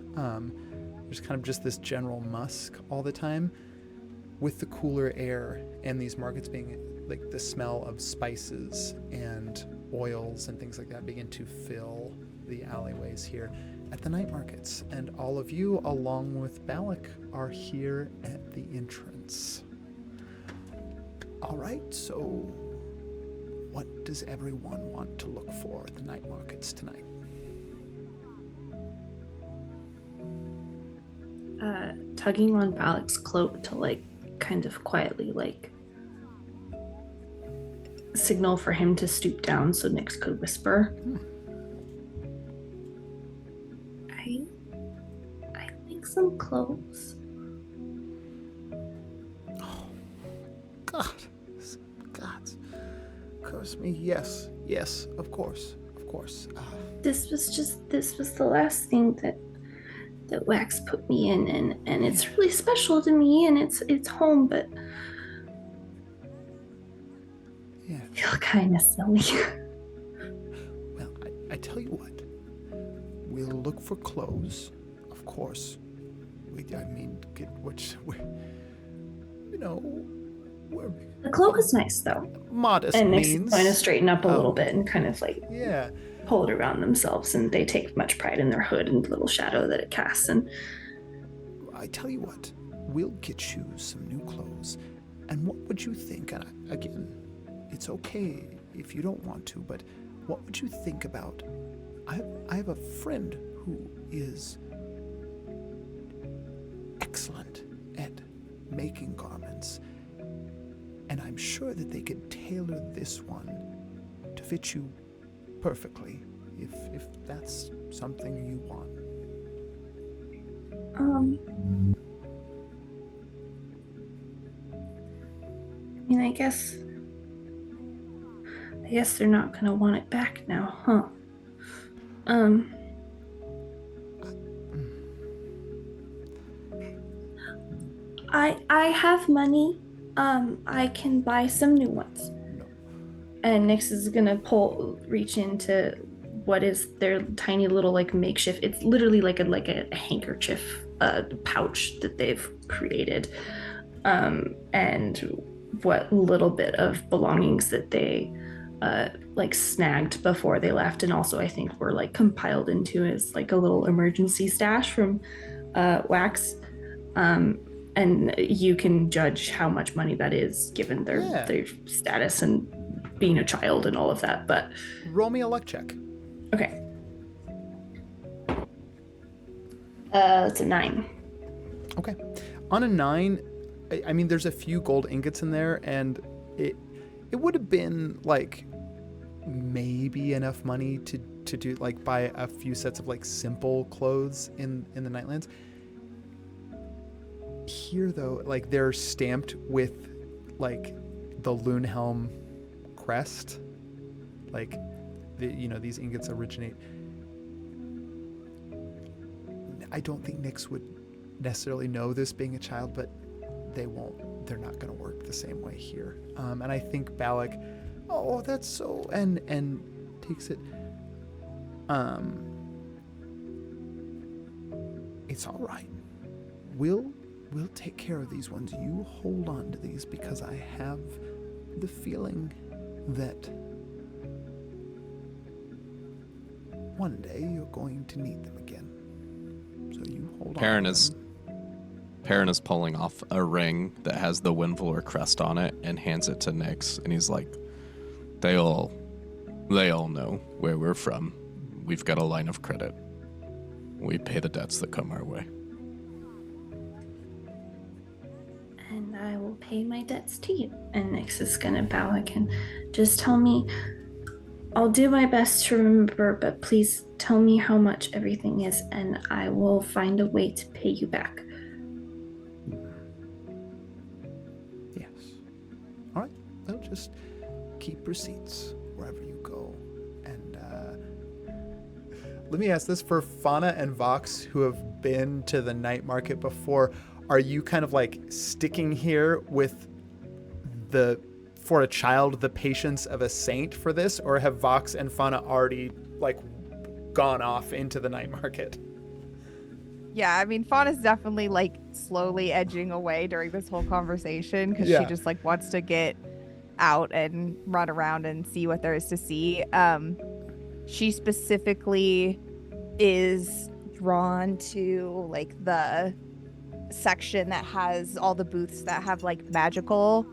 There's kind of just this general musk all the time, with the cooler air and these markets being like the smell of spices and oils and things like that begin to fill the alleyways here at the night markets. And all of you, along with Balak, are here at the entrance. All right, so what does everyone want to look for at the night markets tonight? Tugging on Balak's cloak to like kind of quietly like signal for him to stoop down so Nyx could whisper. I think some clothes. Oh, God. Curse me. Yes, of course. This was the last thing that Wax put me in, and it's really special to me, and it's home, but Yeah. I feel kind of silly. Well, I tell you what. We'll look for clothes, of course. We're The cloak is nice though, modest and Nyx means. is going to straighten up a little bit and kind of like Yeah. pull it around themselves, and they take much pride in their hood and the little shadow that it casts. And I tell you what, we'll get you some new clothes. And what would you think? And again, it's okay if you don't want to, but what would you think about? I have a friend who is excellent at making garments. And and I'm sure that they could tailor this one to fit you perfectly, if that's something you want. I mean, I guess they're not gonna want it back now, huh? I have money. I can buy some new ones. No. And Nyx is gonna reach into what is their tiny little like makeshift. It's literally like a handkerchief pouch that they've created, and what little bit of belongings that they like snagged before they left, and also I think were like compiled into as like a little emergency stash from Wax. And you can judge how much money that is given their status and being a child and all of that. But Roll me a luck check. okay, it's a 9. Okay. On a 9, I mean, there's a few gold ingots in there, and it would have been like maybe enough money to do like buy a few sets of like simple clothes in the Nightlands. Here though, like they're stamped with like the Loonhelm crest, like these ingots originate. I don't think Nyx would necessarily know this being a child, but they're not going to work the same way here. And I think Balak, oh, that's so, and takes it. It's all right. We'll take care of these ones. You hold on to these, because I have the feeling that one day you're going to need them again. So you hold on to them. Perrin is pulling off a ring that has the Windvor crest on it and hands it to Nyx, and he's like, they all know where we're from. We've got a line of credit. We pay the debts that come our way. And I will pay my debts to you. And Nyx is gonna bow again. Just tell me, I'll do my best to remember, but please tell me how much everything is, and I will find a way to pay you back. Yes. All right. Well, just keep receipts wherever you go. And let me ask this for Fauna and Vox, who have been to the night market before. Are you kind of like sticking here with for a child, the patience of a saint for this, or have Vox and Fauna already like gone off into the night market? Yeah, I mean, Fauna's definitely like slowly edging away during this whole conversation, because she just like wants to get out and run around and see what there is to see. She specifically is drawn to like the section that has all the booths that have like magical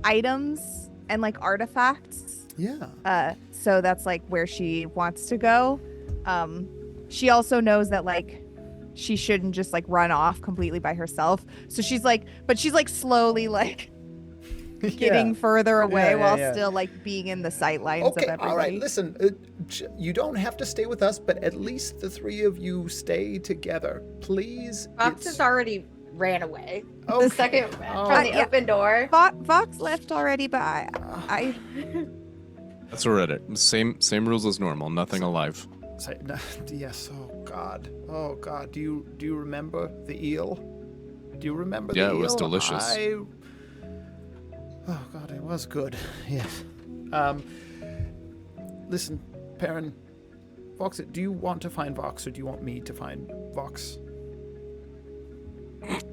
items and like artifacts. Yeah. So that's like where she wants to go. She also knows that like she shouldn't just like run off completely by herself. So she's like slowly like getting further away while still like being in the sight lines of everybody. All right, listen, you don't have to stay with us, but at least the three of you stay together, please. Vox has already ran away. Okay. The second from the open door. Vox left already, but I That's all right. Same rules as normal. Nothing alive. Yes. Oh God. Do you remember the eel? Do you remember the eel? Yeah, it was delicious. Oh God, it was good. Yes. Listen, Perrin, Vox, do you want to find Vox, or do you want me to find Vox?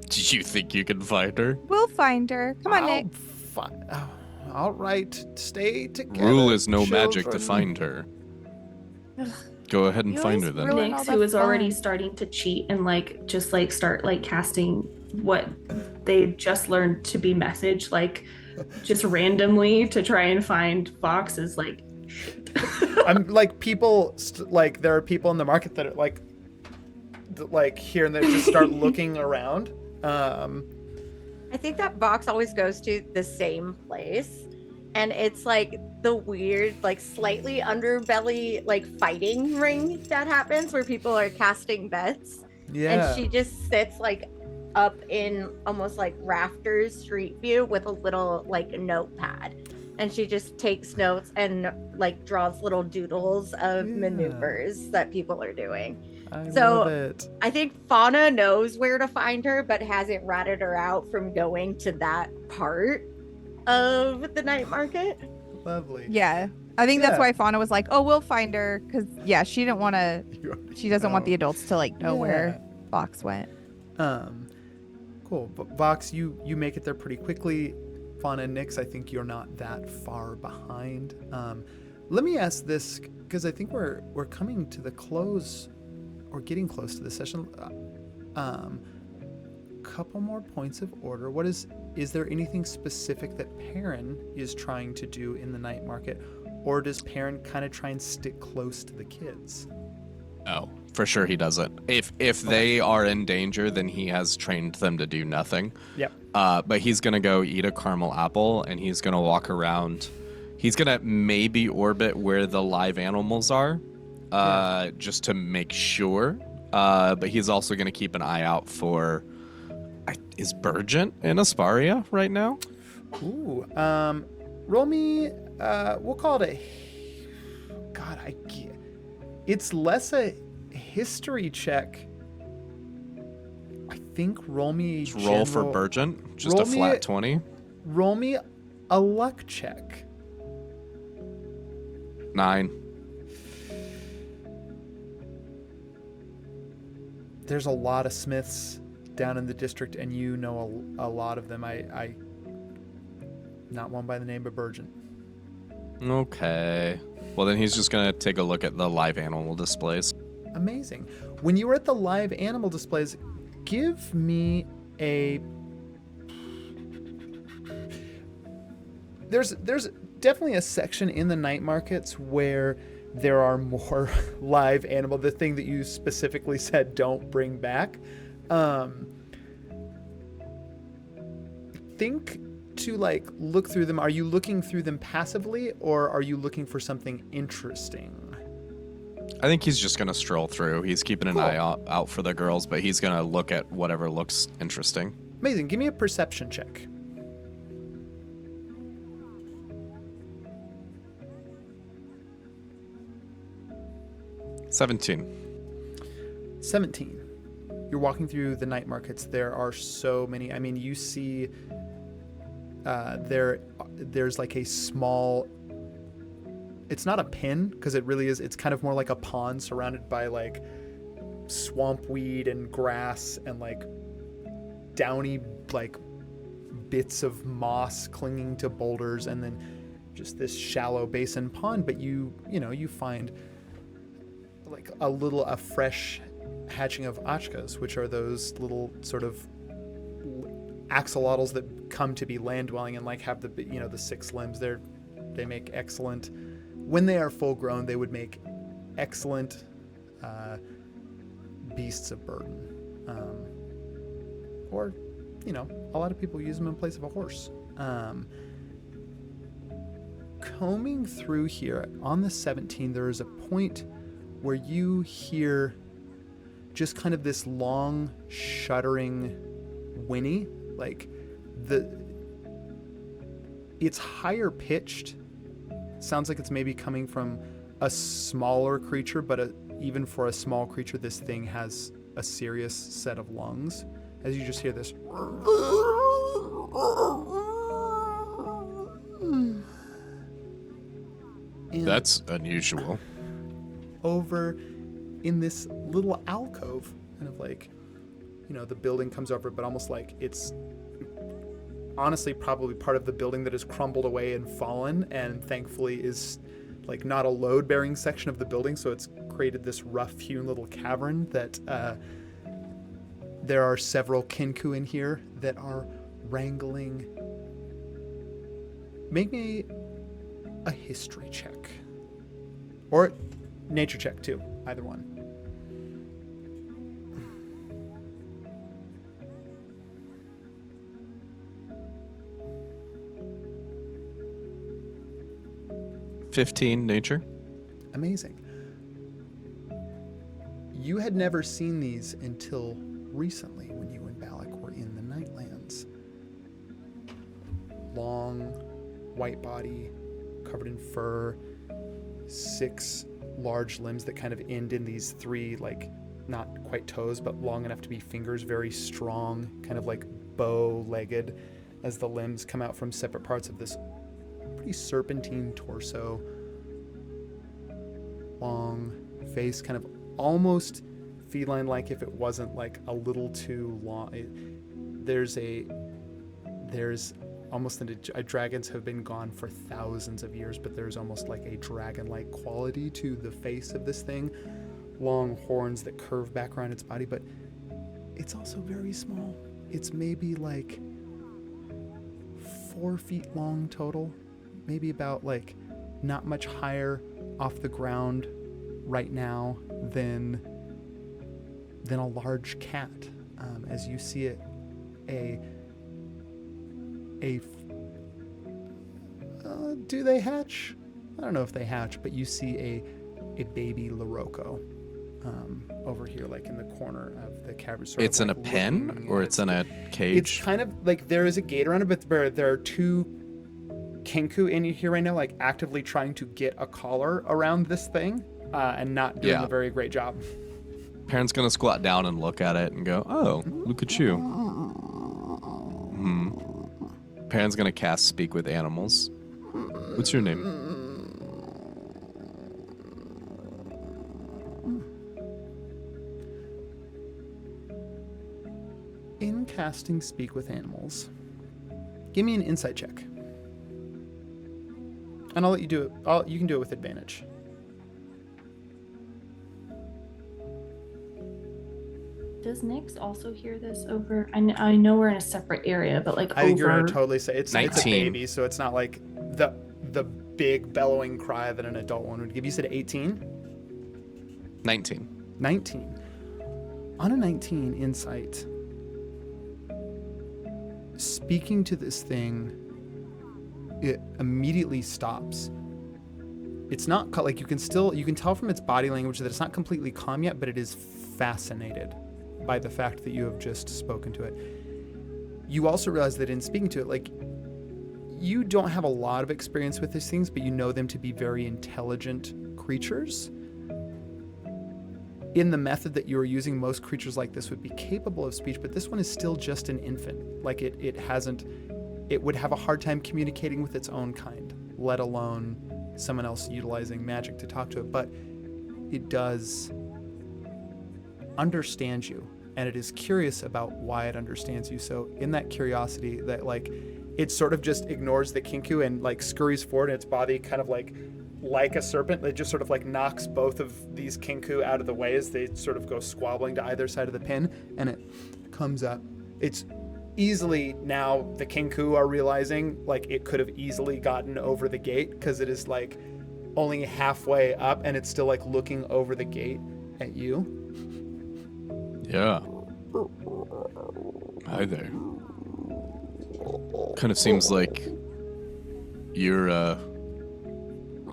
Do you think you can find her? will find her. Come on, Nick. All right, stay together. Rule is no magic to children. find her. Go ahead and You find always her then. ruin all Nyx, the who is already fun. starting to cheat and like just like start like casting what they just learned to be message, like just randomly to try and find Vox, is like shit. I'm like people like there are people in the market that are like here and they just start looking around. I think that box always goes to the same place. And it's like the weird, like slightly underbelly, like fighting ring that happens where people are casting bets. And Yeah. she just sits like up in almost like rafters street view with a little like notepad. And she just takes notes and like draws little doodles of Yeah. maneuvers that people are doing. I So love it. I think Fauna knows where to find her, but hasn't ratted her out from going to that part of the night market. Lovely. Yeah. I think that's Yeah. why Fauna was like, "Oh, we'll find her," because yeah, she didn't want to. You already She doesn't want know. the adults to like know where Fox went. Cool. But Vox, you make it there pretty quickly. Fauna and Nyx, I think you're not that far behind. Let me ask this, because I think we're coming to the close, or getting close to the session. Couple more points of order. Is there anything specific that Perrin is trying to do in the night market, or does Perrin kind of try and stick close to the kids? Oh, for sure he doesn't. If they are in danger, then he has trained them to do nothing. Yep. But he's gonna go eat a caramel apple, and he's gonna walk around. He's gonna maybe orbit where the live animals are, just to make sure. But he's also gonna keep an eye out for. Is Burgent in Asparia right now? Ooh. Roll me. We'll call it a. God, it's less a history check. I think roll me. Just roll for Burgent. Just roll a me flat 20. Roll me a luck check. 9. There's a lot of smiths down in the district, and you know a lot of them. I not one by the name of Burgent. Okay. Well, then he's just gonna take a look at the live animal displays. Amazing. When you were at the live animal displays, give me a. There's definitely a section in the night markets where there are more live animal. The thing that you specifically said don't bring back. Think to like look through them. Are you looking through them passively, or are you looking for something interesting? I think he's just gonna stroll through. He's keeping an Cool. eye out for the girls, but he's gonna look at whatever looks interesting. Amazing. Give me a perception check. $17. 17. You're walking through the night markets. There are so many. I mean, you see there's like a small, it's not a pen because it really is, it's kind of more like a pond surrounded by like swamp weed and grass and like downy like bits of moss clinging to boulders, and then just this shallow basin pond. But you find like a fresh hatching of achkas, which are those little sort of axolotls that come to be land dwelling and like have the 6 limbs. They make excellent, when they are full grown, they would make excellent beasts of burden. Or a lot of people use them in place of a horse. Combing through here on the 17, there is a point where you hear just kind of this long shuddering whinny, like it's higher pitched. Sounds like it's maybe coming from a smaller creature, but even for a small creature, this thing has a serious set of lungs. As you just hear this. And That's unusual. over in this little alcove, kind of like, the building comes over, but almost like it's honestly probably part of the building that has crumbled away and fallen, and thankfully is like not a load-bearing section of the building, so it's created this rough-hewn little cavern that there are several kinku in here that are wrangling. Make me a history check. Or nature check, too. Either one. 15 nature. Amazing. You had never seen these until recently when you and Balak were in the Nightlands. Long, white body, covered in fur, 6 large limbs that kind of end in these 3, like, not quite toes, but long enough to be fingers, very strong, kind of like bow-legged as the limbs come out from separate parts of this pretty serpentine torso. Long face, kind of almost feline-like if it wasn't like a little too long. There's almost dragons have been gone for thousands of years, but there's almost like a dragon-like quality to the face of this thing. Long horns that curve back around its body, but it's also very small. It's maybe like 4 feet long total, maybe about like not much higher off the ground right now than a large cat. As you see it, do they hatch? I don't know if they hatch, but you see a baby Loroko over here, like in the corner of the cavern. It's in a pen, or it's in a cage? It's kind of like there is a gate around it, but there are 2 Kenku in here right now, like actively trying to get a collar around this thing and not doing a very great job. Perrin's gonna squat down and look at it and go, "Oh, look at you." Perrin's gonna cast Speak with Animals. What's your name? In casting Speak with Animals, give me an insight check. And I'll let you do it. You can do it with advantage. Does Nyx also hear this over? I know we're in a separate area, but like I think you're over. gonna totally say it's a 19. baby, so it's not like the big bellowing cry that an adult one would give. You said 18? 19. 19. On a 19 insight, speaking to this thing, it immediately stops. It's not like you can tell from its body language that it's not completely calm yet, but it is fascinated by the fact that you have just spoken to it. You also realize that in speaking to it, like, you don't have a lot of experience with these things, but you know them to be very intelligent creatures. In the method that you are using, most creatures like this would be capable of speech, but this one is still just an infant. Like it would have a hard time communicating with its own kind, let alone someone else utilizing magic to talk to it. But it does understand you, and it is curious about why it understands you. So in that curiosity, that like it sort of just ignores the Kinku and like scurries forward, and its body kind of like a serpent, it just sort of like knocks both of these Kinku out of the way as they sort of go squabbling to either side of the pin, and it comes up. It's easily, now the Kinku are realizing like it could have easily gotten over the gate because it is like only halfway up, and it's still like looking over the gate at you. Yeah. Hi there. Kind of seems like you're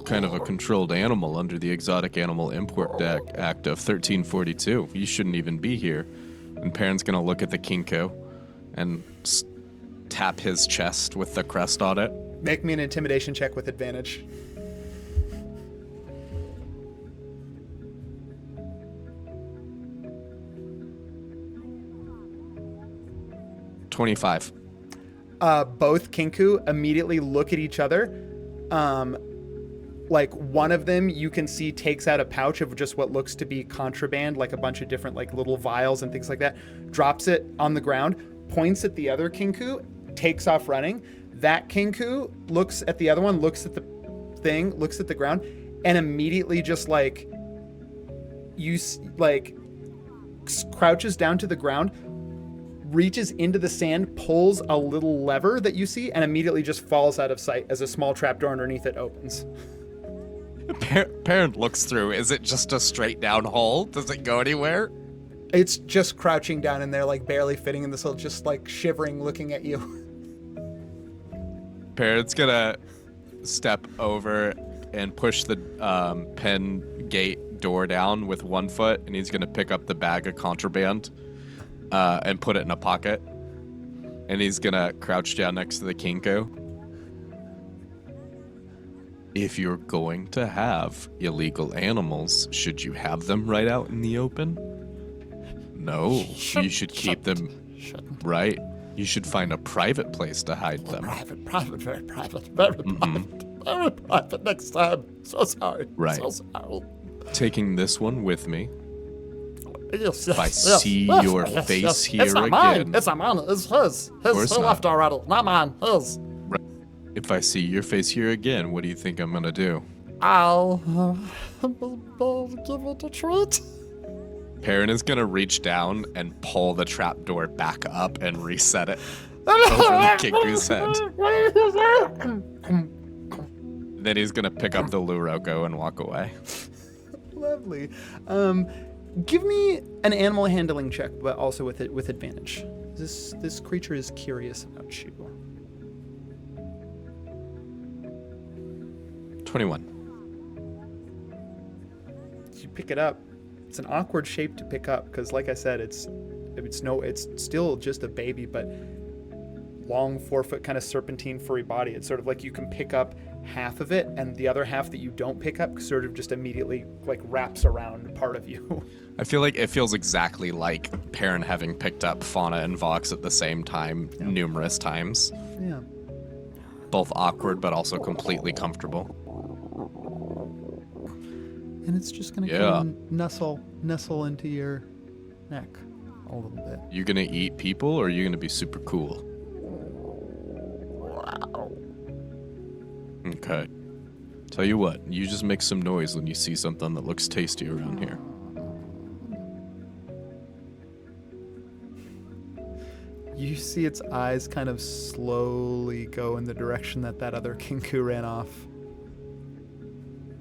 kind of a controlled animal under the Exotic Animal Import Act of 1342. You shouldn't even be here. And Perrin's gonna look at the Kinko and tap his chest with the crest on it. Make me an intimidation check with advantage. $25. Both Kinku immediately look at each other. Like one of them you can see takes out a pouch of just what looks to be contraband, like a bunch of different like little vials and things like that, drops it on the ground, points at the other Kinku, takes off running. That Kinku looks at the other one, looks at the thing, looks at the ground, and immediately just like crouches down to the ground, reaches into the sand, pulls a little lever that you see, and immediately just falls out of sight as a small trapdoor underneath it opens. Perrin looks through. Is it just a straight down hole? Does it go anywhere? It's just crouching down in there, like barely fitting in this hole, just like shivering, looking at you. Perrin's gonna step over and push the pen gate door down with one foot, and he's gonna pick up the bag of contraband and put it in a pocket. And he's gonna crouch down next to the Kinko. If you're going to have illegal animals, should you have them right out in the open? No, you should keep them right. You should find a private place to hide them. Private, very private, very very private next time. So sorry. Right. So sorry. Taking this one with me. Yes, If I see your face here it's not mine. again. It's not mine. It's his. course He not. left already. Not mine. His. If I see your face here again, what do you think I'm gonna do? I'll give it a treat. Perrin is gonna reach down and pull the trapdoor back up and reset it over the Kinku's head. Then he's gonna pick up the Luroko and walk away. Lovely. Give me an animal handling check, but also with advantage. This creature is curious about you. 21. You pick it up. It's an awkward shape to pick up because, like I said, it's still just a baby, but long 4-foot kind of serpentine furry body. It's sort of like you can pick up half of it, and the other half that you don't pick up sort of just immediately like wraps around part of you. I feel like it feels exactly like Perrin having picked up Fauna and Vox at the same time numerous times. Yeah. Both awkward, but also completely comfortable. And it's just gonna Yeah. come and nestle into your neck a little bit. You gonna eat people, or are you gonna be super cool? Okay. Tell you what, you just make some noise when you see something that looks tasty around here. You see its eyes kind of slowly go in the direction that other Kinku ran off.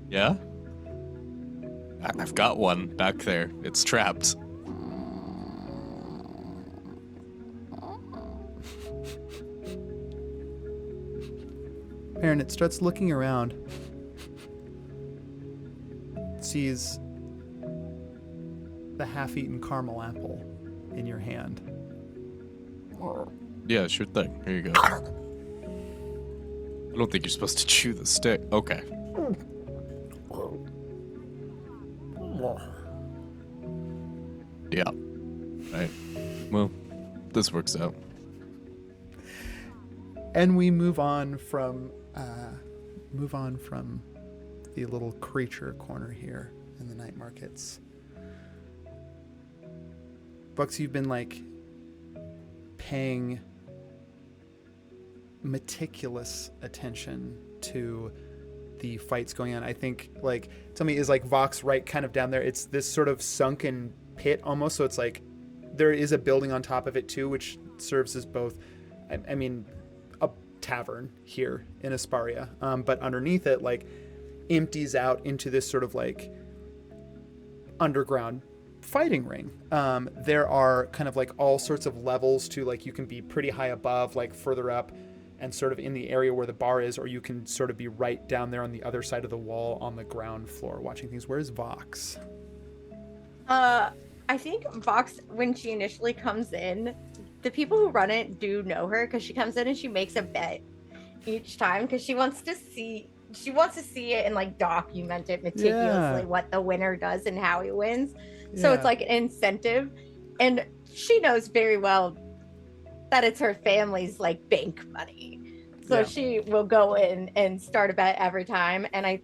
Yeah? I've got one back there. It's trapped. Perrin, it starts looking around. It sees the half-eaten caramel apple in your hand. Yeah, sure thing. Here you go. I don't think you're supposed to chew the stick. Okay. Yeah. Right. Well, this works out. And we move on from the little creature corner here in the night markets. Bucks, you've been like paying meticulous attention to the fights going on. I think, like, tell me, is like Vox right kind of down there? It's this sort of sunken pit almost, so it's like there is a building on top of it too, which serves as both, I mean, a tavern here in Asparia, but underneath it, like, empties out into this sort of like underground fighting ring. There are kind of like all sorts of levels to, like, you can be pretty high above, like further up and sort of in the area where the bar is, or you can sort of be right down there on the other side of the wall on the ground floor watching things. Where's Vox? I think Vox, when she initially comes in, the people who run it do know her because she comes in and she makes a bet each time because she wants to see it and like document it meticulously what the winner does and how he wins. So it's like an incentive, and she knows very well that it's her family's like bank money. So she will go in and start a bet every time, and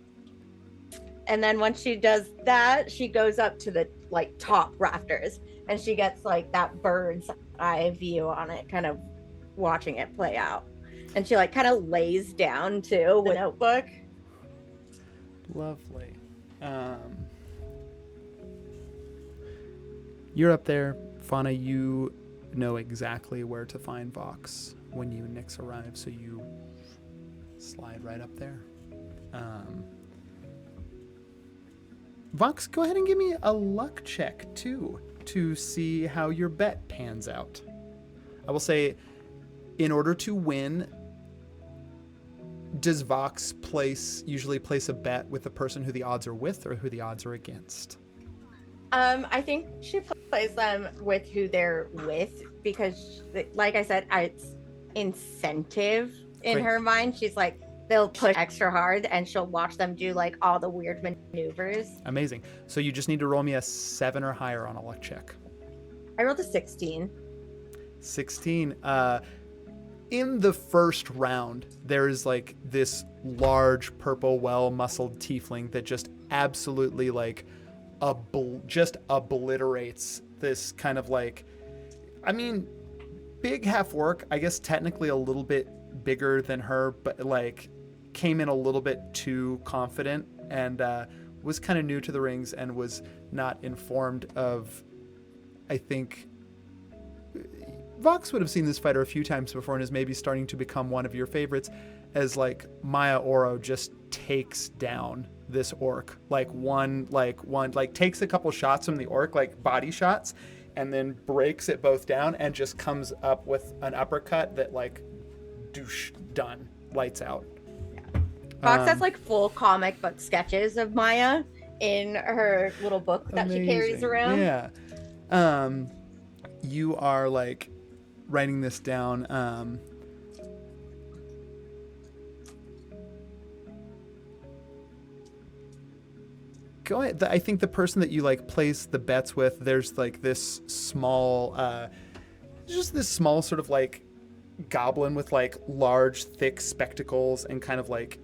then once she does that, she goes up to the like top rafters and she gets like that bird's eye view on it, kind of watching it play out. And she like kind of lays down too with a notebook. Lovely. You're up there, Fauna. You know exactly where to find Vox when you and Nyx arrive, so you slide right up there. Vox, go ahead and give me a luck check too to see how your bet pans out. I will say, in order to win, Does Vox usually place a bet with the person who the odds are with or who the odds are against? I think she plays them with who they're with because, like I said, it's incentive in Great. her mind. She's like, they'll push extra hard and she'll watch them do like all the weird maneuvers. Amazing. So you just need to roll me a 7 or higher on a luck check. I rolled a 16. 16. In the first round, there is like this large purple, well-muscled tiefling that just absolutely like just obliterates this kind of like, I mean, big half orc, I guess technically a little bit bigger than her, but like came in a little bit too confident and was kind of new to the rings and was not informed of, I think, Vox would have seen this fighter a few times before and is maybe starting to become one of your favorites, as like Maya Oro just takes down this orc, takes a couple shots from the orc, like body shots, and then breaks it both down and just comes up with an uppercut that like douche, done, lights out. Fox has like full comic book sketches of Maya in her little book that she carries around. Yeah. You are like writing this down. Go ahead. I think the person that you like place the bets with, there's like this small, just this small sort of like goblin with like large, thick spectacles and kind of like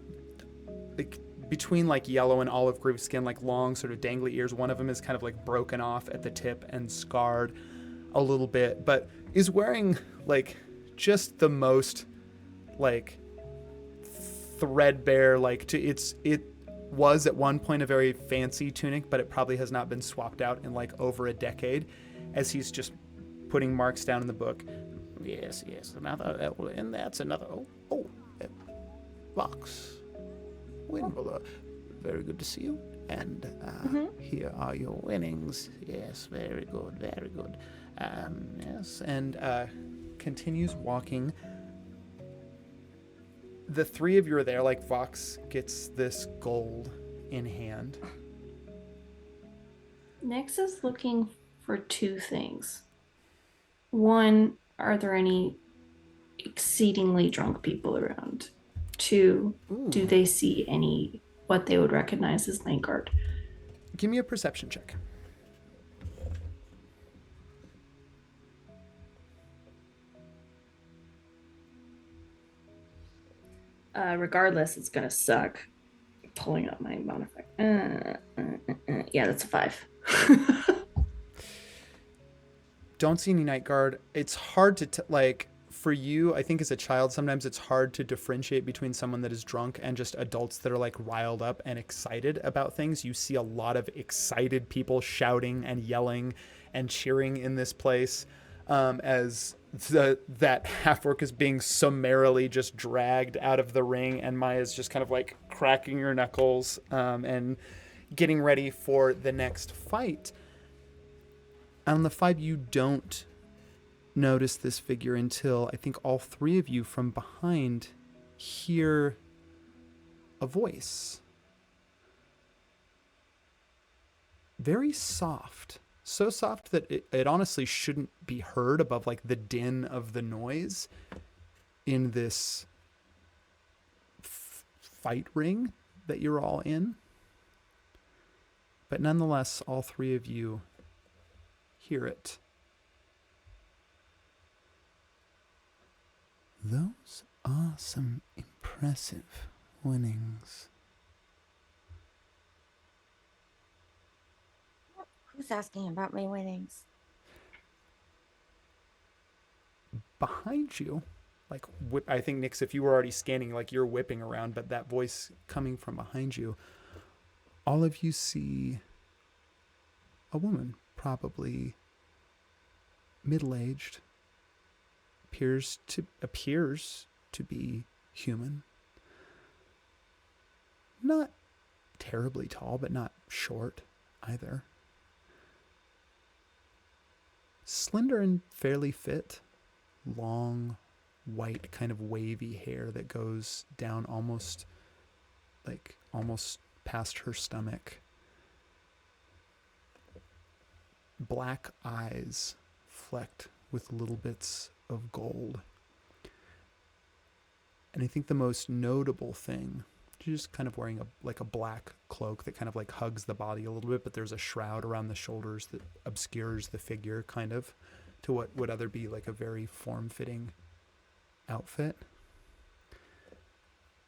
between like yellow and olive green skin, like long sort of dangly ears. One of them is kind of like broken off at the tip and scarred a little bit, but is wearing like just the most like threadbare, like it was at one point a very fancy tunic, but it probably has not been swapped out in like over a decade, as he's just putting marks down in the book. Yes, another, and that's another. Vox. Winroller, very good to see you. And here are your winnings. Yes, very good, very good. Yes, and continues walking. The three of you are there, like Vox gets this gold in hand. Nyx is looking for two things. One, are there any exceedingly drunk people around? Two, do they see any what they would recognize as night guard? Give me a perception check. Regardless, it's gonna suck. Pulling up my modifier. Yeah, that's a 5. Don't see any night guard. It's hard to like for you, I think as a child, sometimes it's hard to differentiate between someone that is drunk and just adults that are like riled up and excited about things. You see a lot of excited people shouting and yelling and cheering in this place, as that half-orc is being summarily just dragged out of the ring, and Maya's just kind of like cracking her knuckles and getting ready for the next fight. On the 5, you don't notice this figure until I think all three of you from behind hear a voice. Very soft. So soft that it honestly shouldn't be heard above like the din of the noise in this fight ring that you're all in. But nonetheless, all three of you hear it. Those are some impressive winnings. Who's asking about my winnings? Behind you, like I think Nyx, if you were already scanning, like you're whipping around, but that voice coming from behind you, all of you see a woman, probably middle-aged, appears to be human. Not terribly tall, but not short either. Slender and fairly fit. Long white kind of wavy hair that goes down almost past her stomach. Black eyes flecked with little bits of gold. And I think the most notable thing, she's just kind of wearing a black cloak that kind of like hugs the body a little bit, but there's a shroud around the shoulders that obscures the figure kind of to what would other be like a very form-fitting outfit.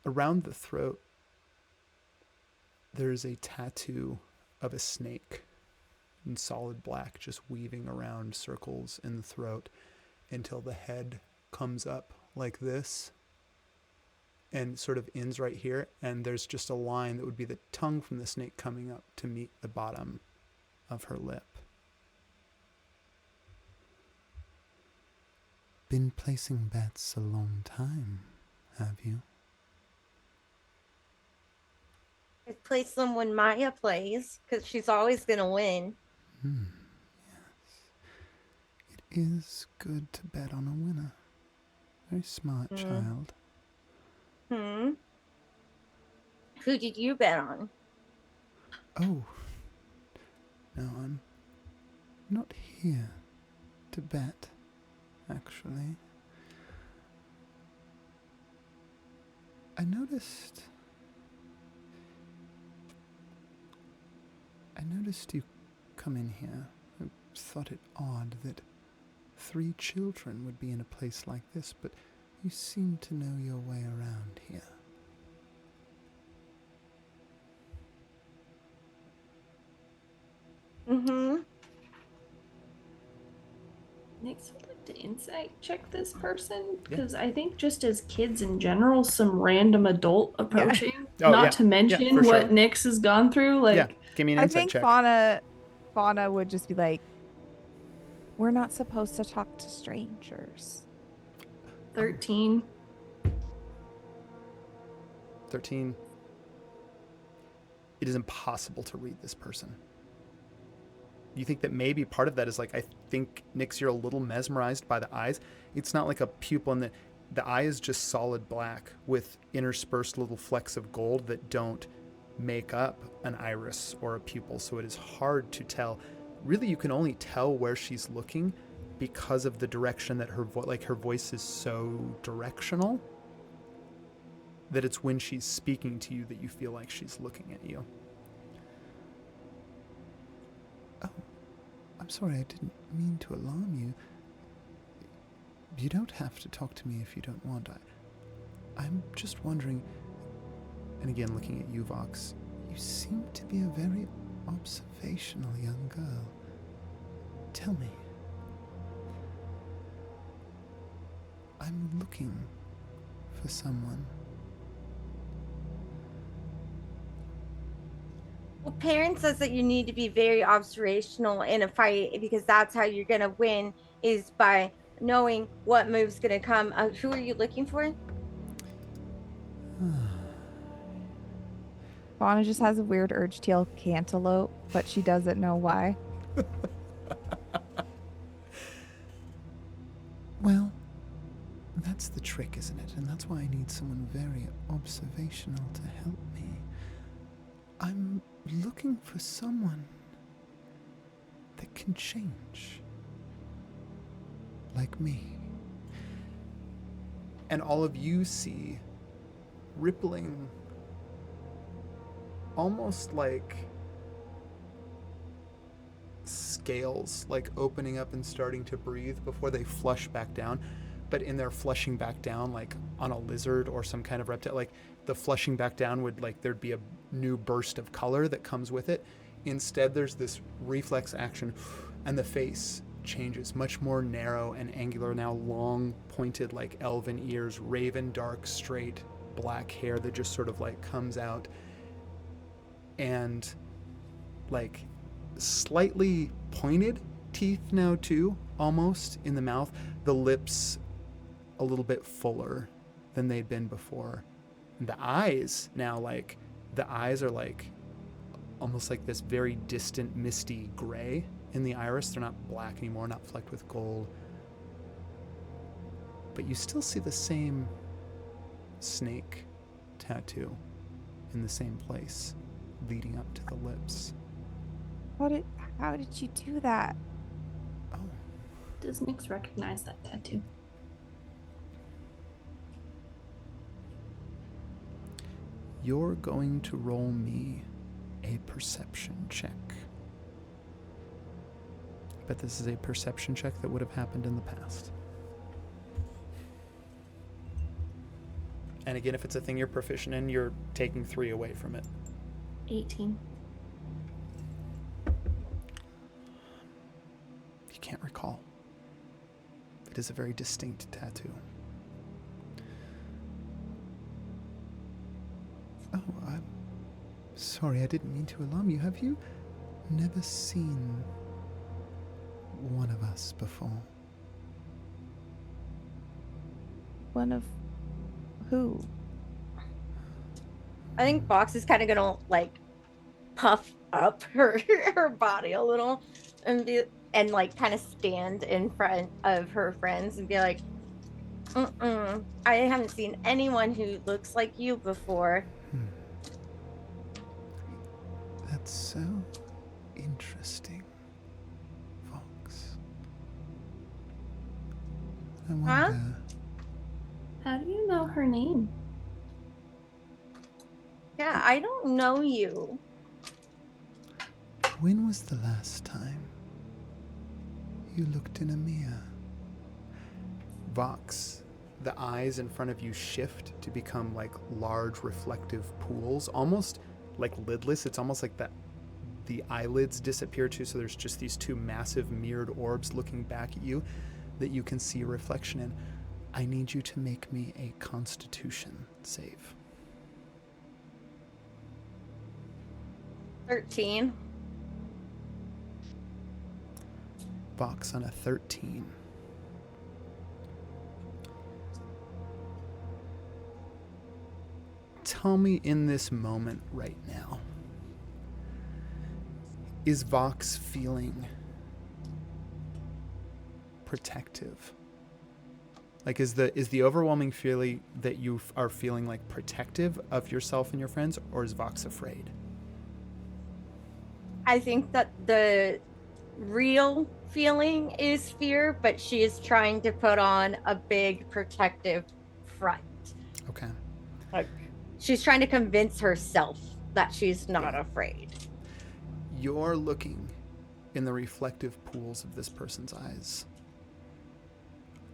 Around the throat, there's a tattoo of a snake in solid black, just weaving around circles in the throat until the head comes up like this and sort of ends right here. And there's just a line that would be the tongue from the snake coming up to meet the bottom of her lip. Been placing bets a long time, have you? I place them when Maya plays because she's always going to win. Yes. It is good to bet on a winner. Very smart child. Who did you bet on? Oh. No, I'm not here to bet, actually. I noticed you come in here. I thought it odd that 3 children would be in a place like this, but you seem to know your way around here. Nix would like to insight check this person because I think just as kids in general, some random adult approaching, not to mention what sure. Nix has gone through, like Give me an I insight think check. Fauna would just be like, we're not supposed to talk to strangers. 13. 13. It is impossible to read this person. You think that maybe part of that is like, I think, Nix, you're a little mesmerized by the eyes. It's not like a pupil, and the eye is just solid black with interspersed little flecks of gold that don't make up an iris or a pupil, so it is hard to tell. Really, you can only tell where she's looking because of the direction that her voice is so directional that it's when she's speaking to you that you feel like she's looking at you. Oh, I'm sorry, I didn't mean to alarm you. You don't have to talk to me if you don't want. I'm just wondering, and again looking at you, Vox, you seem to be a very observational young girl. Tell me. I'm looking for someone. Well, Parent says that you need to be very observational in a fight because that's how you're going to win, is by knowing what move's going to come. Who are you looking for? Fauna just has a weird urge to yell cantaloupe, but she doesn't know why. Well, that's the trick, isn't it? And that's why I need someone very observational to help me. I'm looking for someone that can change. Like me. And all of you see rippling, almost like scales, like opening up and starting to breathe before they flush back down. But in their flushing back down, like on a lizard or some kind of reptile, like the flushing back down would, like, there'd be a new burst of color that comes with it. Instead, there's this reflex action, and the face changes, much more narrow and angular, now long, pointed, like elven ears, raven dark, straight, black hair that just sort of like comes out, and like slightly pointed teeth now too, almost in the mouth, the lips a little bit fuller than they'd been before. And the eyes now, like, the eyes are like almost like this very distant misty gray in the iris. They're not black anymore, not flecked with gold. but you still see the same snake tattoo in the same place, leading up to the lips. How did you do that? Oh, Does Nyx recognize that tattoo? you're going to roll me a perception check. But this is a perception check that would have happened in the past. And again, if it's a thing you're proficient in, you're taking 3 away from it. 18. You can't recall. It is a very distinct tattoo. Oh, I'm sorry, I didn't mean to alarm you. Have you never seen one of us before? One of who? I think Box is kind of gonna like puff up her her body a little and like kind of stand in front of her friends and be like, I haven't seen anyone who looks like you before. That's so interesting, Fox. I wonder. How do you know her name? Yeah, I don't know you. When was the last time you looked in a mirror? Vox, the eyes in front of you shift to become like large reflective pools, almost like lidless. It's almost like that the eyelids disappear too, so there's just these 2 massive mirrored orbs looking back at you that you can see a reflection in. I need you to make me a Constitution save. 13. Vox on a 13. Tell me in this moment right now, is Vox feeling protective? Like, is the overwhelming feeling that you are feeling like protective of yourself and your friends, or is Vox afraid? I think that the real feeling is fear, but she is trying to put on a big protective front. Okay. Like, she's trying to convince herself that she's not afraid. You're looking in the reflective pools of this person's eyes.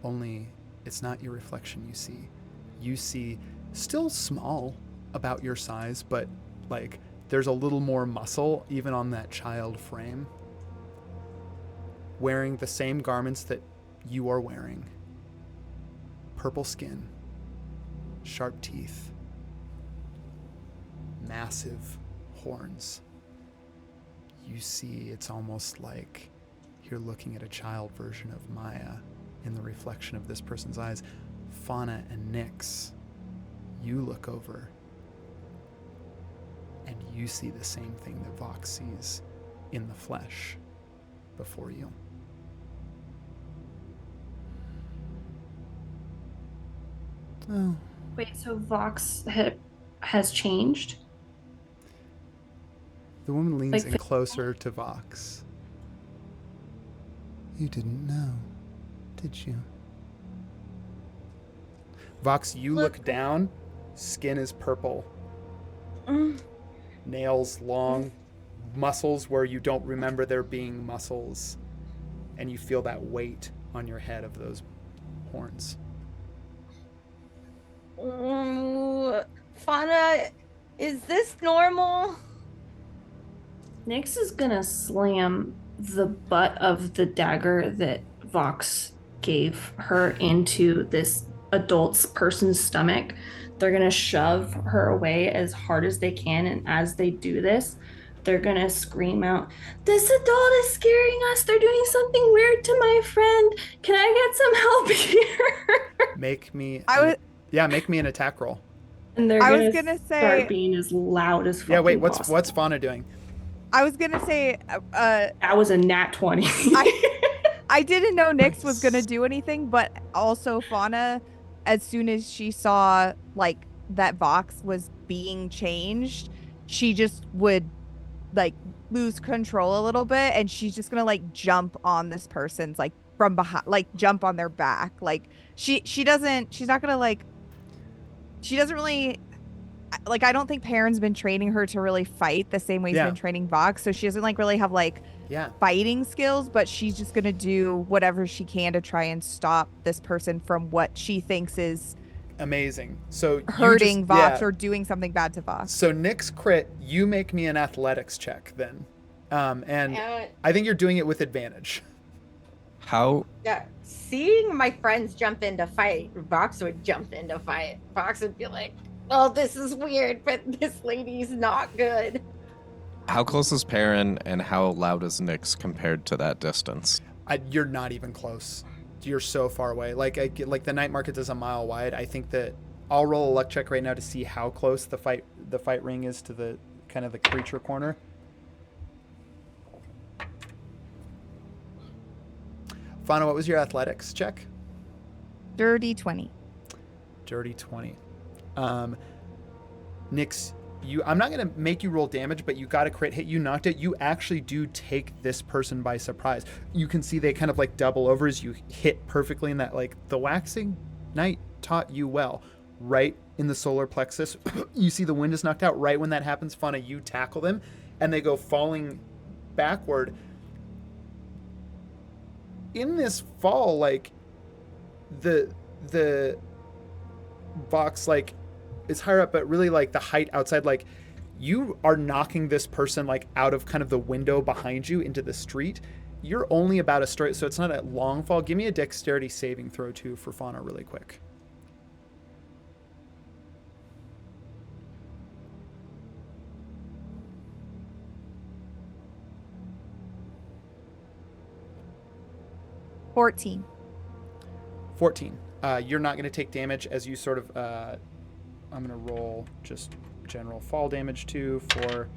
Only it's not your reflection you see. You see, still small, about your size, but like there's a little more muscle even on that child frame. Wearing the same garments that you are wearing. Purple skin, sharp teeth, massive horns. You see, it's almost like you're looking at a child version of Maya in the reflection of this person's eyes. Fauna and Nyx, you look over and you see the same thing that Vox sees in the flesh before you. Oh. Wait, so Vox has changed? The woman leans Like in closer to Vox. You didn't know, did you? Vox, you look down. Skin is purple. Nails long. Muscles where you don't remember there being muscles. And you feel that weight on your head of those horns. Fauna, is this normal? Nyx is gonna slam the butt of the dagger that Vox gave her into this adult's person's stomach. They're gonna shove her away as hard as they can, and as they do this, they're gonna scream out, "This adult is scaring us! They're doing something weird to my friend! Can I get some help here?" Make me... I make me an attack roll. And they're was gonna say- start being as loud as fucking Yeah, wait, possible. what's Fauna doing? I was gonna say, That was a nat 20. I didn't know Nyx was gonna do anything, but also Fauna, as soon as she saw like that Vox was being changed, she just would like lose control a little bit, and she's just gonna like jump on this person's like from behind, like jump on their back. Like she's not gonna like she doesn't really like I don't think Perrin's been training her to really fight the same way he's Yeah. been training Vox, so she doesn't like really have like Yeah. fighting skills, but she's just gonna do whatever she can to try and stop this person from what she thinks is Amazing. So hurting you just, Vox yeah. or doing something bad to Vox. So Nyx crit, you make me an athletics check then. And Uh, I think you're doing it with advantage. How yeah, seeing my friends jump into fight, Vox would jump into fight. Vox would be like, "Oh, this is weird, but this lady's not good." close is Perrin, and how loud is Nyx compared to that distance? You're not even close. You're so far away. Like the night market is a mile wide. I think that I'll roll a luck check right now to see how close the fight ring is to the kind of the creature corner. Fauna, what was your athletics check? Dirty 20. Dirty 20. Nyx, I'm not going to make you roll damage, but you got a crit hit. You knocked it. You actually do take this person by surprise. You can see they kind of like double over as you hit perfectly in that, like, the waxing knight taught you well. Right in the solar plexus. You see the wind is knocked out. Right when that happens, Fauna, you tackle them, and they go falling backward. In this fall, like, the box, like, is higher up, but really like the height outside, like you are knocking this person like out of kind of the window behind you into the street. You're only about a straight, so it's not a long fall. Give me a dexterity saving throw too for Fauna really quick. $14. 14. You're not going to take damage as you sort of I'm going to roll just general fall damage too for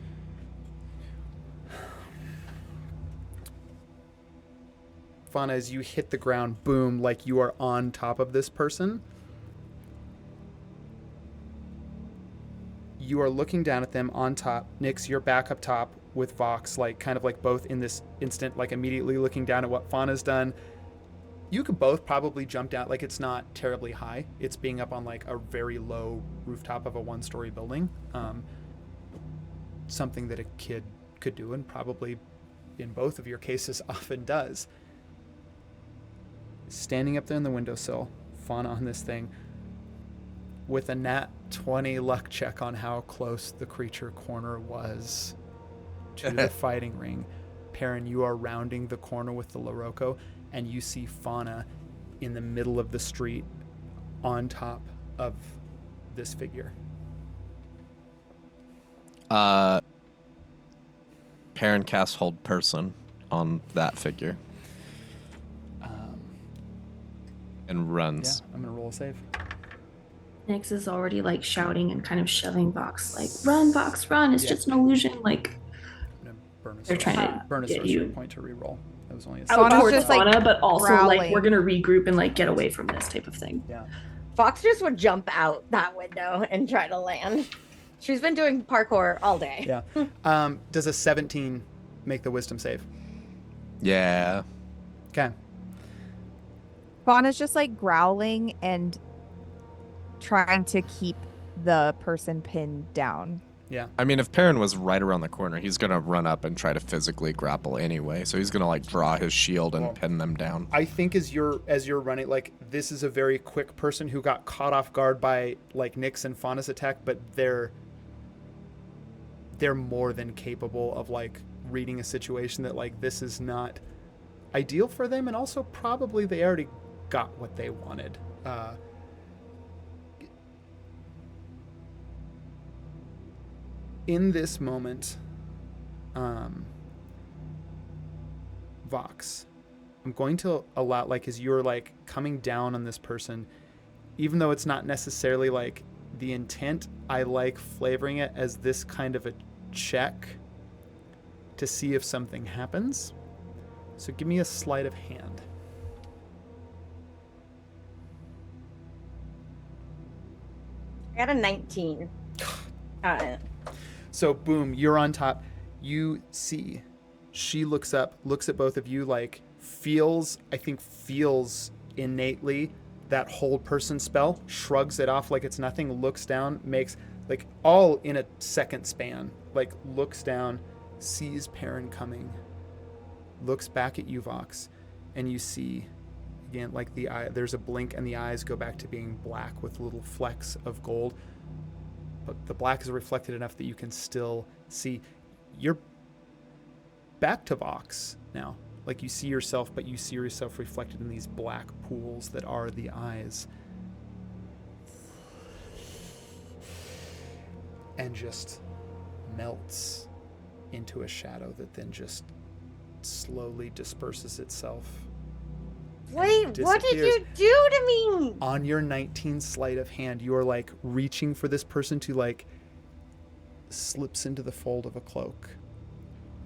Fauna. As you hit the ground, boom, like you are on top of this person. You are looking down at them on top. Nyx, you're back up top with Vox, like kind of like both in this instant, like immediately looking down at what Fauna's done. You could both probably jump down. Like, it's not terribly high. It's being up on like a very low rooftop of a one-story building. Something that a kid could do, and probably in both of your cases often does. Standing up there in the windowsill, Fauna on this thing, with a nat 20 luck check on how close the creature corner was to the fighting ring. Perrin, you are rounding the corner with the Lorocco, and you see Fauna in the middle of the street on top of this figure. Perrin casts Hold Person on that figure and runs. Yeah, I'm going to roll a save. Nyx is already like shouting and kind of shoving Vox, like, "Run, Vox, run! It's Yeah. just an illusion." Like, I'm going to burn a they're trying to burn a get sorcery you point to reroll. That was only a out Fauna's towards just, like, Fauna, but also growling. like we're gonna regroup and like get away from this type of thing. Yeah. Fox just would jump out that window and try to land. She's been doing parkour all day. Yeah. Does a 17 make the wisdom save? Yeah. Okay. Fauna's just like growling and trying to keep the person pinned down. Yeah. I mean, if Perrin was right around the corner, he's gonna run up and try to physically grapple anyway. So he's gonna like draw his shield and Well, pin them down. I think as you're running, like, this is a very quick person who got caught off guard by like Nyx and Fauna's attack, but they're more than capable of like reading a situation that like this is not ideal for them, and also probably they already got what they wanted. In this moment, Vox, I'm going to allow, like, as you're like coming down on this person, even though it's not necessarily like the intent, I like flavoring it as this kind of a check to see if something happens. So give me a sleight of hand. I got a 19. So boom, you're on top. You see, she looks up, looks at both of you, like feels innately that hold person spell, shrugs it off like it's nothing, looks down, makes like all in a second span, like looks down, sees Perrin coming, looks back at you, Vox, and you see again like the eye, there's a blink and the eyes go back to being black with little flecks of gold. But the black is reflected enough that you can still see. You're back to Vox now. Like you see yourself, but you see yourself reflected in these black pools that are the eyes. And just melts into a shadow that then just slowly disperses itself. Wait, what did you do to me? On your 19 sleight of hand, you are like reaching for this person to like slips into the fold of a cloak.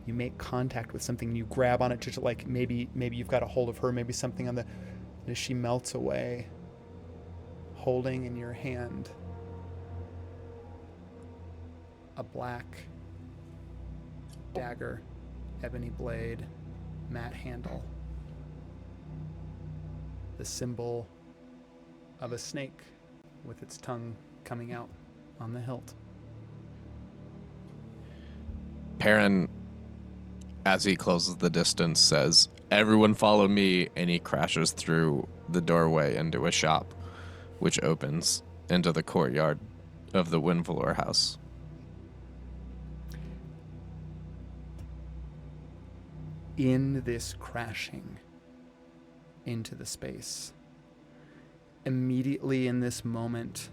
You make contact with something, you grab on it to like maybe you've got a hold of her, maybe something on the, as she melts away, holding in your hand a black dagger, ebony blade, matte handle. The symbol of a snake with its tongue coming out on the hilt. Perrin, as he closes the distance, says, "Everyone follow me," and he crashes through the doorway into a shop, which opens into the courtyard of the Windvalor house. In this crashing into the space, immediately in this moment,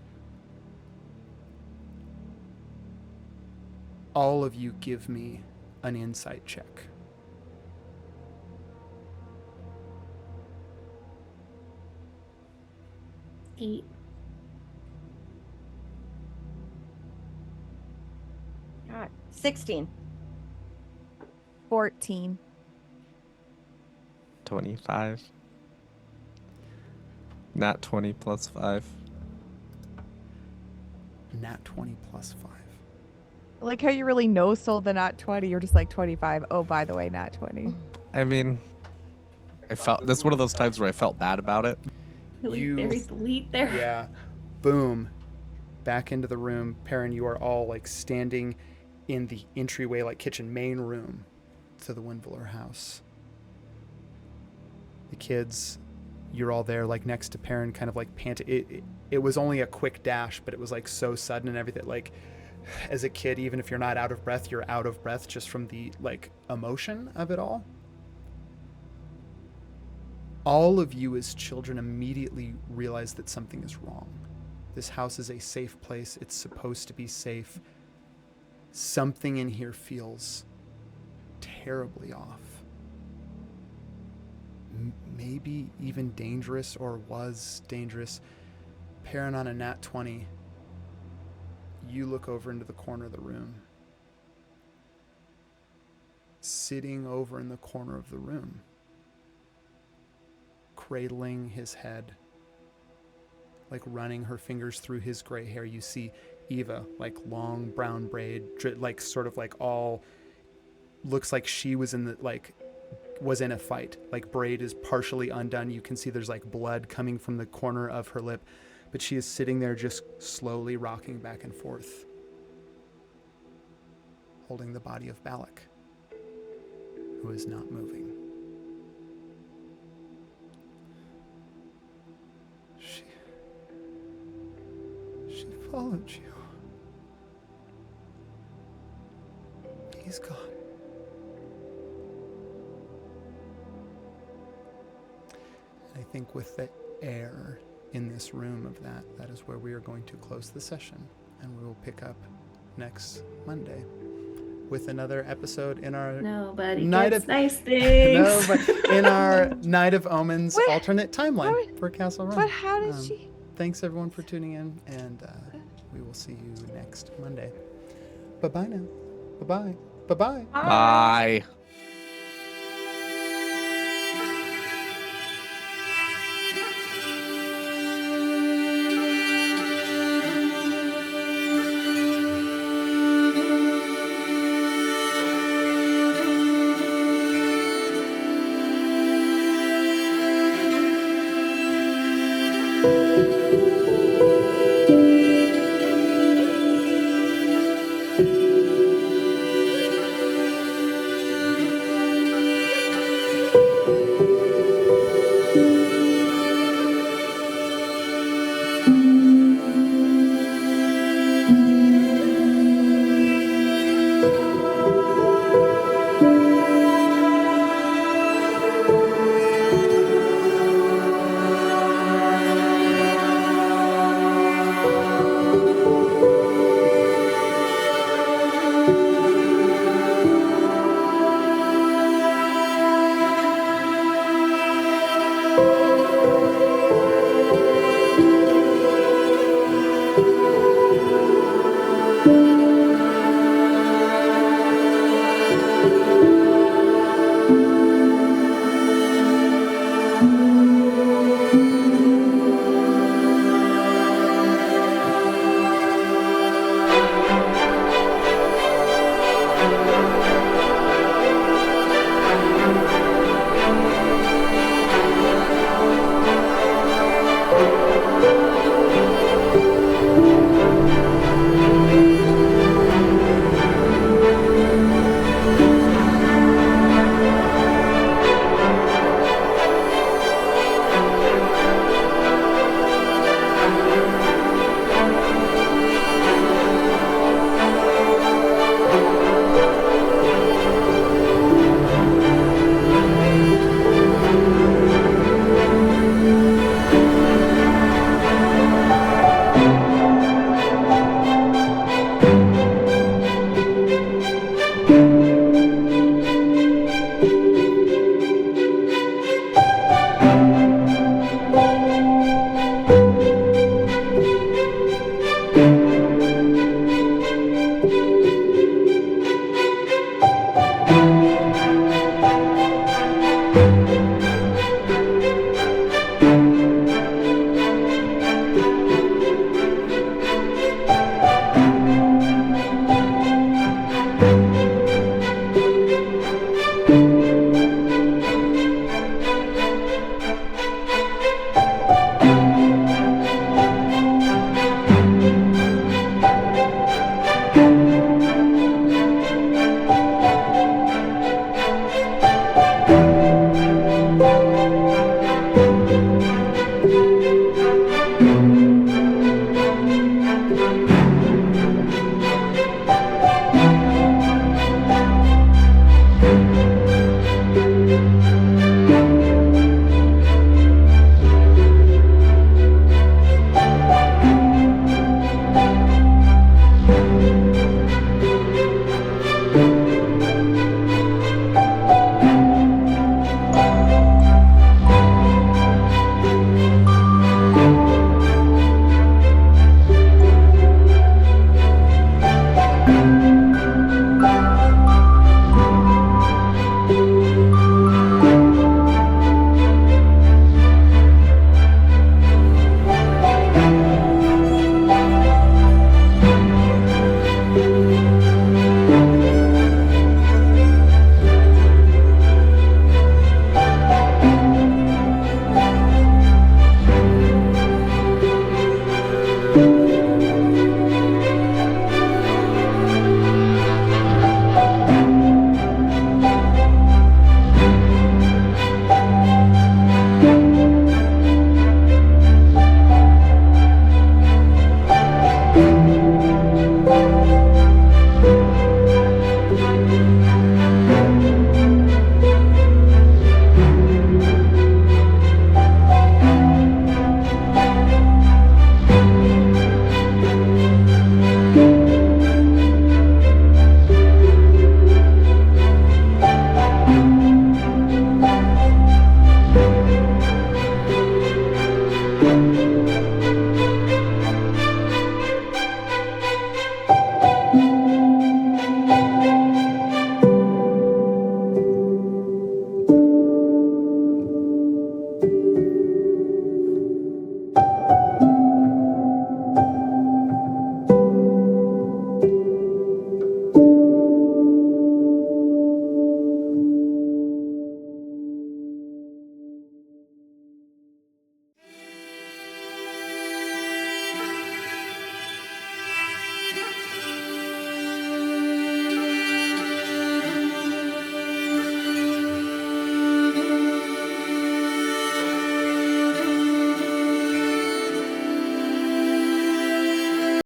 all of you give me an insight check. Eight. God, 16. 14. 25. Nat 20 plus 5. Nat 20 plus 5. Like how you really know sold the nat 20. You're just like 25. Oh, by the way, nat 20. I mean, I felt, this is one of those times where I felt bad about it. Really You- buried the lead there. Yeah. Boom. Back into the room. Perrin, you are all like standing in the entryway, like kitchen main room to the Windvalor house. The kids, you're all there like next to Perrin, kind of like panting. It was only a quick dash, but it was like so sudden and everything. Like as a kid, even if you're not out of breath, you're out of breath just from the like emotion of it all. All of you as children immediately realize that something is wrong. This house is a safe place. It's supposed to be safe. Something in here feels terribly off. Maybe even dangerous, or was dangerous. Perrin, on a nat 20, you look over into the corner of the room. Sitting over in the corner of the room, cradling his head, like running her fingers through his gray hair, you see Eva, like long brown braid, like sort of like all, looks like she was in the, like, was in a fight. Like braid is partially undone. You can see there's like blood coming from the corner of her lip, but she is sitting there just slowly rocking back and forth, holding the body of Balak, who is not moving. She followed you. He's gone. I think with the air in this room of that is where we are going to close the session, and we will pick up next Monday with another episode in our Nobody Night gets of- nice things. no, but in our Night of Omens What? alternate timeline What? for Castle Run. But how did Um, she? Thanks everyone for tuning in, and we will see you next Monday. Bye bye now. Bye bye. Bye bye. Bye.